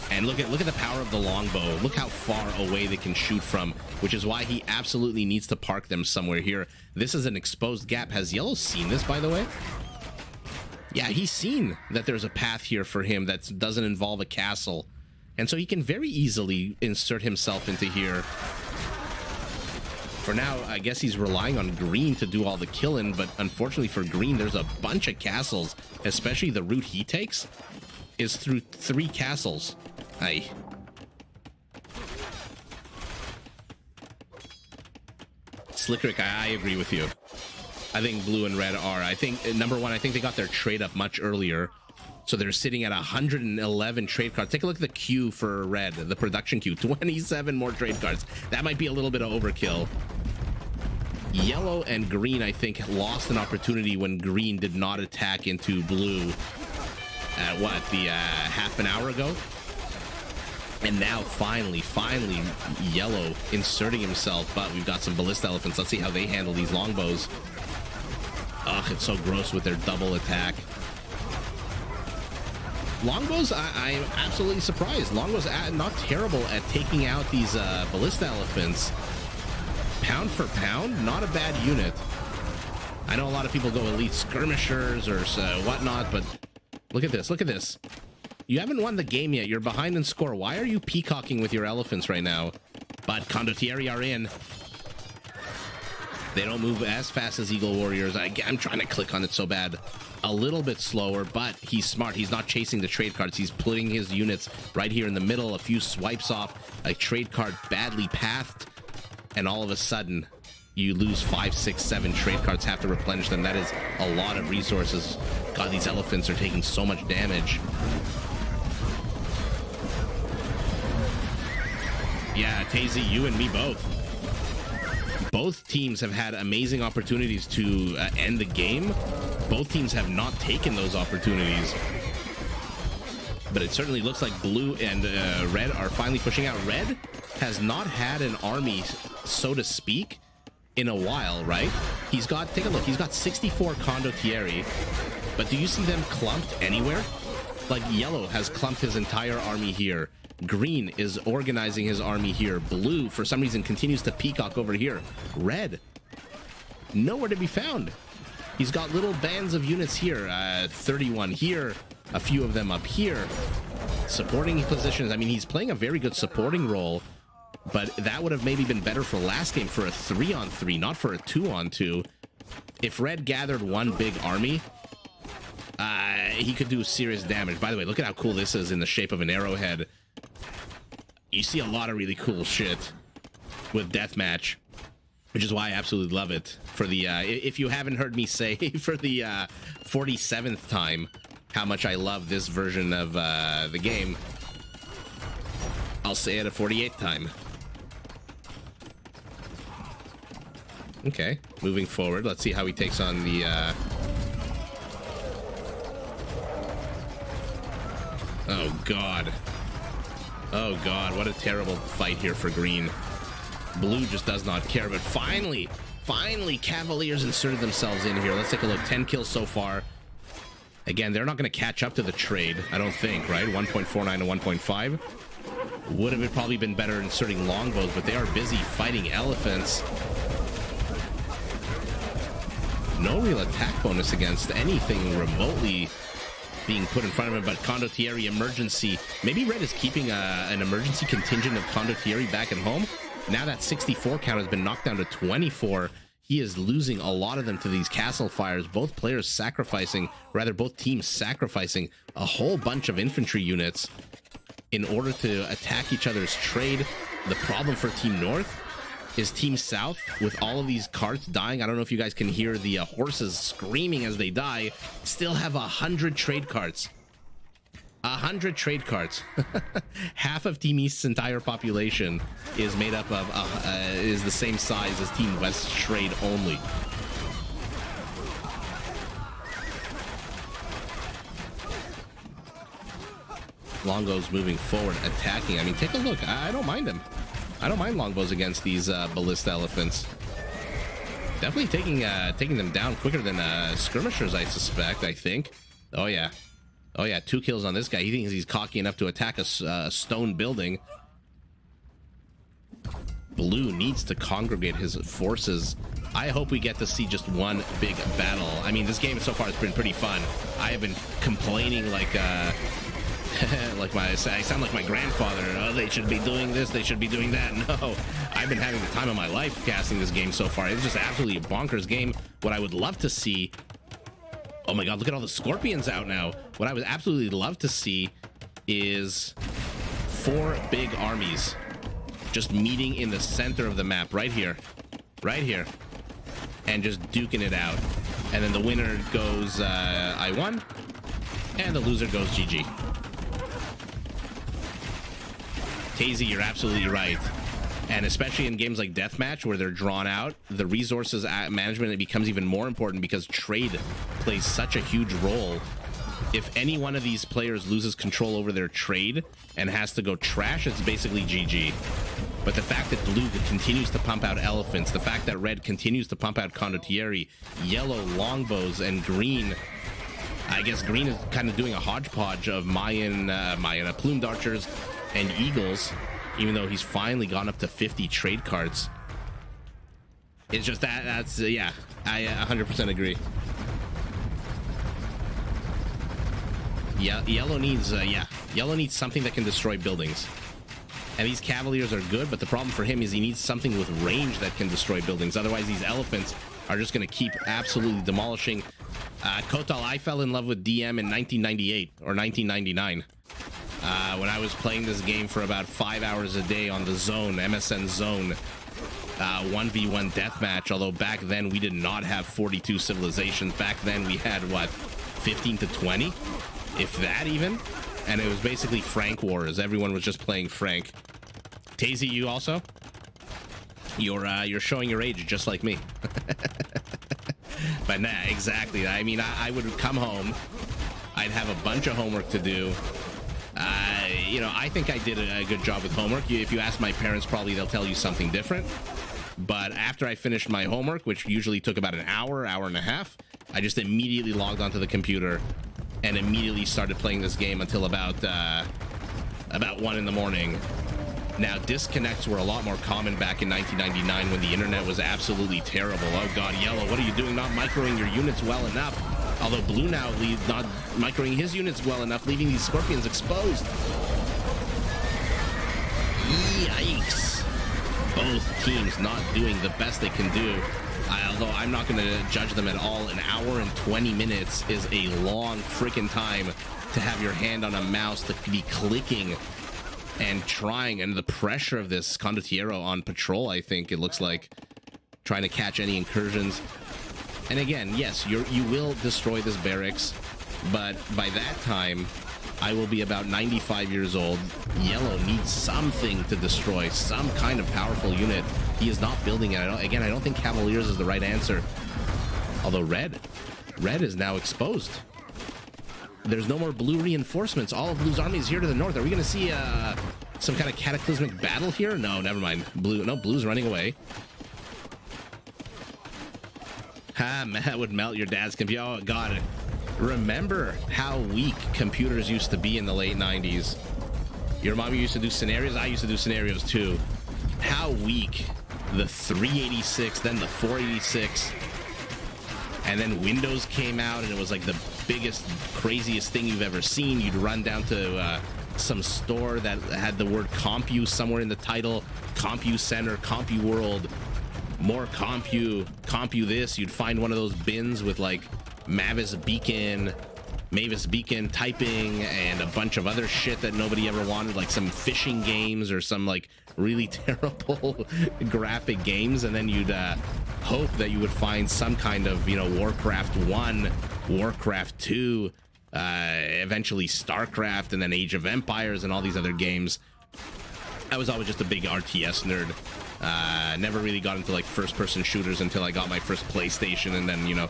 And look at the power of the longbow. Look how far away they can shoot from, which is why he absolutely needs to park them somewhere here. This is an exposed gap. Has Yellow seen this, by the way? Yeah, he's seen that there's a path here for him that doesn't involve a castle. And so he can very easily insert himself into here. For now, I guess he's relying on green to do all the killing, but unfortunately for green, there's a bunch of castles, especially the route he takes is through 3 castles. Aye. Slickrick, I agree with you. I think blue and red are. I think, number one, I think they got their trade up much earlier. So they're sitting at 111 trade cards. Take a look at the queue for red, the production queue. 27 more trade cards. That might be a little bit of overkill. Yellow and green, I think, lost an opportunity when green did not attack into blue at what, the half an hour ago? And now finally, yellow inserting himself, but we've got some ballista elephants. Let's see how they handle these longbows. Ugh, it's so gross with their double attack. Longbows, I'm absolutely surprised. Longbows not terrible at taking out these ballista elephants. Pound for pound, not a bad unit. I know a lot of people go elite skirmishers or whatnot, but look at this, look at this. You haven't won the game yet. You're behind in score. Why are you peacocking with your elephants right now? But Condottieri are in. They don't move as fast as Eagle Warriors. I'm trying to click on it so bad. A little bit slower, but he's smart. He's not chasing the trade cards. He's putting his units right here in the middle. A few swipes off. A trade card badly pathed. And all of a sudden, you lose 5, 6, 7 trade cards. Have to replenish them. That is a lot of resources. God, these elephants are taking so much damage. Yeah, Tazy, you and me both. Both teams have had amazing opportunities to end the game. Both teams have not taken those opportunities. But it certainly looks like blue and red are finally pushing out. Red has not had an army, so to speak, in a while, right? He's got, take a look, he's got 64 Condottieri. But do you see them clumped anywhere? Like yellow has clumped his entire army here. Green is organizing his army here. Blue, for some reason, continues to peacock over here. Red, nowhere to be found. He's got little bands of units here. 31 here, a few of them up here. Supporting positions. I mean, he's playing a very good supporting role, but that would have maybe been better for last game for a 3-on-3, not for a 2-on-2. If Red gathered one big army, he could do serious damage. By the way, look at how cool this is in the shape of an arrowhead. You see a lot of really cool shit with Deathmatch, which is why I absolutely love it. For the, if you haven't heard me say for the 47th time how much I love this version of the game, I'll say it a 48th time. Okay, moving forward. Let's see how he takes on the... Oh, God. Oh, God. What a terrible fight here for green. Blue just does not care, but finally, Cavaliers inserted themselves in here. Let's take a look. 10 kills so far. Again, they're not going to catch up to the trade, I don't think, right? 1.49 to 1.5. Would have probably been better inserting longbows, but they are busy fighting elephants. No real attack bonus against anything remotely being put in front of him, but Condottieri emergency. Maybe Red is keeping an emergency contingent of Condottieri back at home. Now that 64 count has been knocked down to 24. He is losing a lot of them to these castle fires. Both players sacrificing, rather both teams sacrificing a whole bunch of infantry units in order to attack each other's trade. The problem for Team North is Team South, with all of these carts dying. I don't know if you guys can hear the horses screaming as they die. Still have 100 trade carts. 100 trade carts. Half of Team East's entire population is made up of is the same size as Team West's trade only. Longbows moving forward, attacking. I mean, take a look. I don't mind him. I don't mind longbows against these ballista elephants. Definitely taking them down quicker than skirmishers, I suspect, I think. Oh, yeah. Oh, yeah, 2 kills on this guy. He thinks he's cocky enough to attack a stone building. Blue needs to congregate his forces. I hope we get to see just one big battle. I mean, this game so far has been pretty fun. I have been complaining like Like I sound like my grandfather. Oh, they should be doing this, they should be doing that. No, I've been having the time of my life casting this game so far. It's just absolutely a bonkers game. What I would love to see, oh my god, look at all the scorpions out now. What I would absolutely love to see is 4 big armies just meeting in the center of the map, right here, and just duking it out. And then the winner goes I won, and the loser goes GG. Tazy, you're absolutely right. And especially in games like Deathmatch, where they're drawn out, the resources management, it becomes even more important because trade plays such a huge role. If any one of these players loses control over their trade and has to go trash, it's basically GG. But the fact that blue continues to pump out elephants, the fact that red continues to pump out condottieri, yellow longbows, and green, I guess green is kind of doing a hodgepodge of Mayan plumed archers and eagles, even though he's finally gone up to 50 trade cards. It's just that's yeah, I 100% agree. Yeah, yellow needs something that can destroy buildings. And these cavaliers are good, but the problem for him is he needs something with range that can destroy buildings. Otherwise, these elephants are just going to keep absolutely demolishing. Kotal, I fell in love with DM in 1998 or 1999. When I was playing this game for about 5 hours a day on the Zone, MSN Zone, 1v1 deathmatch. Although back then we did not have 42 civilizations. Back then we had, what, 15 to 20? If that even? And it was basically Frank Wars. Everyone was just playing Frank. Tazy, you also? You're showing your age just like me. But nah, exactly. I mean, I would come home. I'd have a bunch of homework to do. You know, I think I did a good job with homework. If you ask my parents, probably they'll tell you something different. But after I finished my homework, which usually took about an hour and a half, I just immediately logged onto the computer and immediately started playing this game until about 1 in the morning. Now, disconnects were a lot more common back in 1999 when the internet was absolutely terrible. Oh god, yellow, what are you doing? Not microing your units well enough. Although blue now leaves not microing his units well enough, leaving these scorpions exposed. Yikes. Both teams not doing the best they can do. Although I'm not going to judge them at all. An hour and 20 minutes is a long freaking time to have your hand on a mouse, to be clicking and trying. And the pressure of this condottiero on patrol, I think it looks like, trying to catch any incursions. And again, yes, you will destroy this barracks, but by that time, I will be about 95 years old. Yellow needs something to destroy, some kind of powerful unit. He is not building it. Again, I don't think Cavaliers is the right answer. Although red is now exposed. There's no more blue reinforcements. All of blue's army is here to the north. Are we going to see some kind of cataclysmic battle here? No, never mind. Blue's running away. That would melt your dad's computer. Oh, God. Remember how weak computers used to be in the late 90s. Your mom used to do scenarios. I used to do scenarios, too. How weak. The 386, then the 486. And then Windows came out, and it was like the biggest, craziest thing you've ever seen. You'd run down to some store that had the word Compu somewhere in the title. Compu Center, Compu World. More Compu this. You'd find one of those bins with like Mavis Beacon typing and a bunch of other shit that nobody ever wanted, like some fishing games or some like really terrible graphic games. And then you'd hope that you would find some kind of, you know, Warcraft 1, Warcraft 2, eventually StarCraft, and then Age of Empires and all these other games. I was always just a big RTS nerd. Never really got into like first-person shooters until I got my first PlayStation, and then, you know,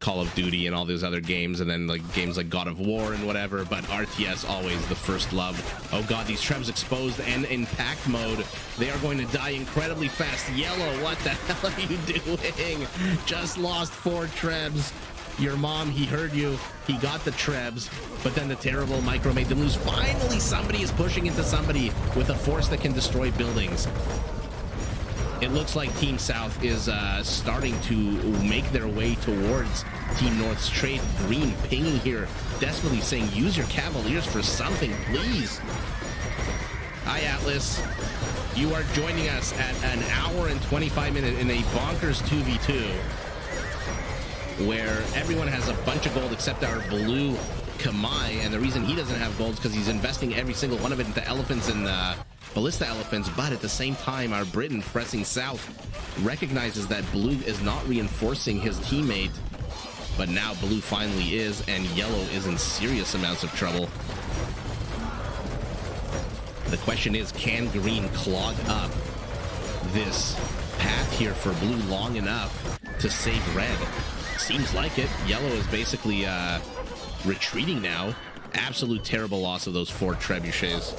Call of Duty and all these other games, and then like games like God of War and whatever. But RTS always the first love. Oh god, these Trebs exposed and in packed mode. They are going to die incredibly fast. Yellow, what the hell are you doing? Just lost 4 Trebs. Your mom, he heard you. He got the Trebs, but then the terrible micro made them lose. Finally, somebody is pushing into somebody with a force that can destroy buildings. It looks like Team South is starting to make their way towards Team North's trade. Green pinging here, desperately saying, use your Cavaliers for something, please. Hi, Atlas. You are joining us at an hour and 25 minutes in a bonkers 2v2 where everyone has a bunch of gold except our blue Kamai, and the reason he doesn't have gold is because he's investing every single one of it into elephants and ballista elephants. But at the same time, our Britain pressing south recognizes that blue is not reinforcing his teammate, but now blue finally is, and yellow is in serious amounts of trouble. The question is, can green clog up this path here for blue long enough to save red? Seems like it. Yellow is basically retreating now. Absolute terrible loss of those 4 trebuchets.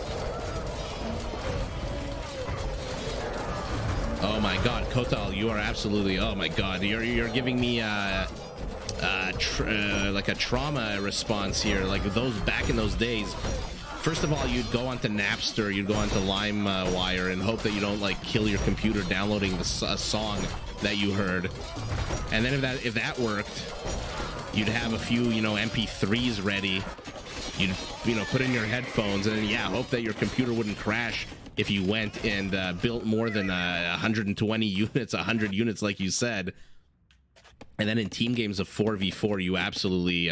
Oh my god, Kotal, you are absolutely, oh my god, you're giving me like a trauma response here, like those back in those days. First of all, you'd go onto Napster, you'd go onto LimeWire and hope that you don't like kill your computer downloading a song that you heard. And then if that worked, you'd have a few, MP3s ready. You'd, put in your headphones and then, yeah, hope that your computer wouldn't crash if you went and built more than 120 units, 100 units, like you said. And then in team games of 4v4, you absolutely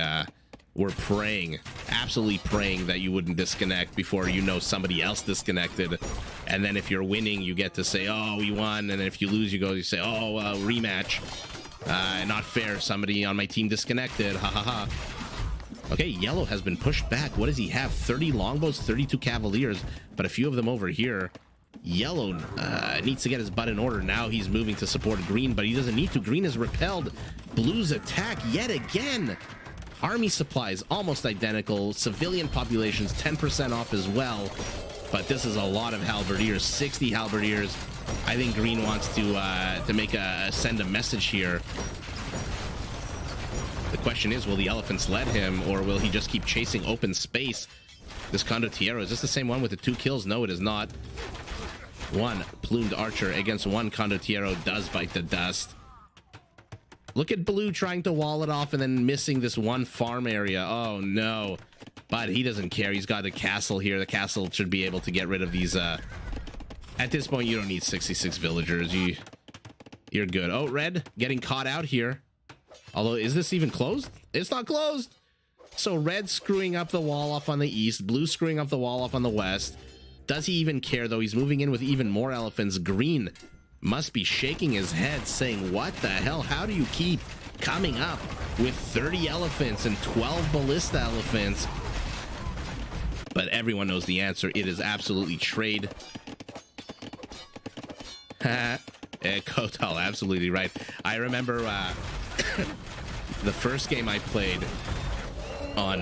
were praying, absolutely praying that you wouldn't disconnect before somebody else disconnected. And then if you're winning, you get to say, oh, we won. And then if you lose, you say, oh, rematch. Not fair. Somebody on my team disconnected. Ha ha ha. Okay, yellow has been pushed back. What does he have? 30 longbows, 32 cavaliers, but a few of them over here. Yellow needs to get his butt in order. Now he's moving to support green, but he doesn't need to. Green is repelled. Blue's attack yet again. Army supplies almost identical. Civilian populations 10% off as well. But this is a lot of halberdiers, 60 halberdiers. I think green wants to make send a message here. The question is, will the elephants let him, or will he just keep chasing open space? This condottiero, is this the same one with the 2 kills? No, it is not. One plumed archer against one condottiero does bite the dust. Look at blue trying to wall it off and then missing this one farm area. Oh no. But he doesn't care. He's got a castle here. The castle should be able to get rid of these. At this point, you don't need 66 villagers. You're good. Oh, red getting caught out here. Although, is this even closed? It's not closed. So red screwing up the wall off on the east. Blue screwing up the wall off on the west. Does he even care, though? He's moving in with even more elephants. Green must be shaking his head, saying, what the hell? How do you keep coming up with 30 elephants and 12 ballista elephants? But everyone knows the answer. It is absolutely trade. Kotal, absolutely right. I remember the first game I played on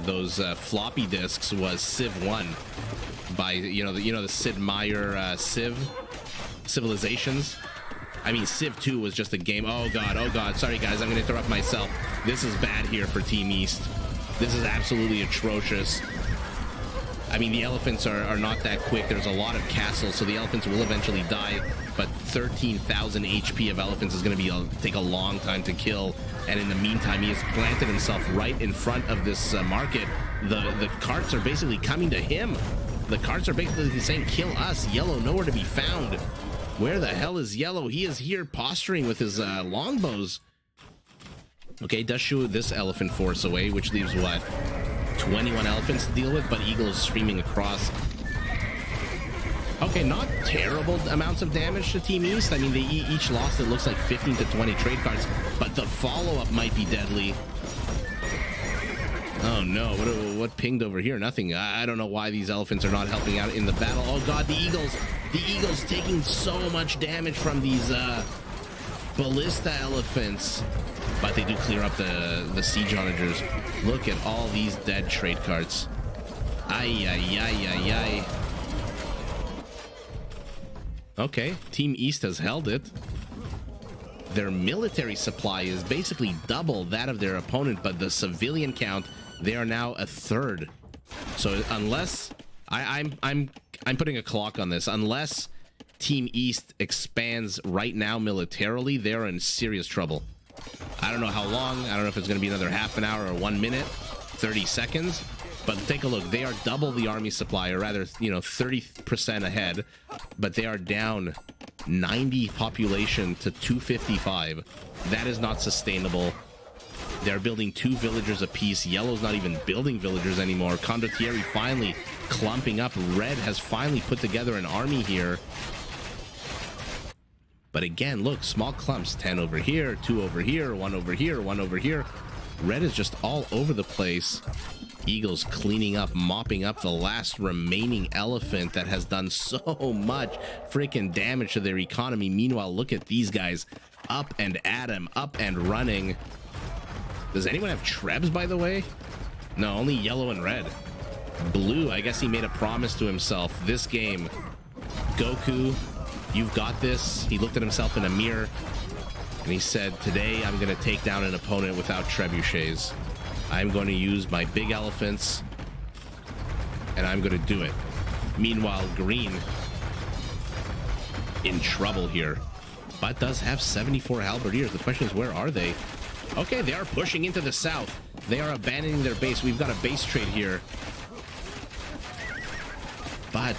those floppy disks was Civ 1 by the Sid Meier Civilizations. I mean, Civ 2 was just a game. Oh god, sorry guys, I'm gonna interrupt myself. This is bad here for Team East. This is absolutely atrocious. I mean, the elephants are not that quick. There's a lot of castles, so the elephants will eventually die, but 13,000 HP of elephants is going to take a long time to kill. And in the meantime, he has planted himself right in front of this market. The carts are basically coming to him. The carts are basically saying, kill us. Yellow, nowhere to be found. Where the hell is Yellow? He is here posturing with his longbows. Okay, does shoo this elephant force away, which leaves what? 21 elephants to deal with, but Eagle is streaming across. Okay, not terrible amounts of damage to Team East. I mean, they each lost, it looks like 15 to 20 trade cards, but the follow-up might be deadly. Oh no, what pinged over here? Nothing. I don't know why these elephants are not helping out in the battle. Oh god, the Eagles taking so much damage from these ballista elephants. But they do clear up the siege onagers. Look at all these dead trade cards. Ay, ay, ay, ay, ay. Okay, Team East has held it. Their military supply is basically double that of their opponent, but the civilian count, they are now a third. So unless I'm putting a clock on this, unless Team East expands right now militarily, they're in serious trouble. I don't know how long. I don't know if it's going to be another half an hour or 1 minute, 30 seconds. But take a look. They are double the army supply, or rather, 30% ahead. But they are down 90 population to 255. That is not sustainable. They're building 2 villagers apiece. Yellow's not even building villagers anymore. Condottieri finally clumping up. Red has finally put together an army here. But again, look, small clumps. 10 over here, 2 over here, 1 over here, 1 over here. Red is just all over the place. Eagles cleaning up, mopping up the last remaining elephant that has done so much freaking damage to their economy. Meanwhile, look at these guys up and at him, up and running. Does anyone have Trebs, by the way? No, only yellow and red. Blue, I guess he made a promise to himself. This game, Goku, you've got this. He looked at himself in a mirror and he said, today I'm going to take down an opponent without trebuchets. I'm going to use my big elephants and I'm going to do it. Meanwhile, green in trouble here, but does have 74 halberdiers. The question is, where are they? Okay, they are pushing into the south. They are abandoning their base. We've got a base trade here. But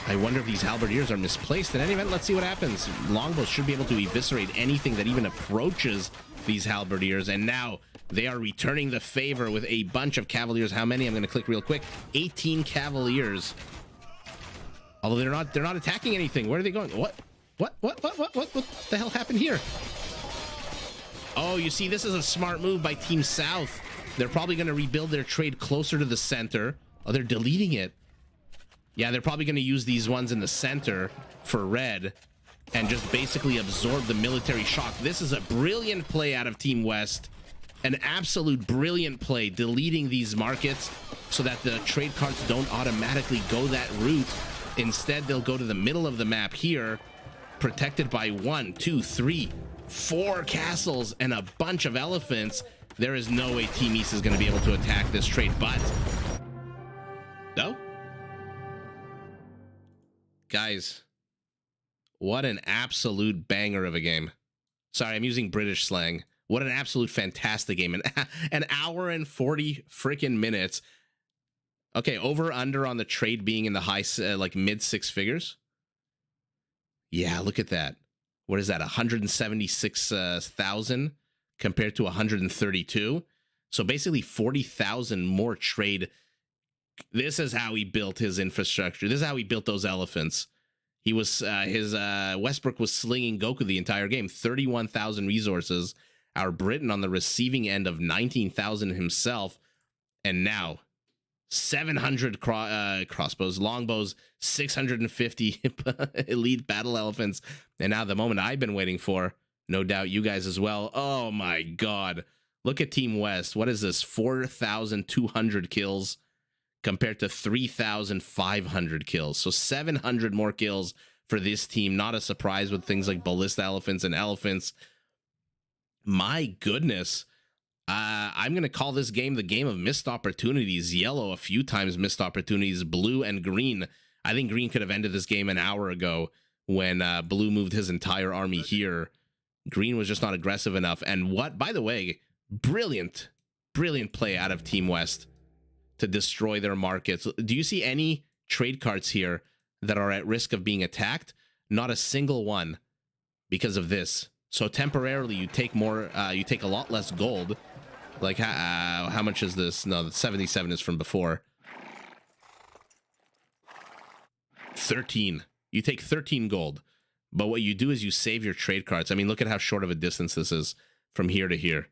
I wonder if these halberdiers are misplaced. In any event, let's see what happens. Longbows should be able to eviscerate anything that even approaches these halberdiers. And now they are returning the favor with a bunch of cavaliers. How many? I'm going to click real quick. 18 cavaliers. Although they're not attacking anything. Where are they going? What the hell happened here? Oh, you see, this is a smart move by Team South. They're probably going to rebuild their trade closer to the center. Oh, they're deleting it. Yeah, they're probably going to use these ones in the center for red and just basically absorb the military shock. This is a brilliant play out of Team West. An absolute brilliant play, deleting these markets so that the trade carts don't automatically go that route. Instead, they'll go to the middle of the map here, protected by 1, 2, 3, 4 castles and a bunch of elephants. There is no way Team East is going to be able to attack this trade, but no. Guys, what an absolute banger of a game. Sorry, I'm using British slang. What an absolute fantastic game. An hour and 40 freaking minutes. Okay, over under on the trade being in the high, like mid 6 figures. Yeah, look at that. What is that? 176,000 compared to 132. So basically 40,000 more trade. This is how he built his infrastructure. This is how he built those elephants. He was Westbrook was slinging Goku the entire game. 31,000 resources. Our Britain on the receiving end of 19,000 himself, and now 700 crossbows, longbows, 650 elite battle elephants, and now the moment I've been waiting for. No doubt you guys as well. Oh my God! Look at Team West. What is this? 4,200 kills compared to 3,500 kills. So 700 more kills for this team. Not a surprise with things like ballista elephants and elephants. My goodness. I'm going to call this game the game of missed opportunities. Yellow a few times missed opportunities. Blue and green. I think green could have ended this game an hour ago when blue moved his entire army here. Green was just not aggressive enough. And what, by the way, brilliant play out of Team West to destroy their markets. Do you see any trade carts here that are at risk of being attacked? Not a single one because of this. So temporarily you take more, you take a lot less gold. Like how much is this? No, the 77 is from before. 13. You take 13 gold. But what you do is you save your trade cards. I mean, look at how short of a distance this is from here to here.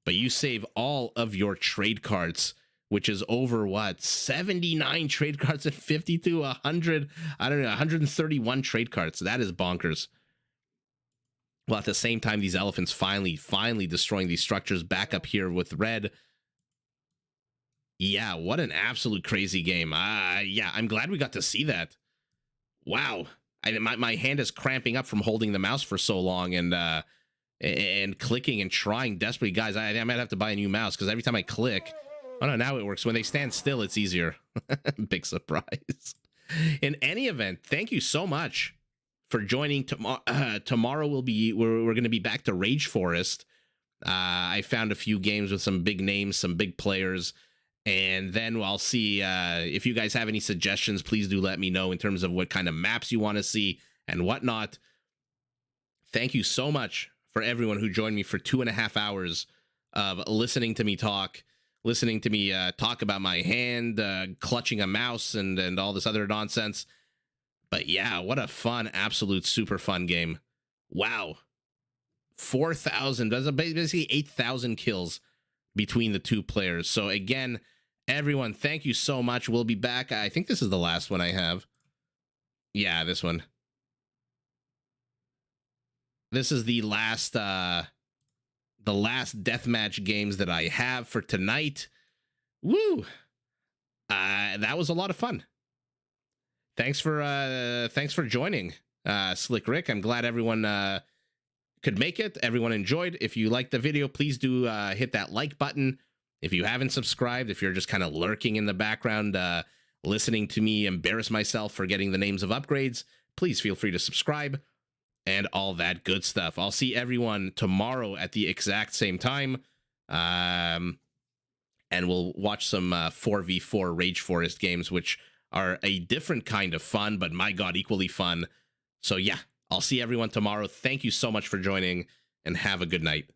But you save all of your trade cards, which is over what? 79 trade cards and 50 to 100. I don't know, 131 trade cards. That is bonkers. Well, at the same time, these elephants finally destroying these structures back up here with red. Yeah, what an absolute crazy game. Yeah, I'm glad we got to see that. Wow. My hand is cramping up from holding the mouse for so long and clicking and trying desperately. Guys, I might have to buy a new mouse because every time I click... Oh, no, now it works. When they stand still, it's easier. Big surprise. In any event, thank you so much for joining. Tomorrow we're going to be back to Rage Forest. I found a few games with some big names, some big players, and then I'll see if you guys have any suggestions. Please do let me know in terms of what kind of maps you want to see and whatnot. Thank you so much for everyone who joined me for 2.5 hours of listening to me talk, talk about my hand, clutching a mouse, and all this other nonsense. But yeah, what a fun, absolute super fun game. Wow. 4,000, that's basically 8,000 kills between the two players. So again, everyone, thank you so much. We'll be back. I think this is the last one I have. Yeah, this one. This is the last deathmatch games that I have for tonight. Woo! That was a lot of fun. Thanks for joining, Slick Rick. I'm glad everyone could make it. Everyone enjoyed. If you liked the video, please do hit that like button. If you haven't subscribed, if you're just kind of lurking in the background, listening to me embarrass myself for getting the names of upgrades, please feel free to subscribe and all that good stuff. I'll see everyone tomorrow at the exact same time. And we'll watch some 4v4 Rage Forest games, which are a different kind of fun, but my God, equally fun. So yeah, I'll see everyone tomorrow. Thank you so much for joining, and have a good night.